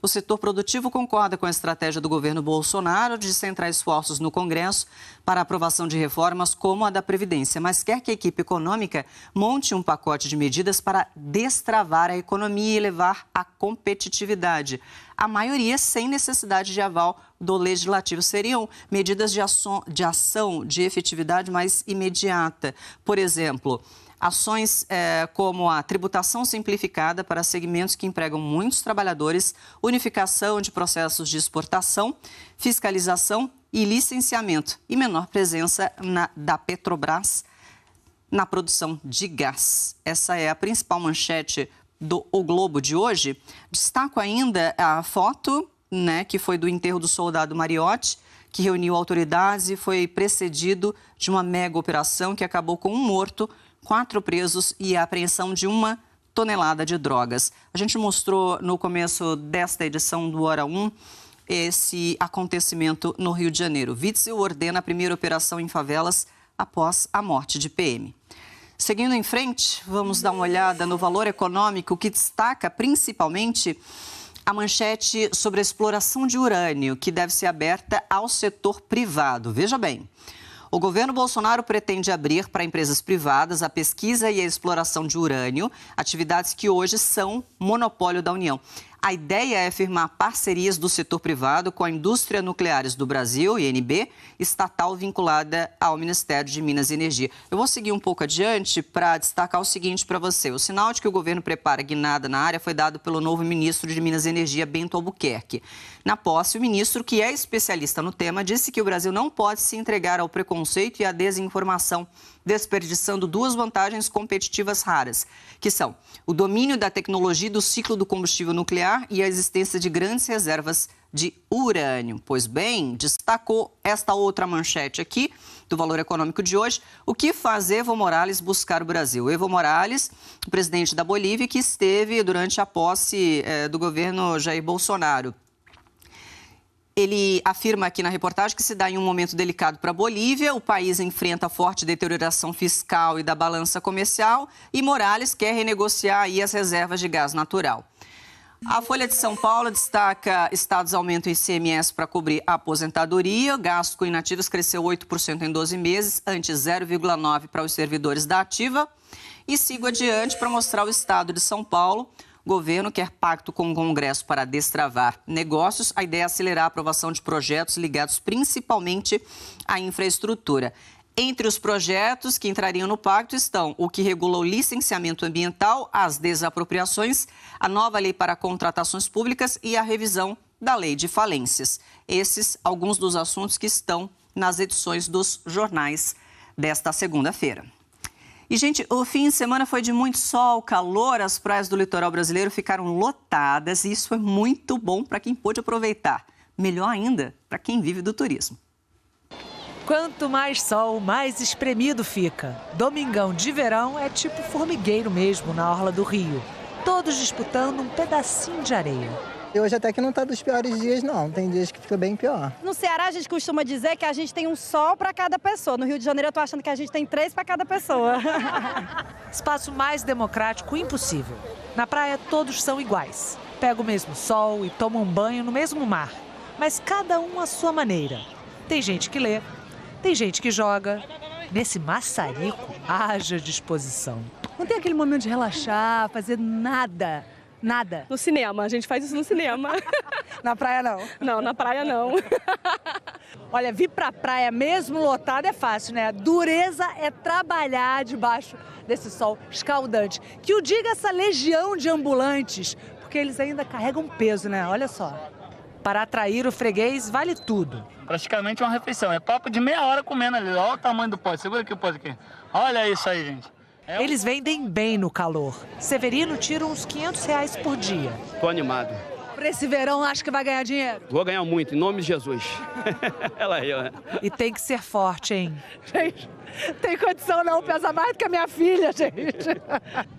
O setor produtivo concorda com a estratégia do governo Bolsonaro de centrar esforços no Congresso para a aprovação de reformas como a da Previdência, mas quer que a equipe econômica monte um pacote de medidas para destravar a economia e elevar a competitividade. A maioria sem necessidade de aval do Legislativo. Seriam medidas de ação de efetividade mais imediata. Por exemplo, ações como a tributação simplificada para segmentos que empregam muitos trabalhadores, unificação de processos de exportação, fiscalização e licenciamento e menor presença da Petrobras na produção de gás. Essa é a principal manchete do O Globo de hoje. Destaco ainda a foto, que foi do enterro do soldado Mariotti, que reuniu autoridades e foi precedido de uma mega operação que acabou com um morto, 4 presos e a apreensão de 1 tonelada de drogas. A gente mostrou no começo desta edição do Hora 1 esse acontecimento no Rio de Janeiro. Witzel ordena a primeira operação em favelas após a morte de PM. Seguindo em frente, vamos dar uma olhada no Valor Econômico, que destaca principalmente a manchete sobre a exploração de urânio, que deve ser aberta ao setor privado. Veja bem. O governo Bolsonaro pretende abrir para empresas privadas a pesquisa e a exploração de urânio, atividades que hoje são monopólio da União. A ideia é firmar parcerias do setor privado com a Indústria Nucleares do Brasil, INB, estatal vinculada ao Ministério de Minas e Energia. Eu vou seguir um pouco adiante para destacar o seguinte para você. O sinal de que o governo prepara guinada na área foi dado pelo novo ministro de Minas e Energia, Bento Albuquerque. Na posse, o ministro, que é especialista no tema, disse que o Brasil não pode se entregar ao preconceito e à desinformação, desperdiçando 2 vantagens competitivas raras, que são o domínio da tecnologia e do ciclo do combustível nuclear e a existência de grandes reservas de urânio. Pois bem, destacou esta outra manchete aqui do Valor Econômico de hoje: o que faz Evo Morales buscar o Brasil? Evo Morales, o presidente da Bolívia, que esteve durante a posse do governo Jair Bolsonaro. Ele afirma aqui na reportagem que se dá em um momento delicado para a Bolívia. O país enfrenta forte deterioração fiscal e da balança comercial e Morales quer renegociar aí as reservas de gás natural. A Folha de São Paulo destaca: estados aumentam o ICMS para cobrir a aposentadoria. Gasto com inativos cresceu 8% em 12 meses, antes 0,9% para os servidores da ativa. E sigo adiante para mostrar o estado de São Paulo. O governo quer pacto com o Congresso para destravar negócios. A ideia é acelerar a aprovação de projetos ligados principalmente à infraestrutura. Entre os projetos que entrariam no pacto estão o que regula o licenciamento ambiental, as desapropriações, a nova lei para contratações públicas e a revisão da lei de falências. Esses alguns dos assuntos que estão nas edições dos jornais desta segunda-feira. E, gente, o fim de semana foi de muito sol, calor, as praias do litoral brasileiro ficaram lotadas e isso foi muito bom para quem pôde aproveitar. Melhor ainda para quem vive do turismo. Quanto mais sol, mais espremido fica. Domingão de verão é tipo formigueiro mesmo na orla do Rio. Todos disputando um pedacinho de areia. E hoje até que não está dos piores dias, não. Tem dias que fica bem pior. No Ceará, a gente costuma dizer que a gente tem um sol para cada pessoa. No Rio de Janeiro, eu tô achando que a gente tem 3 para cada pessoa. Espaço mais democrático impossível. Na praia, todos são iguais. Pegam o mesmo sol e tomam banho no mesmo mar. Mas cada um à sua maneira. Tem gente que lê, tem gente que joga. Nesse maçarico, haja disposição. Não tem aquele momento de relaxar, fazer nada. Nada. No cinema, a gente faz isso no cinema. Na praia não? Não, na praia não. Olha, vir pra praia mesmo lotada é fácil, né? A dureza é trabalhar debaixo desse sol escaldante. Que o diga essa legião de ambulantes, porque eles ainda carregam peso, né? Olha só. Para atrair o freguês, vale tudo. Praticamente uma refeição. É papo de meia hora comendo ali. Olha o tamanho do pote. Segura aqui o pote aqui. Olha isso aí, gente. Eles vendem bem no calor. Severino tira uns R$500 por dia. Tô animado. Para esse verão, acho que vai ganhar dinheiro? Vou ganhar muito, em nome de Jesus. Ela aí, ó. E tem que ser forte, hein? Gente, tem condição não, pesa mais do que a minha filha, gente.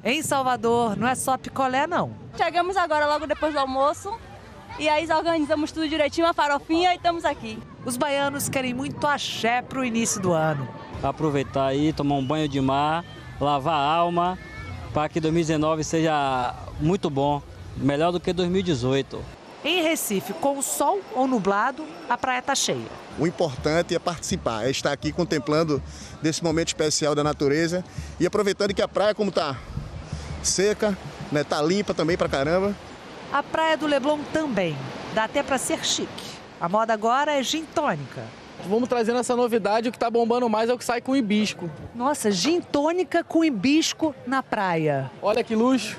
Em Salvador, não é só picolé, não. Chegamos agora logo depois do almoço e aí organizamos tudo direitinho, a farofinha e estamos aqui. Os baianos querem muito axé pro início do ano. Aproveitar aí, tomar um banho de mar, lavar a alma, para que 2019 seja muito bom, melhor do que 2018. Em Recife, com sol ou nublado, a praia está cheia. O importante é participar, é estar aqui contemplando desse momento especial da natureza e aproveitando que a praia, como está seca, né, tá limpa também pra caramba. A praia do Leblon também, dá até para ser chique. A moda agora é gin tônica. Vamos trazendo essa novidade, o que tá bombando mais é o que sai com hibisco. Nossa, gin tônica com hibisco na praia. Olha que luxo.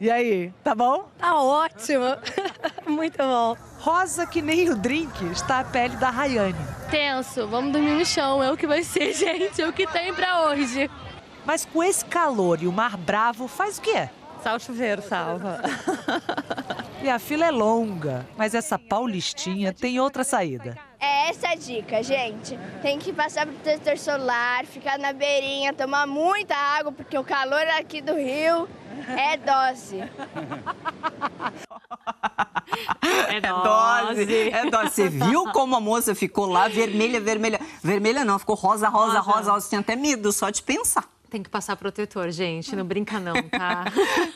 E aí, tá bom? Tá ótimo, muito bom. Rosa que nem o drink está a pele da Rayane. Tenso, vamos dormir no chão, é o que vai ser, gente, é o que tem pra hoje. Mas com esse calor e o mar bravo, faz o quê? Só o chuveiro salva. E a fila é longa, mas essa paulistinha tem outra saída. É essa a dica, gente. Tem que passar protetor solar, ficar na beirinha, tomar muita água, porque o calor aqui do Rio é dose. É dose. É dose. Você viu como a moça ficou lá vermelha, vermelha? Vermelha não, ficou rosa, rosa, rosa. Você tinha até medo só de pensar. Tem que passar protetor, gente. Não brinca não, tá?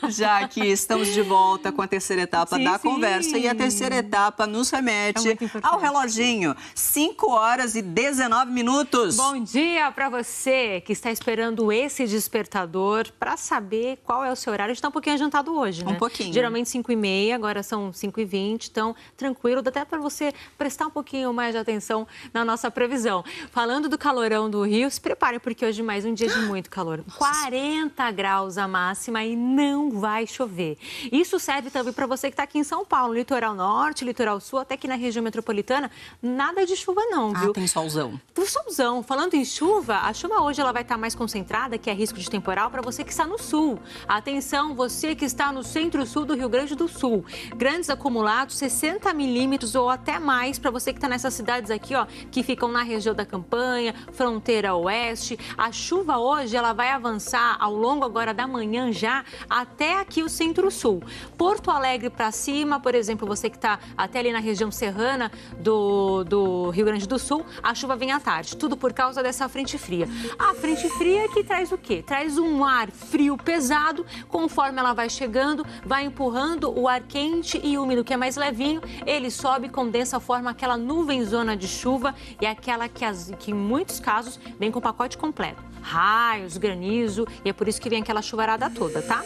Já que estamos de volta com a terceira etapa da conversa. E a terceira etapa nos remete ao reloginho. 5h19. Bom dia para você que está esperando esse despertador para saber qual é o seu horário. A gente está um pouquinho adiantado hoje, né? Um pouquinho. Geralmente 5h30, agora são 5h20. Então, tranquilo, dá até para você prestar um pouquinho mais de atenção na nossa previsão. Falando do calorão do Rio, se prepare, porque hoje mais um dia de muito calor. 40 graus a máxima e não vai chover. Isso serve também para você que está aqui em São Paulo, litoral norte, litoral sul, até aqui na região metropolitana, nada de chuva não, viu? Tem solzão. Tem solzão. Falando em chuva, a chuva hoje ela vai estar mais concentrada, que é risco de temporal, para você que está no sul. Atenção, você que está no centro-sul do Rio Grande do Sul. Grandes acumulados, 60 milímetros ou até mais, para você que está nessas cidades aqui, ó, que ficam na região da Campanha, fronteira oeste. A chuva hoje, ela vai avançar ao longo agora da manhã já até aqui o centro-sul. Porto Alegre para cima, por exemplo, você que está até ali na região serrana do Rio Grande do Sul, a chuva vem à tarde. Tudo por causa dessa frente fria. A frente fria que traz o quê? Traz um ar frio pesado, conforme ela vai chegando, vai empurrando o ar quente e úmido, que é mais levinho, ele sobe, condensa, forma aquela nuvenzona de chuva e aquela que em muitos casos vem com o pacote completo. Raios, granizo, e é por isso que vem aquela chuvarada toda, tá?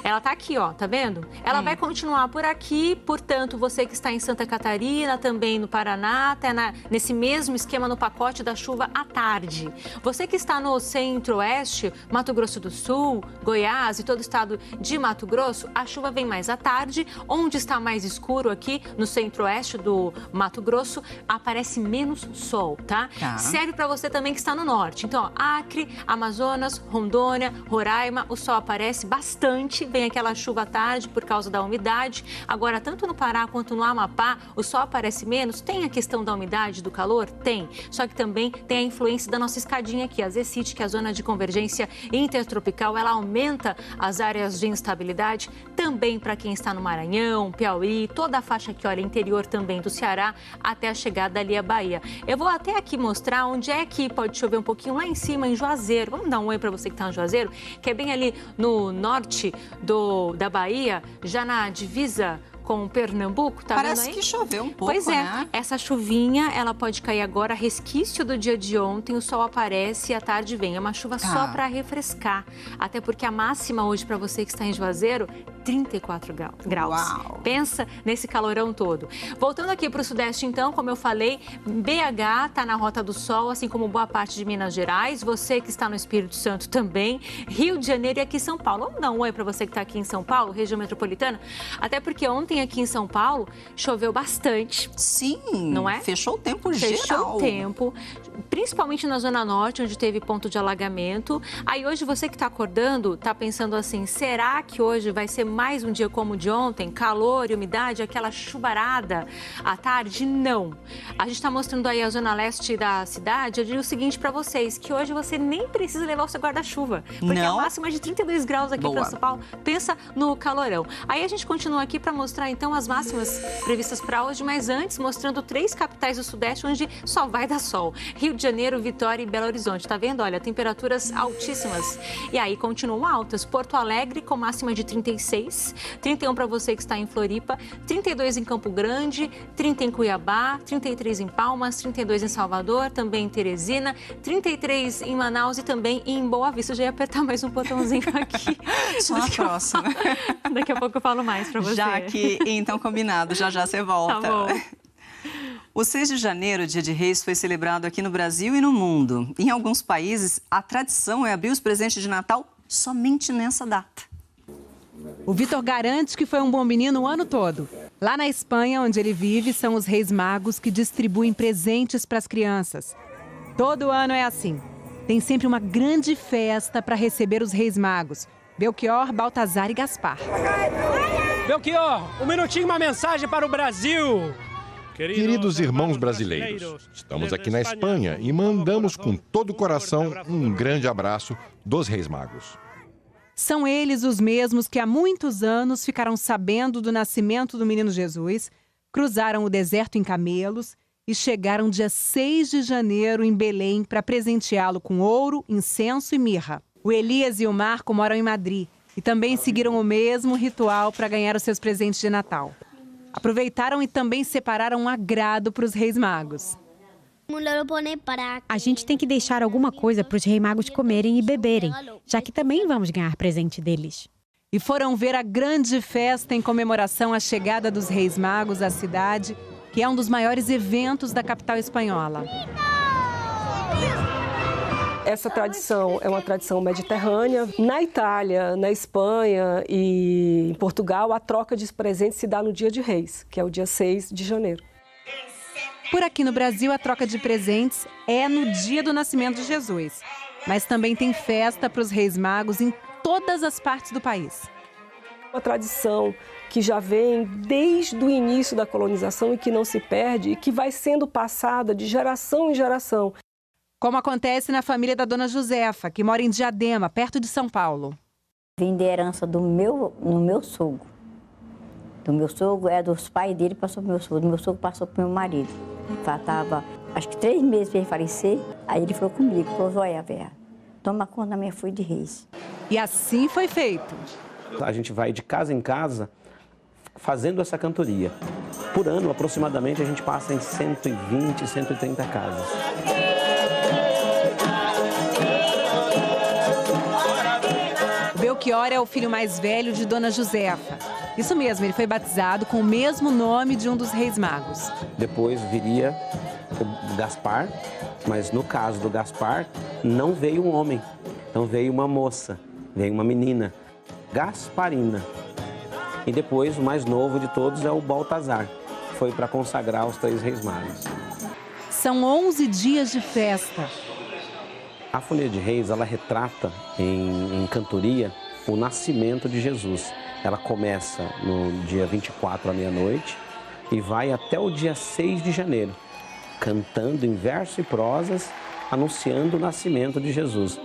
Ela tá aqui, ó, tá vendo? Ela vai continuar por aqui, portanto, você que está em Santa Catarina, também no Paraná, tá nesse mesmo esquema no pacote da chuva à tarde. Você que está no centro-oeste, Mato Grosso do Sul, Goiás e todo o estado de Mato Grosso, a chuva vem mais à tarde. Onde está mais escuro aqui, no centro-oeste do Mato Grosso, aparece menos sol, tá? Serve para você também que está no norte. Então, ó, Acre, Amazonas, Rondônia, Roraima, o sol aparece bastante, vem aquela chuva à tarde por causa da umidade. Agora, tanto no Pará quanto no Amapá, o sol aparece menos. Tem a questão da umidade, do calor? Tem. Só que também tem a influência da nossa escadinha aqui, a ZCIT, que é a zona de convergência intertropical. Ela aumenta as áreas de instabilidade, também para quem está no Maranhão, Piauí, toda a faixa aqui, olha, interior também do Ceará, até a chegada ali à Bahia. Eu vou até aqui mostrar onde é que pode chover um pouquinho lá em cima, em Juazeiro. Vamos dar um oi para você que está em Juazeiro, que é bem ali no norte da Bahia, já na divisa com Pernambuco, tá vendo aí? Parece que choveu um pouco, pois é, né? Essa chuvinha, ela pode cair agora, resquício do dia de ontem, o sol aparece e a tarde vem. É uma chuva só para refrescar, até porque a máxima hoje para você que está em Juazeiro, 34 graus. Uau. Pensa nesse calorão todo. Voltando aqui para o Sudeste, então, como eu falei, BH está na Rota do Sol, assim como boa parte de Minas Gerais. Você que está no Espírito Santo também. Rio de Janeiro e aqui São Paulo. Vamos dar um oi para você que está aqui em São Paulo, região metropolitana. Até porque ontem aqui em São Paulo choveu bastante. Sim, não é? Fechou o tempo geral. Fechou o tempo, principalmente na Zona Norte, onde teve ponto de alagamento. Aí hoje você que está acordando, está pensando assim, será que hoje vai ser mais um dia como o de ontem? Calor e umidade, aquela chuvarada à tarde? Não. A gente está mostrando aí a Zona Leste da cidade. Eu digo o seguinte para vocês, que hoje você nem precisa levar o seu guarda-chuva, porque a máxima é de 32 graus aqui para São Paulo. Pensa no calorão. Aí a gente continua aqui para mostrar então as máximas previstas para hoje, mas antes mostrando 3 capitais do Sudeste onde só vai dar sol. Rio de Janeiro, Vitória e Belo Horizonte. Tá vendo? Olha, temperaturas altíssimas. E aí continuam altas. Porto Alegre com máxima de 36, 31 para você que está em Floripa, 32 em Campo Grande, 30 em Cuiabá, 33 em Palmas, 32 em Salvador, também em Teresina, 33 em Manaus e também em Boa Vista. Eu já ia apertar mais um botãozinho aqui. Só na próxima. Daqui a pouco eu falo mais para você. Já que, então, combinado. Já você volta. Tá bom. O 6 de janeiro, Dia de Reis, foi celebrado aqui no Brasil e no mundo. Em alguns países, a tradição é abrir os presentes de Natal somente nessa data. O Vitor garante que foi um bom menino o ano todo. Lá na Espanha, onde ele vive, são os Reis Magos que distribuem presentes para as crianças. Todo ano é assim. Tem sempre uma grande festa para receber os Reis Magos. Belchior, Baltazar e Gaspar. Belchior, um minutinho, uma mensagem para o Brasil. Queridos irmãos brasileiros, estamos aqui na Espanha e mandamos com todo o coração um grande abraço dos Reis Magos. São eles os mesmos que há muitos anos ficaram sabendo do nascimento do menino Jesus, cruzaram o deserto em camelos e chegaram dia 6 de janeiro em Belém para presenteá-lo com ouro, incenso e mirra. O Elias e o Marco moram em Madrid e também seguiram o mesmo ritual para ganhar os seus presentes de Natal. Aproveitaram e também separaram um agrado para os Reis Magos. A gente tem que deixar alguma coisa para os Reis Magos comerem e beberem, já que também vamos ganhar presente deles. E foram ver a grande festa em comemoração à chegada dos Reis Magos à cidade, que é um dos maiores eventos da capital espanhola. Essa tradição é uma tradição mediterrânea. Na Itália, na Espanha e em Portugal, a troca de presentes se dá no Dia de Reis, que é o dia 6 de janeiro. Por aqui no Brasil, a troca de presentes é no dia do nascimento de Jesus. Mas também tem festa para os Reis Magos em todas as partes do país. Uma tradição que já vem desde o início da colonização e que não se perde e que vai sendo passada de geração em geração. Como acontece na família da dona Josefa, que mora em Diadema, perto de São Paulo. Vim de herança do meu sogro. Do meu sogro, dos pais dele, passou para o meu sogro. Do meu sogro passou para o meu marido. Faltava, acho que 3 meses para ele falecer. Aí ele falou comigo, falou, olha, Vera, toma conta da minha folha de reis. E assim foi feito. A gente vai de casa em casa fazendo essa cantoria. Por ano, aproximadamente, a gente passa em 120, 130 casas. Belchior é o filho mais velho de dona Josefa. Isso mesmo, ele foi batizado com o mesmo nome de um dos Reis Magos. Depois viria o Gaspar, mas no caso do Gaspar, não veio um homem, então veio uma moça, veio uma menina, Gasparina. E depois, o mais novo de todos é o Baltazar, que foi para consagrar os 3 Reis Magos. São 11 dias de festa. A Folia de Reis, ela retrata em cantoria o nascimento de Jesus. Ela começa no dia 24 à meia-noite e vai até o dia 6 de janeiro, cantando em verso e prosas, anunciando o nascimento de Jesus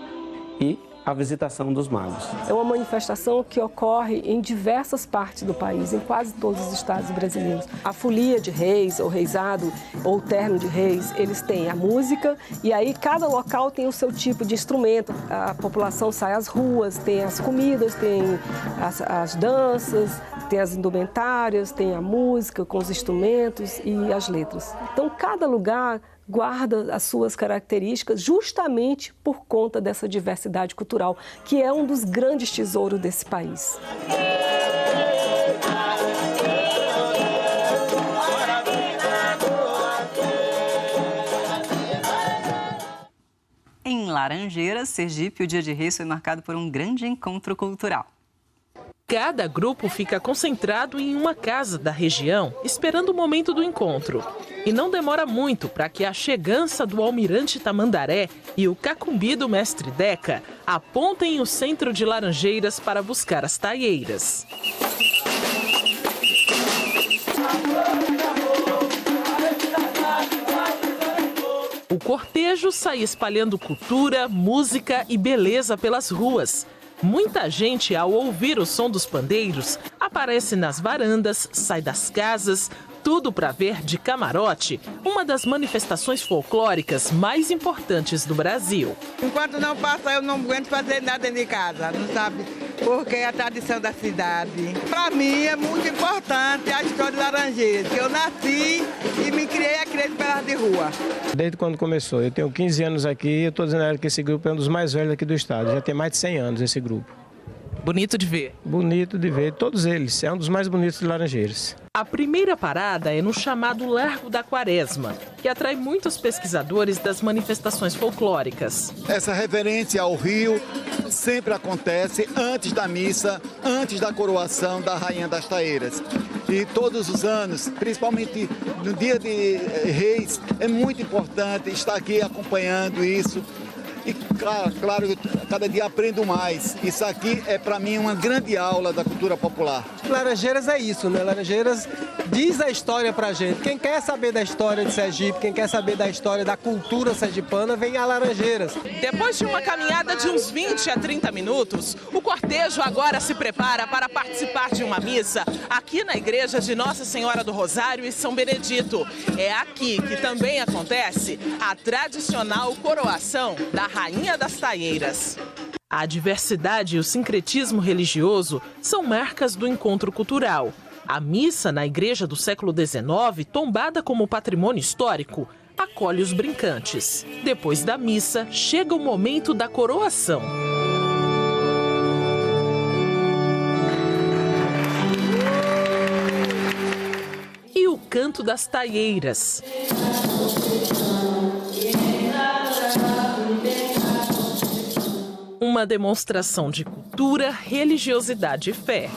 e a visitação dos magos. É uma manifestação que ocorre em diversas partes do país, em quase todos os estados brasileiros. A folia de reis, ou reisado, ou o terno de reis, eles têm a música e aí cada local tem o seu tipo de instrumento. A população sai às ruas, tem as comidas, tem as danças, tem as indumentárias, tem a música com os instrumentos e as letras. Então cada lugar guarda as suas características justamente por conta dessa diversidade cultural, que é um dos grandes tesouros desse país. Laranjeiras, Sergipe, o Dia de Reis foi marcado por um grande encontro cultural. Cada grupo fica concentrado em uma casa da região, esperando o momento do encontro. E não demora muito para que a chegança do Almirante Tamandaré e o Cacumbi do Mestre Deca apontem o centro de Laranjeiras para buscar as taieiras. O cortejo sai espalhando cultura, música e beleza pelas ruas. Muita gente, ao ouvir o som dos pandeiros, aparece nas varandas, sai das casas, tudo para ver de camarote, uma das manifestações folclóricas mais importantes do Brasil. Enquanto não passa, eu não aguento fazer nada dentro de casa, não sabe? Porque é a tradição da cidade. Para mim é muito importante a história de Laranjeiras, que eu nasci e me criei a criança pelas de rua. Desde quando começou, eu tenho 15 anos aqui e eu estou dizendo que esse grupo é um dos mais velhos aqui do estado, já tem mais de 100 anos esse grupo. Bonito de ver. Bonito de ver, todos eles, é um dos mais bonitos de Laranjeiras. A primeira parada é no chamado Largo da Quaresma, que atrai muitos pesquisadores das manifestações folclóricas. Essa reverência ao rio sempre acontece antes da missa, antes da coroação da Rainha das Taieiras. E todos os anos, principalmente no Dia de Reis, é muito importante estar aqui acompanhando isso. E claro, cada dia aprendo mais. Isso aqui é para mim uma grande aula da cultura popular. Laranjeiras é isso, né? Laranjeiras diz a história pra gente. Quem quer saber da história de Sergipe, quem quer saber da história da cultura sergipana, vem a Laranjeiras. Depois de uma caminhada de uns 20 a 30 minutos, o cortejo agora se prepara para participar de uma missa aqui na igreja de Nossa Senhora do Rosário e São Benedito. É aqui que também acontece a tradicional coroação da Rainha das Taieiras. A diversidade e o sincretismo religioso são marcas do encontro cultural. A missa na igreja do século XIX, tombada como patrimônio histórico, acolhe os brincantes. Depois da missa, chega o momento da coroação. E o canto das taieiras. Uma demonstração de cultura, religiosidade e fé.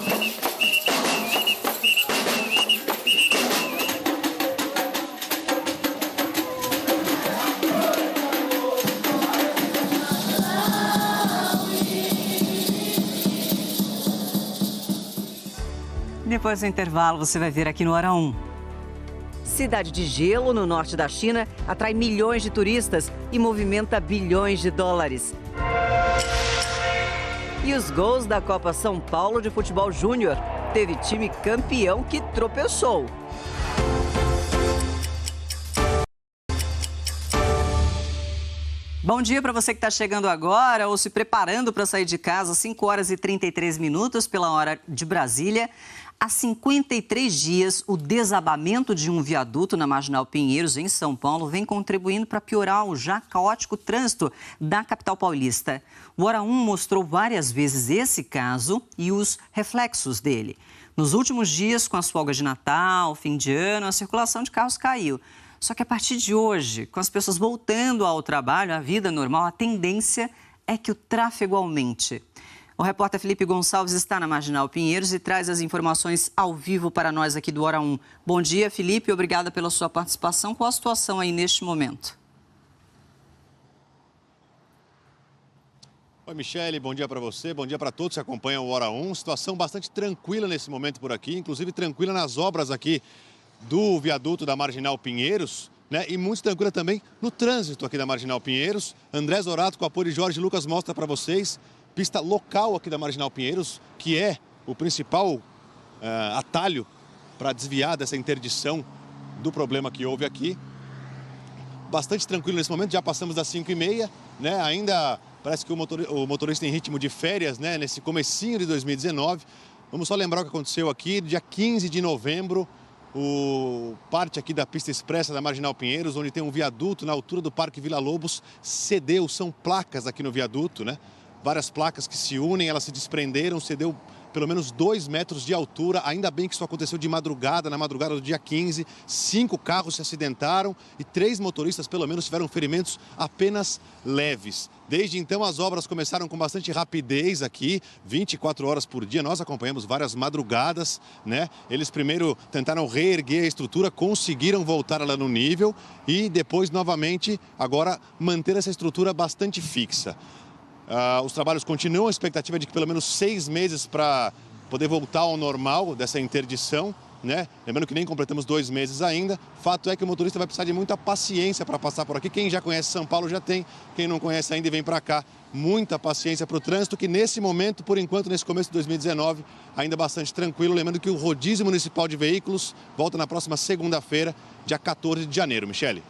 Depois do intervalo, você vai ver aqui no Hora 1. Cidade de Gelo, no norte da China, atrai milhões de turistas e movimenta bilhões de dólares. E os gols da Copa São Paulo de Futebol Júnior. Teve time campeão que tropeçou. Bom dia para você que está chegando agora ou se preparando para sair de casa, 5 horas e 33 minutos pela hora de Brasília. Há 53 dias, o desabamento de um viaduto na Marginal Pinheiros, em São Paulo, vem contribuindo para piorar o já caótico trânsito da capital paulista. O Hora 1 mostrou várias vezes esse caso e os reflexos dele. Nos últimos dias, com as folgas de Natal, fim de ano, a circulação de carros caiu. Só que a partir de hoje, com as pessoas voltando ao trabalho, à vida normal, a tendência é que o tráfego aumente. O repórter Felipe Gonçalves está na Marginal Pinheiros e traz as informações ao vivo para nós aqui do Hora 1. Bom dia, Felipe. Obrigada pela sua participação. Qual a situação aí neste momento? Oi, Michele. Bom dia para você. Bom dia para todos que acompanham o Hora 1. Situação bastante tranquila nesse momento por aqui, inclusive tranquila nas obras aqui do viaduto da Marginal Pinheiros, né? E muito tranquila também no trânsito aqui da Marginal Pinheiros. André Zorato, com apoio de Jorge Lucas, mostra para vocês pista local aqui da Marginal Pinheiros, que é o principal atalho para desviar dessa interdição do problema que houve aqui. Bastante tranquilo nesse momento, já passamos das 5h30, né? Ainda parece que o motorista em ritmo de férias, né? Nesse comecinho de 2019. Vamos só lembrar o que aconteceu aqui, dia 15 de novembro, parte aqui da pista expressa da Marginal Pinheiros, onde tem um viaduto na altura do Parque Vila Lobos, cedeu, são placas aqui no viaduto, né? Várias placas que se unem, elas se desprenderam, cedeu pelo menos 2 metros de altura. Ainda bem que isso aconteceu de madrugada, na madrugada do dia 15. 5 carros se acidentaram e 3 motoristas, pelo menos, tiveram ferimentos apenas leves. Desde então, as obras começaram com bastante rapidez aqui, 24 horas por dia. Nós acompanhamos várias madrugadas, né? Eles primeiro tentaram reerguer a estrutura, conseguiram voltar lá no nível e depois, novamente, agora manter essa estrutura bastante fixa. Os trabalhos continuam, a expectativa é de que pelo menos 6 meses para poder voltar ao normal dessa interdição, né? Lembrando que nem completamos 2 meses ainda. Fato é que o motorista vai precisar de muita paciência para passar por aqui. Quem já conhece São Paulo já tem, quem não conhece ainda e vem para cá, muita paciência para o trânsito, que nesse momento, por enquanto, nesse começo de 2019, ainda bastante tranquilo. Lembrando que o rodízio municipal de veículos volta na próxima segunda-feira, dia 14 de janeiro. Michele.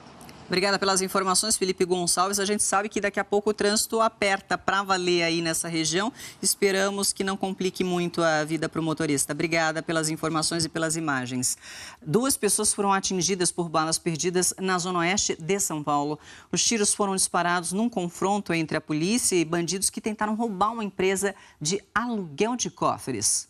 Obrigada pelas informações, Felipe Gonçalves. A gente sabe que daqui a pouco o trânsito aperta para valer aí nessa região. Esperamos que não complique muito a vida para o motorista. Obrigada pelas informações e pelas imagens. 2 pessoas foram atingidas por balas perdidas na zona oeste de São Paulo. Os tiros foram disparados num confronto entre a polícia e bandidos que tentaram roubar uma empresa de aluguel de cofres.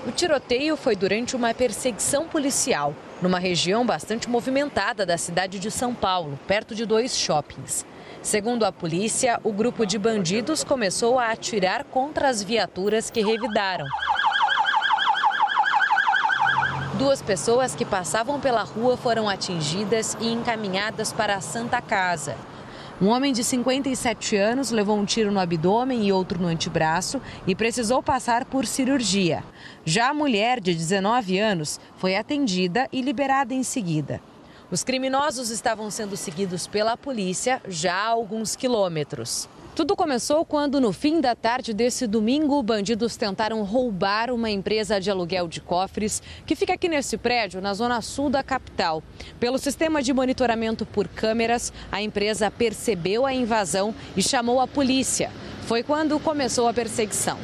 O tiroteio foi durante uma perseguição policial, numa região bastante movimentada da cidade de São Paulo, perto de 2 shoppings. Segundo a polícia, o grupo de bandidos começou a atirar contra as viaturas que revidaram. 2 pessoas que passavam pela rua foram atingidas e encaminhadas para a Santa Casa. Um homem de 57 anos levou um tiro no abdômen e outro no antebraço e precisou passar por cirurgia. Já a mulher, de 19 anos, foi atendida e liberada em seguida. Os criminosos estavam sendo seguidos pela polícia já há alguns quilômetros. Tudo começou quando, no fim da tarde desse domingo, bandidos tentaram roubar uma empresa de aluguel de cofres que fica aqui nesse prédio, na zona sul da capital. Pelo sistema de monitoramento por câmeras, a empresa percebeu a invasão e chamou a polícia. Foi quando começou a perseguição.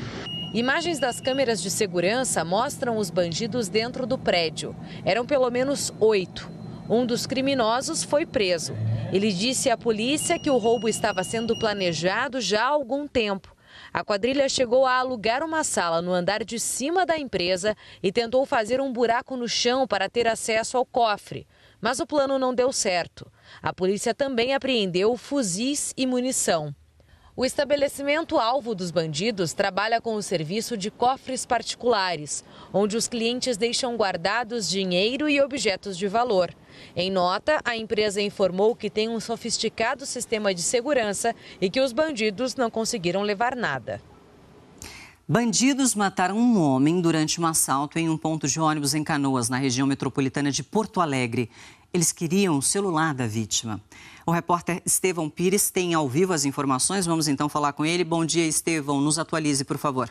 Imagens das câmeras de segurança mostram os bandidos dentro do prédio. Eram pelo menos 8. Um dos criminosos foi preso. Ele disse à polícia que o roubo estava sendo planejado já há algum tempo. A quadrilha chegou a alugar uma sala no andar de cima da empresa e tentou fazer um buraco no chão para ter acesso ao cofre. Mas o plano não deu certo. A polícia também apreendeu fuzis e munição. O estabelecimento alvo dos bandidos trabalha com o serviço de cofres particulares, onde os clientes deixam guardados dinheiro e objetos de valor. Em nota, a empresa informou que tem um sofisticado sistema de segurança e que os bandidos não conseguiram levar nada. Bandidos mataram um homem durante um assalto em um ponto de ônibus em Canoas, na região metropolitana de Porto Alegre. Eles queriam o celular da vítima. O repórter Estevão Pires tem ao vivo as informações. Vamos então falar com ele. Bom dia, Estevão. Nos atualize, por favor.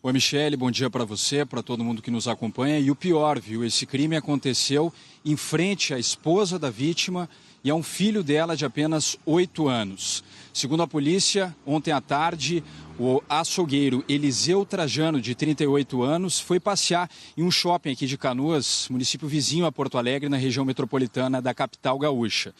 Oi, Michele. Bom dia para você, para todo mundo que nos acompanha. E o pior, viu? Esse crime aconteceu em frente à esposa da vítima e a um filho dela de apenas 8 anos. Segundo a polícia, ontem à tarde, o açougueiro Eliseu Trajano, de 38 anos, foi passear em um shopping aqui de Canoas, município vizinho a Porto Alegre, na região metropolitana da capital gaúcha.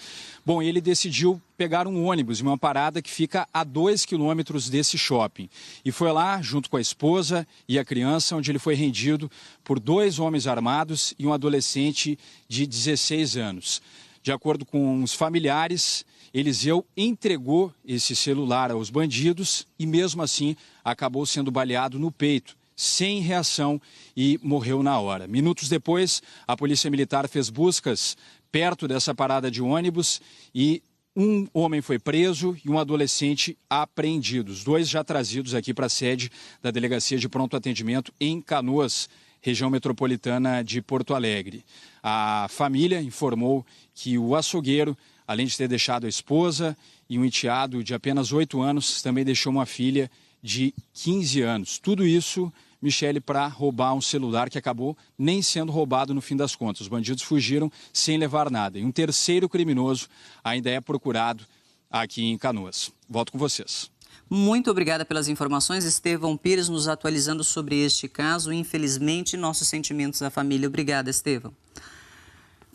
Bom, ele decidiu pegar um ônibus em uma parada que fica a 2 quilômetros desse shopping. E foi lá, junto com a esposa e a criança, onde ele foi rendido por 2 homens armados e um adolescente de 16 anos. De acordo com os familiares, Eliseu entregou esse celular aos bandidos e, mesmo assim, acabou sendo baleado no peito, sem reação, e morreu na hora. Minutos depois, a Polícia Militar fez buscas perto dessa parada de ônibus e um homem foi preso e um adolescente apreendido. Os 2 já trazidos aqui para a sede da Delegacia de Pronto Atendimento em Canoas, região metropolitana de Porto Alegre. A família informou que o açougueiro, além de ter deixado a esposa e um enteado de apenas 8 anos, também deixou uma filha de 15 anos. Tudo isso, Michele, para roubar um celular que acabou nem sendo roubado no fim das contas. Os bandidos fugiram sem levar nada. E um terceiro criminoso ainda é procurado aqui em Canoas. Volto com vocês. Muito obrigada pelas informações. Estevão Pires nos atualizando sobre este caso. Infelizmente, nossos sentimentos à família. Obrigada, Estevão.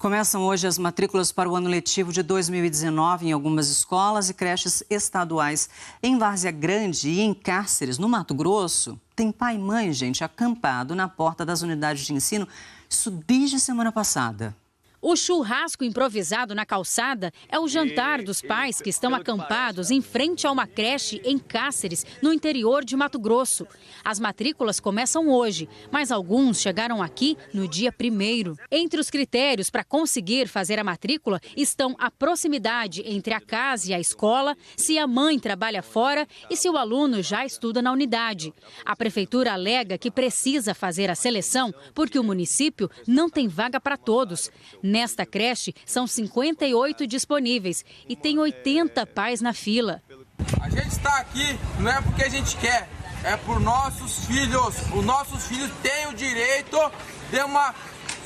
Começam hoje as matrículas para o ano letivo de 2019 em algumas escolas e creches estaduais. Em Várzea Grande e em Cáceres, no Mato Grosso, tem pai e mãe, gente, acampado na porta das unidades de ensino, isso desde a semana passada. O churrasco improvisado na calçada é o jantar dos pais que estão acampados em frente a uma creche em Cáceres, no interior de Mato Grosso. As matrículas começam hoje, mas alguns chegaram aqui no dia 1º. Entre os critérios para conseguir fazer a matrícula estão a proximidade entre a casa e a escola, se a mãe trabalha fora e se o aluno já estuda na unidade. A prefeitura alega que precisa fazer a seleção porque o município não tem vaga para todos. Nesta creche, são 58 disponíveis e tem 80 pais na fila. A gente está aqui não é porque a gente quer, é por nossos filhos. Os nossos filhos têm o direito de uma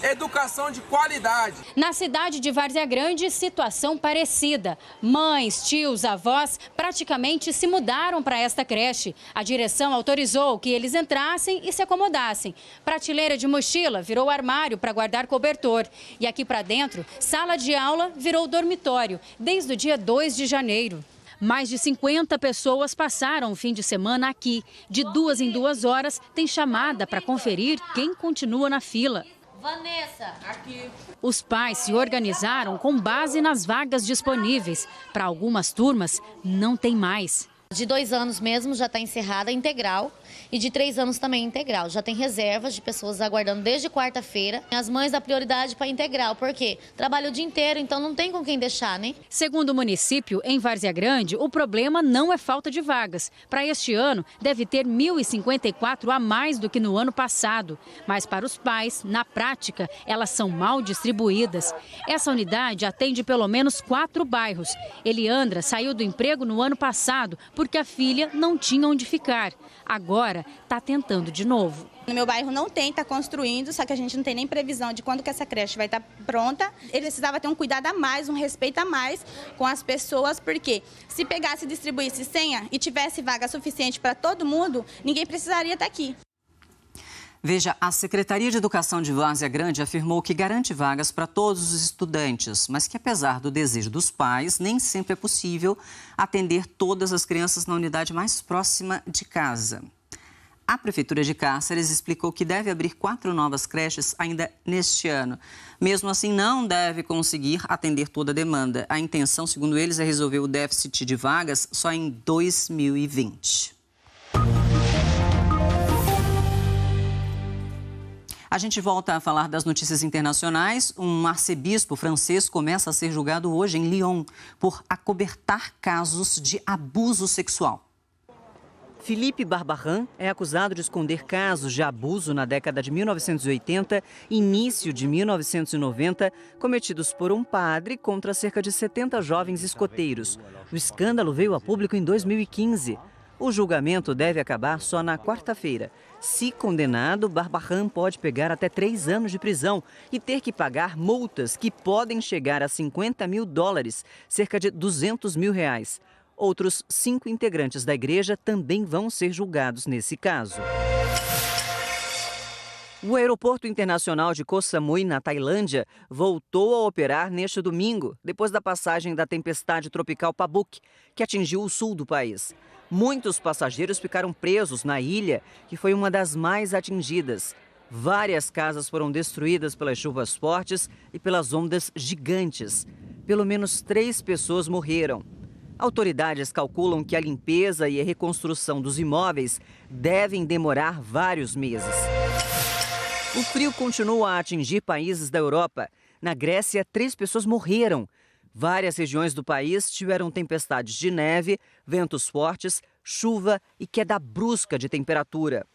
educação de qualidade. Na cidade de Várzea Grande, situação parecida. Mães, tios, avós praticamente se mudaram para esta creche. A direção autorizou que eles entrassem e se acomodassem. Prateleira de mochila virou armário para guardar cobertor. E aqui para dentro, sala de aula virou dormitório, desde o dia 2 de janeiro. Mais de 50 pessoas passaram o fim de semana aqui. De 2 em 2 horas, tem chamada para conferir quem continua na fila. Vanessa, aqui. Os pais se organizaram com base nas vagas disponíveis. Para algumas turmas, não tem mais. De 2 anos mesmo já está encerrada integral e de 3 anos também integral. Já tem reservas de pessoas aguardando desde quarta-feira. As mães dão prioridade para integral, porque trabalham o dia inteiro, então não tem com quem deixar, né? Segundo o município, em Várzea Grande, o problema não é falta de vagas. Para este ano, deve ter 1.054 a mais do que no ano passado. Mas para os pais, na prática, elas são mal distribuídas. Essa unidade atende pelo menos 4 bairros. Eliandra saiu do emprego no ano passado porque a filha não tinha onde ficar. Agora está tentando de novo. No meu bairro não tem, está construindo, só que a gente não tem nem previsão de quando que essa creche vai estar pronta. Ele precisava ter um cuidado a mais, um respeito a mais com as pessoas, porque se pegasse e distribuísse senha e tivesse vaga suficiente para todo mundo, ninguém precisaria estar aqui. Veja, a Secretaria de Educação de Várzea Grande afirmou que garante vagas para todos os estudantes, mas que apesar do desejo dos pais, nem sempre é possível atender todas as crianças na unidade mais próxima de casa. A Prefeitura de Cáceres explicou que deve abrir 4 novas creches ainda neste ano. Mesmo assim, não deve conseguir atender toda a demanda. A intenção, segundo eles, é resolver o déficit de vagas só em 2020. A gente volta a falar das notícias internacionais. Um arcebispo francês começa a ser julgado hoje em Lyon por acobertar casos de abuso sexual. Philippe Barbarin é acusado de esconder casos de abuso na década de 1980 e início de 1990, cometidos por um padre contra cerca de 70 jovens escoteiros. O escândalo veio a público em 2015. O julgamento deve acabar só na quarta-feira. Se condenado, Barbarin pode pegar até 3 anos de prisão e ter que pagar multas que podem chegar a $50 mil, cerca de R$200 mil. Outros 5 integrantes da igreja também vão ser julgados nesse caso. O aeroporto internacional de Koh Samui, na Tailândia, voltou a operar neste domingo, depois da passagem da tempestade tropical Pabuk, que atingiu o sul do país. Muitos passageiros ficaram presos na ilha, que foi uma das mais atingidas. Várias casas foram destruídas pelas chuvas fortes e pelas ondas gigantes. Pelo menos 3 pessoas morreram. Autoridades calculam que a limpeza e a reconstrução dos imóveis devem demorar vários meses. O frio continua a atingir países da Europa. Na Grécia, 3 pessoas morreram. Várias regiões do país tiveram tempestades de neve, ventos fortes, chuva e queda brusca de temperatura.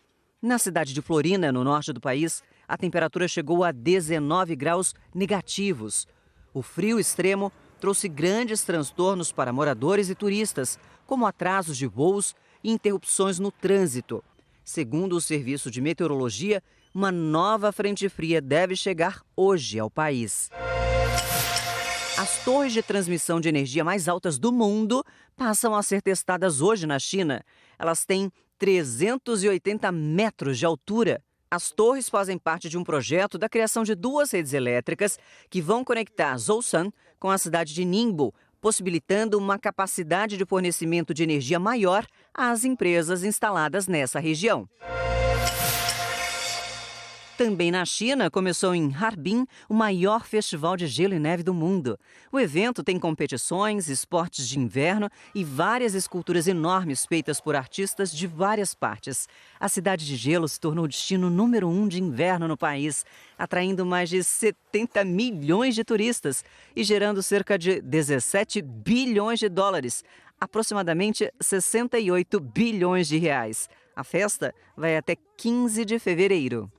Na cidade de Florina, no norte do país, a temperatura chegou a 19 graus negativos. O frio extremo trouxe grandes transtornos para moradores e turistas, como atrasos de voos e interrupções no trânsito. Segundo o Serviço de Meteorologia, uma nova frente fria deve chegar hoje ao país. As torres de transmissão de energia mais altas do mundo passam a ser testadas hoje na China. Elas têm 380 metros de altura. As torres fazem parte de um projeto da criação de 2 redes elétricas que vão conectar Zhoushan com a cidade de Ningbo, possibilitando uma capacidade de fornecimento de energia maior às empresas instaladas nessa região. Também na China, começou em Harbin o maior festival de gelo e neve do mundo. O evento tem competições, esportes de inverno e várias esculturas enormes feitas por artistas de várias partes. A cidade de gelo se tornou o destino número 1 de inverno no país, atraindo mais de 70 milhões de turistas e gerando cerca de 17 bilhões de dólares, aproximadamente 68 bilhões de reais. A festa vai até 15 de fevereiro.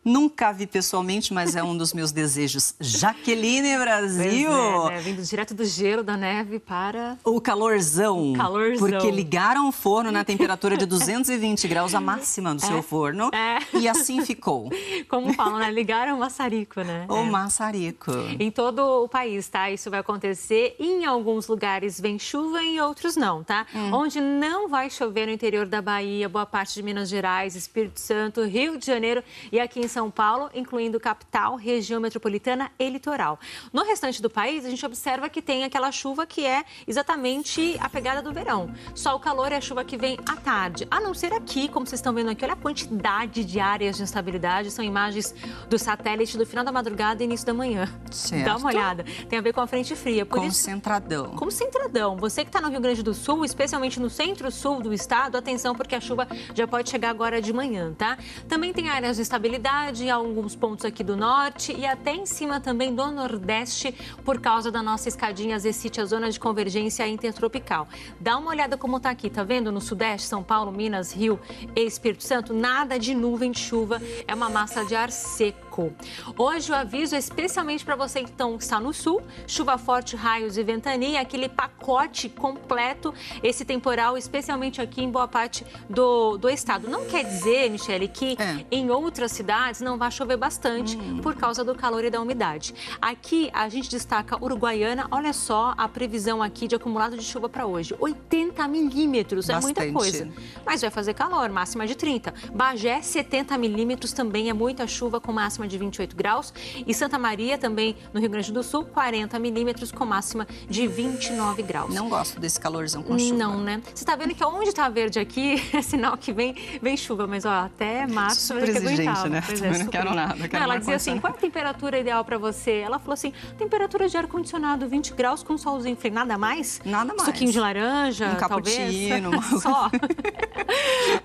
Nunca vi pessoalmente, mas é um dos meus desejos. Jaqueline Brasil! Pois é, né? Vindo direto do gelo, da neve para... O calorzão. Porque ligaram o forno na temperatura de 220 graus, a máxima do seu forno. E assim ficou. Como falam, né? Ligaram o maçarico, né? O maçarico. Em todo o país, tá? Isso vai acontecer. Em alguns lugares vem chuva, em outros não, tá? Onde não vai chover no interior da Bahia, boa parte de Minas Gerais, Espírito Santo, Rio de Janeiro e aqui em São Paulo, incluindo capital, região metropolitana e litoral. No restante do país, a gente observa que tem aquela chuva que é exatamente a pegada do verão. Só o calor é a chuva que vem à tarde. A não ser aqui, como vocês estão vendo aqui, olha a quantidade de áreas de instabilidade. São imagens do satélite do final da madrugada e início da manhã. Certo. Dá uma olhada. Tem a ver com a frente fria. Concentradão. Concentradão. Você que está no Rio Grande do Sul, especialmente no centro-sul do estado, atenção, porque a chuva já pode chegar agora de manhã, tá? Também tem áreas de instabilidade em alguns pontos aqui do norte e até em cima também do nordeste por causa da nossa escadinha Zecite, a zona de convergência intertropical. Dá uma olhada como tá aqui, tá vendo? No sudeste, São Paulo, Minas, Rio e Espírito Santo, nada de nuvem de chuva, é uma massa de ar seco. Hoje o aviso é especialmente para você então que está no sul, chuva forte, raios e ventania, aquele pacote completo, esse temporal, especialmente aqui em boa parte do estado. Não quer dizer, Michele, que em outras cidades não vai chover bastante por causa do calor e da umidade. Aqui a gente destaca Uruguaiana, olha só a previsão aqui de acumulado de chuva para hoje, 80 milímetros, é muita coisa. Mas vai fazer calor, máxima de 30. Bagé, 70 milímetros, também é muita chuva com máxima de 28 graus. E Santa Maria, também no Rio Grande do Sul, 40 milímetros com máxima de 29 graus. Não gosto desse calorzão com chuva. Não, né? Você está vendo que onde está verde aqui é sinal que vem chuva, mas ó, até março super exigente, né? Não quero nada. Ela dizia assim, qual é a temperatura ideal para você? Ela falou assim, temperatura de ar-condicionado, 20 graus com solzinho. Falei, nada mais? Nada mais. Suquinho de laranja, cappuccino. Só.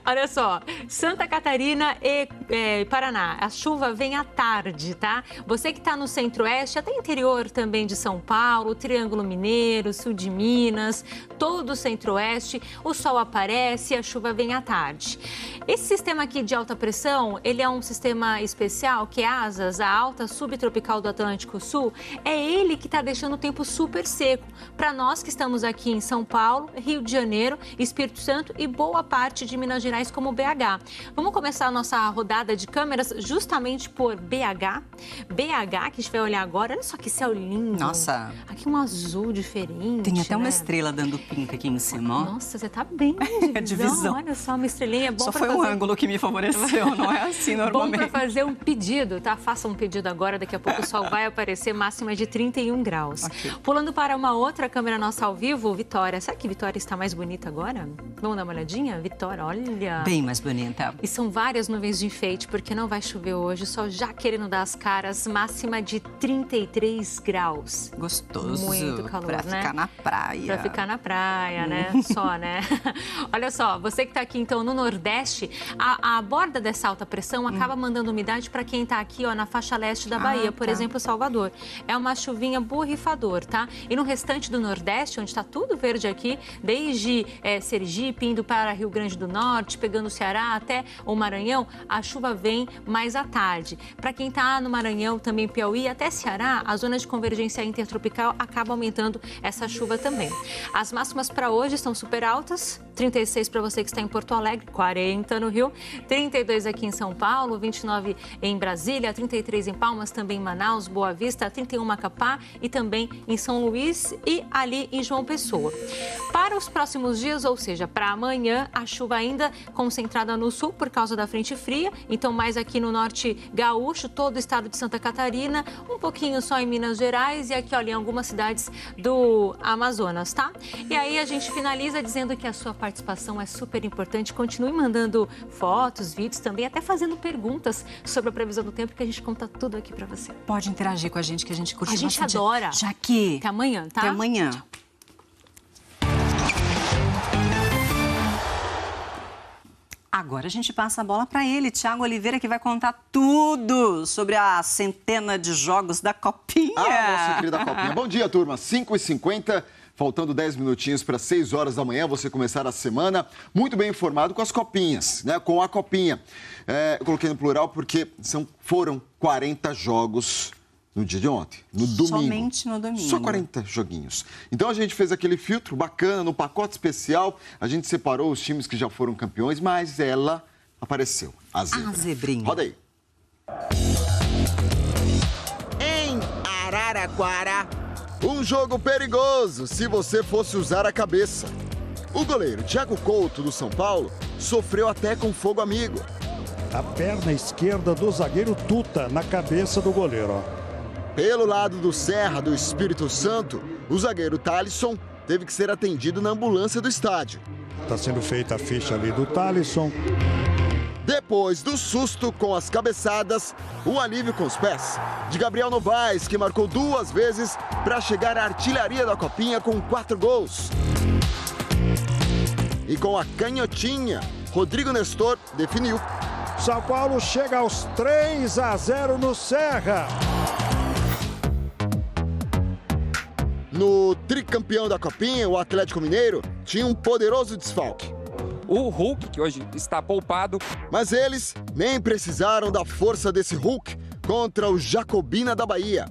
Olha só, Santa Catarina e Paraná, a chuva vem à tarde, tá? Você que está no centro-oeste, até interior também de São Paulo, Triângulo Mineiro, sul de Minas, todo o centro-oeste, o sol aparece e a chuva vem à tarde. Esse sistema aqui de alta pressão, ele é um sistema especial que é ASAS, a alta subtropical do Atlântico Sul, é ele que está deixando o tempo super seco para nós que estamos aqui em São Paulo, Rio de Janeiro, Espírito Santo e boa parte de Minas Gerais como BH. Vamos começar a nossa rodada de câmeras justamente por BH. BH, que a gente vai olhar agora, olha só que céu lindo. Nossa. Aqui um azul diferente. Tem até uma estrela dando pinca aqui em cima, ó. Nossa, você tá bem de visão. Olha só, uma estrelinha. Bom só foi um ângulo que me favoreceu, não é assim normalmente. Bom para fazer um pedido, tá? Faça um pedido agora, daqui a pouco o sol vai aparecer, máxima de 31 graus. Okay. Pulando para uma outra câmera nossa ao vivo, Vitória. Será que Vitória está mais bonita agora? Vamos dar uma olhadinha? Vitória, olha. Bem mais bonita. E são várias nuvens de enfeite, porque não vai chover hoje, só já querendo dar as caras, máxima de 33 graus. Gostoso. Muito calor, pra né? Ficar na praia. Pra ficar na praia, né? Só, né? Olha só, você que está aqui então no Nordeste, a borda dessa alta pressão acaba mandando umidade para quem está aqui, ó, na faixa leste da Bahia, por exemplo, Salvador. É uma chuvinha borrifador, tá? E no restante do Nordeste, onde está tudo verde aqui, desde Sergipe, indo para Rio Grande do Norte, pegando o Ceará até o Maranhão, a chuva vem mais à tarde. Para quem está no Maranhão, também Piauí, até Ceará, a zona de convergência intertropical acaba aumentando essa chuva também. As máximas para hoje estão super altas, 36 para você que está em Porto Alegre, 40 no Rio, 32 aqui em São Paulo, 29 em Brasília, 33 em Palmas, também em Manaus, Boa Vista, 31 em Macapá e também em São Luís e ali em João Pessoa. Para os próximos dias, ou seja, para amanhã, a chuva ainda concentrada no sul por causa da frente fria, então mais aqui no norte gaúcho, todo o estado de Santa Catarina, um pouquinho só em Minas Gerais e aqui, olha, em algumas cidades do Amazonas, tá? E aí a gente finaliza dizendo que a sua participação é super importante. Continue mandando fotos, vídeos também, até fazendo perguntas sobre a previsão do tempo, que a gente conta tudo aqui pra você. Pode interagir com a gente, que a gente curte. A gente adora. Já que... Até amanhã, tá? Até amanhã. Tchau. Agora a gente passa a bola para ele, Thiago Oliveira, que vai contar tudo sobre a centena de jogos da Copinha. Nossa querida Copinha. Bom dia, turma. 5h50, faltando 10 minutinhos para 6 horas da manhã, você começar a semana muito bem informado com as Copinhas, né? Com a Copinha. Eu coloquei no plural porque foram 40 jogos no dia de ontem, no domingo. Somente no domingo. Só 40 joguinhos. Então a gente fez aquele filtro bacana, no pacote especial, a gente separou os times que já foram campeões, mas ela apareceu, a Zebra. A Zebrinha. Roda aí. Em Araraquara. Um jogo perigoso se você fosse usar a cabeça. O goleiro Thiago Couto, do São Paulo, sofreu até com fogo amigo. A perna esquerda do zagueiro Tuta na cabeça do goleiro, ó. Pelo lado do Serra, do Espírito Santo, o zagueiro Thalisson teve que ser atendido na ambulância do estádio. Está sendo feita a ficha ali do Thalisson. Depois do susto com as cabeçadas, o alívio com os pés de Gabriel Novaes, que marcou 2 vezes para chegar à artilharia da Copinha com 4 gols. E com a canhotinha, Rodrigo Nestor definiu. São Paulo chega aos 3-0 no Serra. No tricampeão da Copinha, o Atlético Mineiro tinha um poderoso desfalque. O Hulk, que hoje está poupado. Mas eles nem precisaram da força desse Hulk contra o Jacobina da Bahia.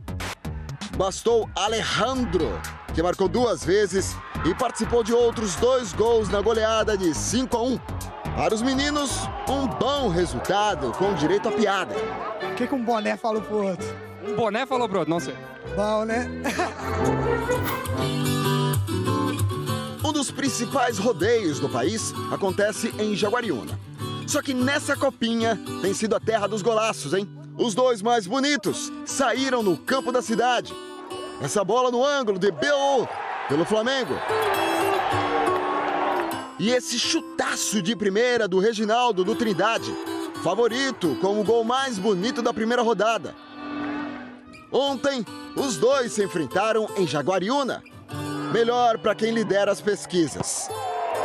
Bastou Alejandro, que marcou 2 vezes e participou de outros 2 gols na goleada de 5-1. Para os meninos, um bom resultado com direito à piada. O que um boné falou pro outro? Um boné falou pro outro, não sei. Bom, né? Um dos principais rodeios do país acontece em Jaguariúna. Só que nessa Copinha tem sido a terra dos golaços, hein? Os 2 mais bonitos saíram no campo da cidade. Essa bola no ângulo de B.O. pelo Flamengo. E esse chutaço de primeira do Reginaldo do Trindade, favorito como o gol mais bonito da primeira rodada. Ontem, os 2 se enfrentaram em Jaguariúna. Melhor para quem lidera as pesquisas.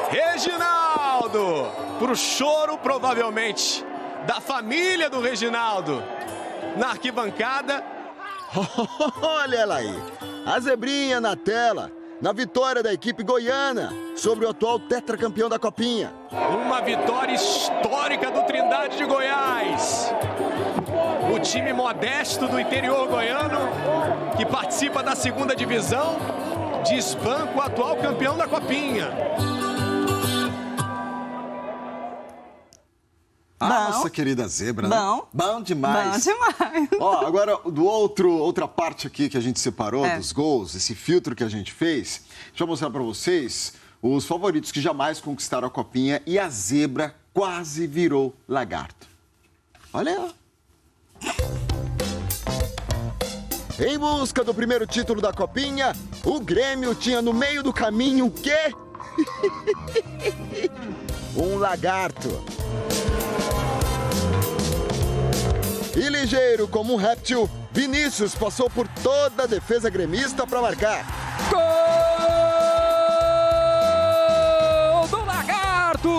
Reginaldo! Pro choro, provavelmente, da família do Reginaldo. Na arquibancada. Olha ela aí, a Zebrinha na tela, na vitória da equipe goiana sobre o atual tetracampeão da Copinha. Uma vitória histórica do Trindade de Goiás. O time modesto do interior goiano, que participa da 2ª divisão, desbanca o atual campeão da Copinha. Nossa querida Zebra, né? Bom demais. Bom demais. Ó, agora, outra parte aqui que a gente separou dos gols, esse filtro que a gente fez, deixa eu mostrar para vocês os favoritos que jamais conquistaram a Copinha e a Zebra quase virou lagarto. Olha ela. Em busca do primeiro título da Copinha, o Grêmio tinha no meio do caminho o quê? Um lagarto. E ligeiro como um réptil, Vinícius passou por toda a defesa gremista para marcar. Gol do Lagarto!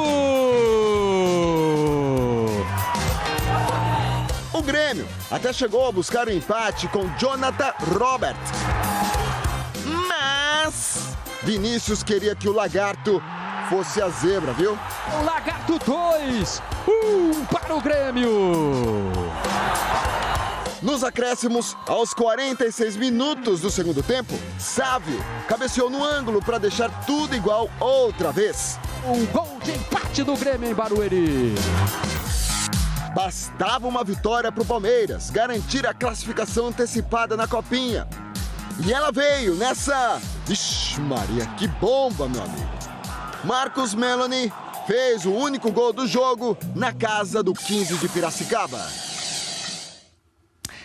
O Grêmio até chegou a buscar o empate com Jonathan Robert. Mas Vinícius queria que o Lagarto fosse a Zebra, viu? O Lagarto 2, 1 para o Grêmio. Nos acréscimos, aos 46 minutos do segundo tempo, Sávio cabeceou no ângulo para deixar tudo igual outra vez. Um gol de empate do Grêmio em Barueri. Bastava uma vitória para o Palmeiras garantir a classificação antecipada na Copinha. E ela veio nessa... Ixi, Maria, que bomba, meu amigo. Marcos Meloni fez o único gol do jogo na casa do 15 de Piracicaba.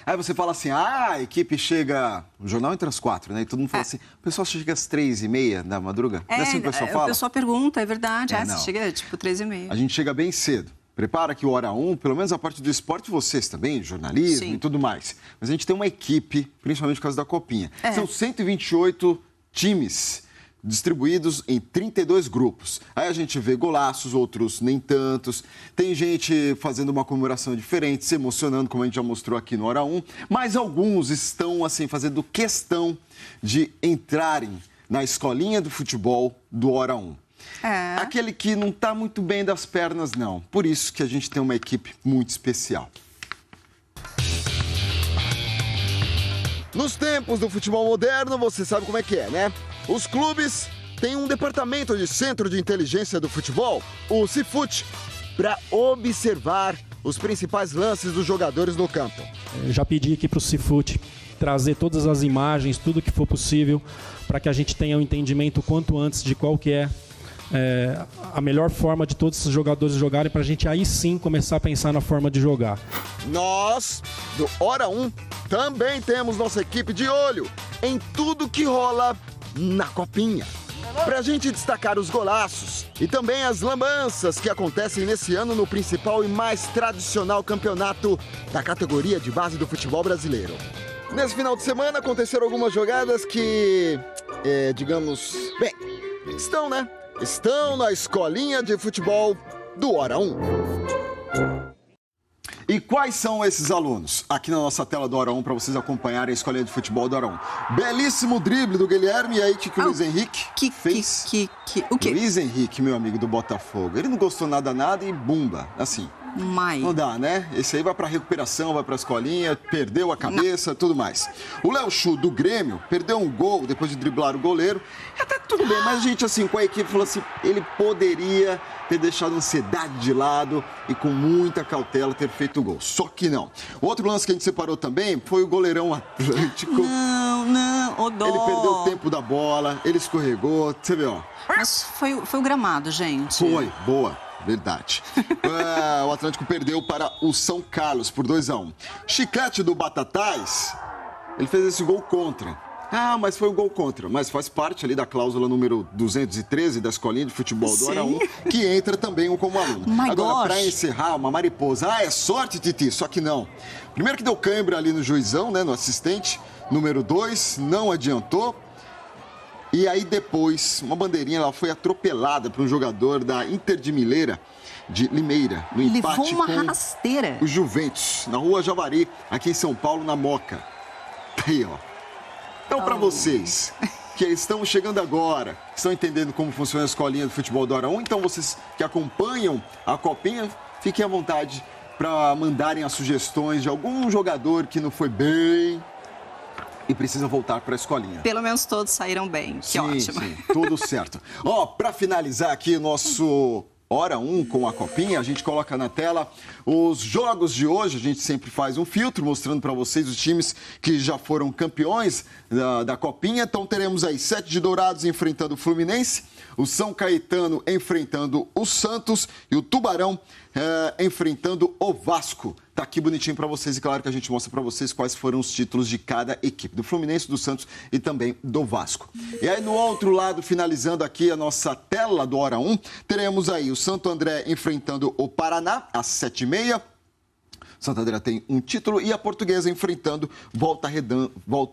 Aí você fala assim, a equipe chega... O jornal entra às 4, né? E todo mundo fala assim, o pessoal chega às 3h30 da madruga? Não é assim que o pessoal fala? O pessoal pergunta, é verdade. Não. Você chega tipo 3h30. A gente chega bem cedo. Prepara que o Hora 1, pelo menos a parte do esporte, vocês também, jornalismo Sim. e tudo mais. Mas a gente tem uma equipe, principalmente por causa da Copinha. São 128 times distribuídos em 32 grupos. Aí a gente vê golaços, outros nem tantos. Tem gente fazendo uma comemoração diferente, se emocionando, como a gente já mostrou aqui no Hora 1. Mas alguns estão, assim, fazendo questão de entrarem na escolinha do futebol do Hora 1. Aquele que não está muito bem das pernas, não. Por isso que a gente tem uma equipe muito especial. Nos tempos do futebol moderno, você sabe como é que é, né? Os clubes têm um departamento de centro de inteligência do futebol, o Cifut, para observar os principais lances dos jogadores no campo. Eu já pedi aqui para o Cifut trazer todas as imagens, tudo que for possível, para que a gente tenha um entendimento quanto antes de qual que é a melhor forma de todos esses jogadores jogarem, para a gente aí sim começar a pensar na forma de jogar. Nós, do Hora 1, também temos nossa equipe de olho em tudo que rola na Copinha. Pra gente destacar os golaços e também as lambanças que acontecem nesse ano no principal e mais tradicional campeonato da categoria de base do futebol brasileiro. Nesse final de semana aconteceram algumas jogadas que, digamos, bem, estão na escolinha de futebol do Hora 1. E quais são esses alunos? Aqui na nossa tela do Hora 1, para vocês acompanharem a escolinha de futebol do Hora 1. Belíssimo drible do Guilherme, e aí que o Luiz Henrique fez. O quê? Luiz Henrique, meu amigo do Botafogo. Ele não gostou nada e bumba, assim. Não dá, né? Esse aí vai pra recuperação, vai pra escolinha, perdeu a cabeça, tudo mais. O Léo Chu, do Grêmio, perdeu um gol depois de driblar o goleiro. Até tudo bem, mas a gente, assim, com a equipe, falou assim, ele poderia ter deixado a ansiedade de lado e com muita cautela ter feito o gol. Só que não. O outro lance que a gente separou também foi o goleirão Atlântico. Não, dó. Ele perdeu o tempo da bola, ele escorregou, você vê, ó. Mas foi o gramado, gente. Foi, boa. Verdade. O Atlântico perdeu para o São Carlos por 2-1. Chiclete do Batatais, ele fez esse gol contra. Mas foi um gol contra. Mas faz parte ali da cláusula número 213 da escolinha de futebol do Hora 1, que entra também como aluno. Agora, para encerrar, uma mariposa. É sorte, Titi, só que não. Primeiro que deu cãibra ali no juizão, né, no assistente. Número 2, não adiantou. E aí depois, uma bandeirinha, ela foi atropelada por um jogador da Inter de Limeira, no empate levou uma rasteira. O Juventus, na Rua Javari, aqui em São Paulo, na Moca. Aí, ó. Então, para vocês que estão chegando agora, estão entendendo como funciona a escolinha do futebol do Hora 1, então vocês que acompanham a Copinha, fiquem à vontade para mandarem as sugestões de algum jogador que não foi bem e precisa voltar para a escolinha. Pelo menos todos saíram bem, que ótimo. Sim, tudo certo. Para finalizar aqui nosso Hora 1 com a Copinha, a gente coloca na tela os jogos de hoje. A gente sempre faz um filtro mostrando para vocês os times que já foram campeões da Copinha. Então teremos aí 7 de Dourados enfrentando o Fluminense, o São Caetano enfrentando o Santos e o Tubarão enfrentando o Vasco. Tá aqui bonitinho para vocês e claro que a gente mostra para vocês quais foram os títulos de cada equipe, do Fluminense, do Santos e também do Vasco. E aí no outro lado, finalizando aqui a nossa tela do Hora 1, teremos aí o Santo André enfrentando o Paraná às 7h30. Santo André tem um título e a Portuguesa enfrentando Volta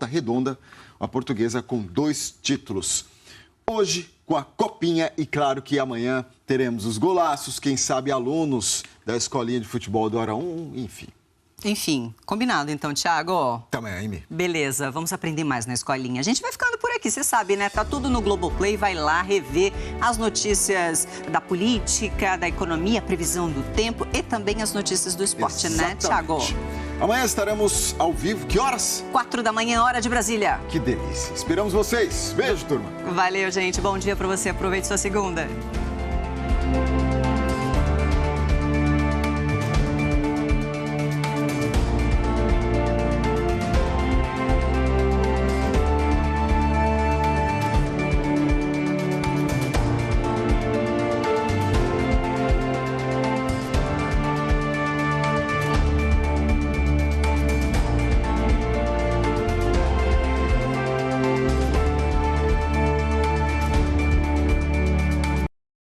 Redonda, a Portuguesa com 2 títulos. Hoje, com a Copinha e claro que amanhã teremos os golaços, quem sabe alunos da escolinha de futebol do Hora 1, enfim. Enfim, combinado então, Thiago. Também, Amy. Beleza, vamos aprender mais na escolinha. A gente vai ficando por aqui, você sabe, né? Tá tudo no Globoplay, vai lá rever as notícias da política, da economia, previsão do tempo e também as notícias do esporte, né, Thiago? Amanhã estaremos ao vivo, que horas? 4 da manhã, hora de Brasília. Que delícia. Esperamos vocês. Beijo, turma. Valeu, gente. Bom dia pra você. Aproveite sua segunda.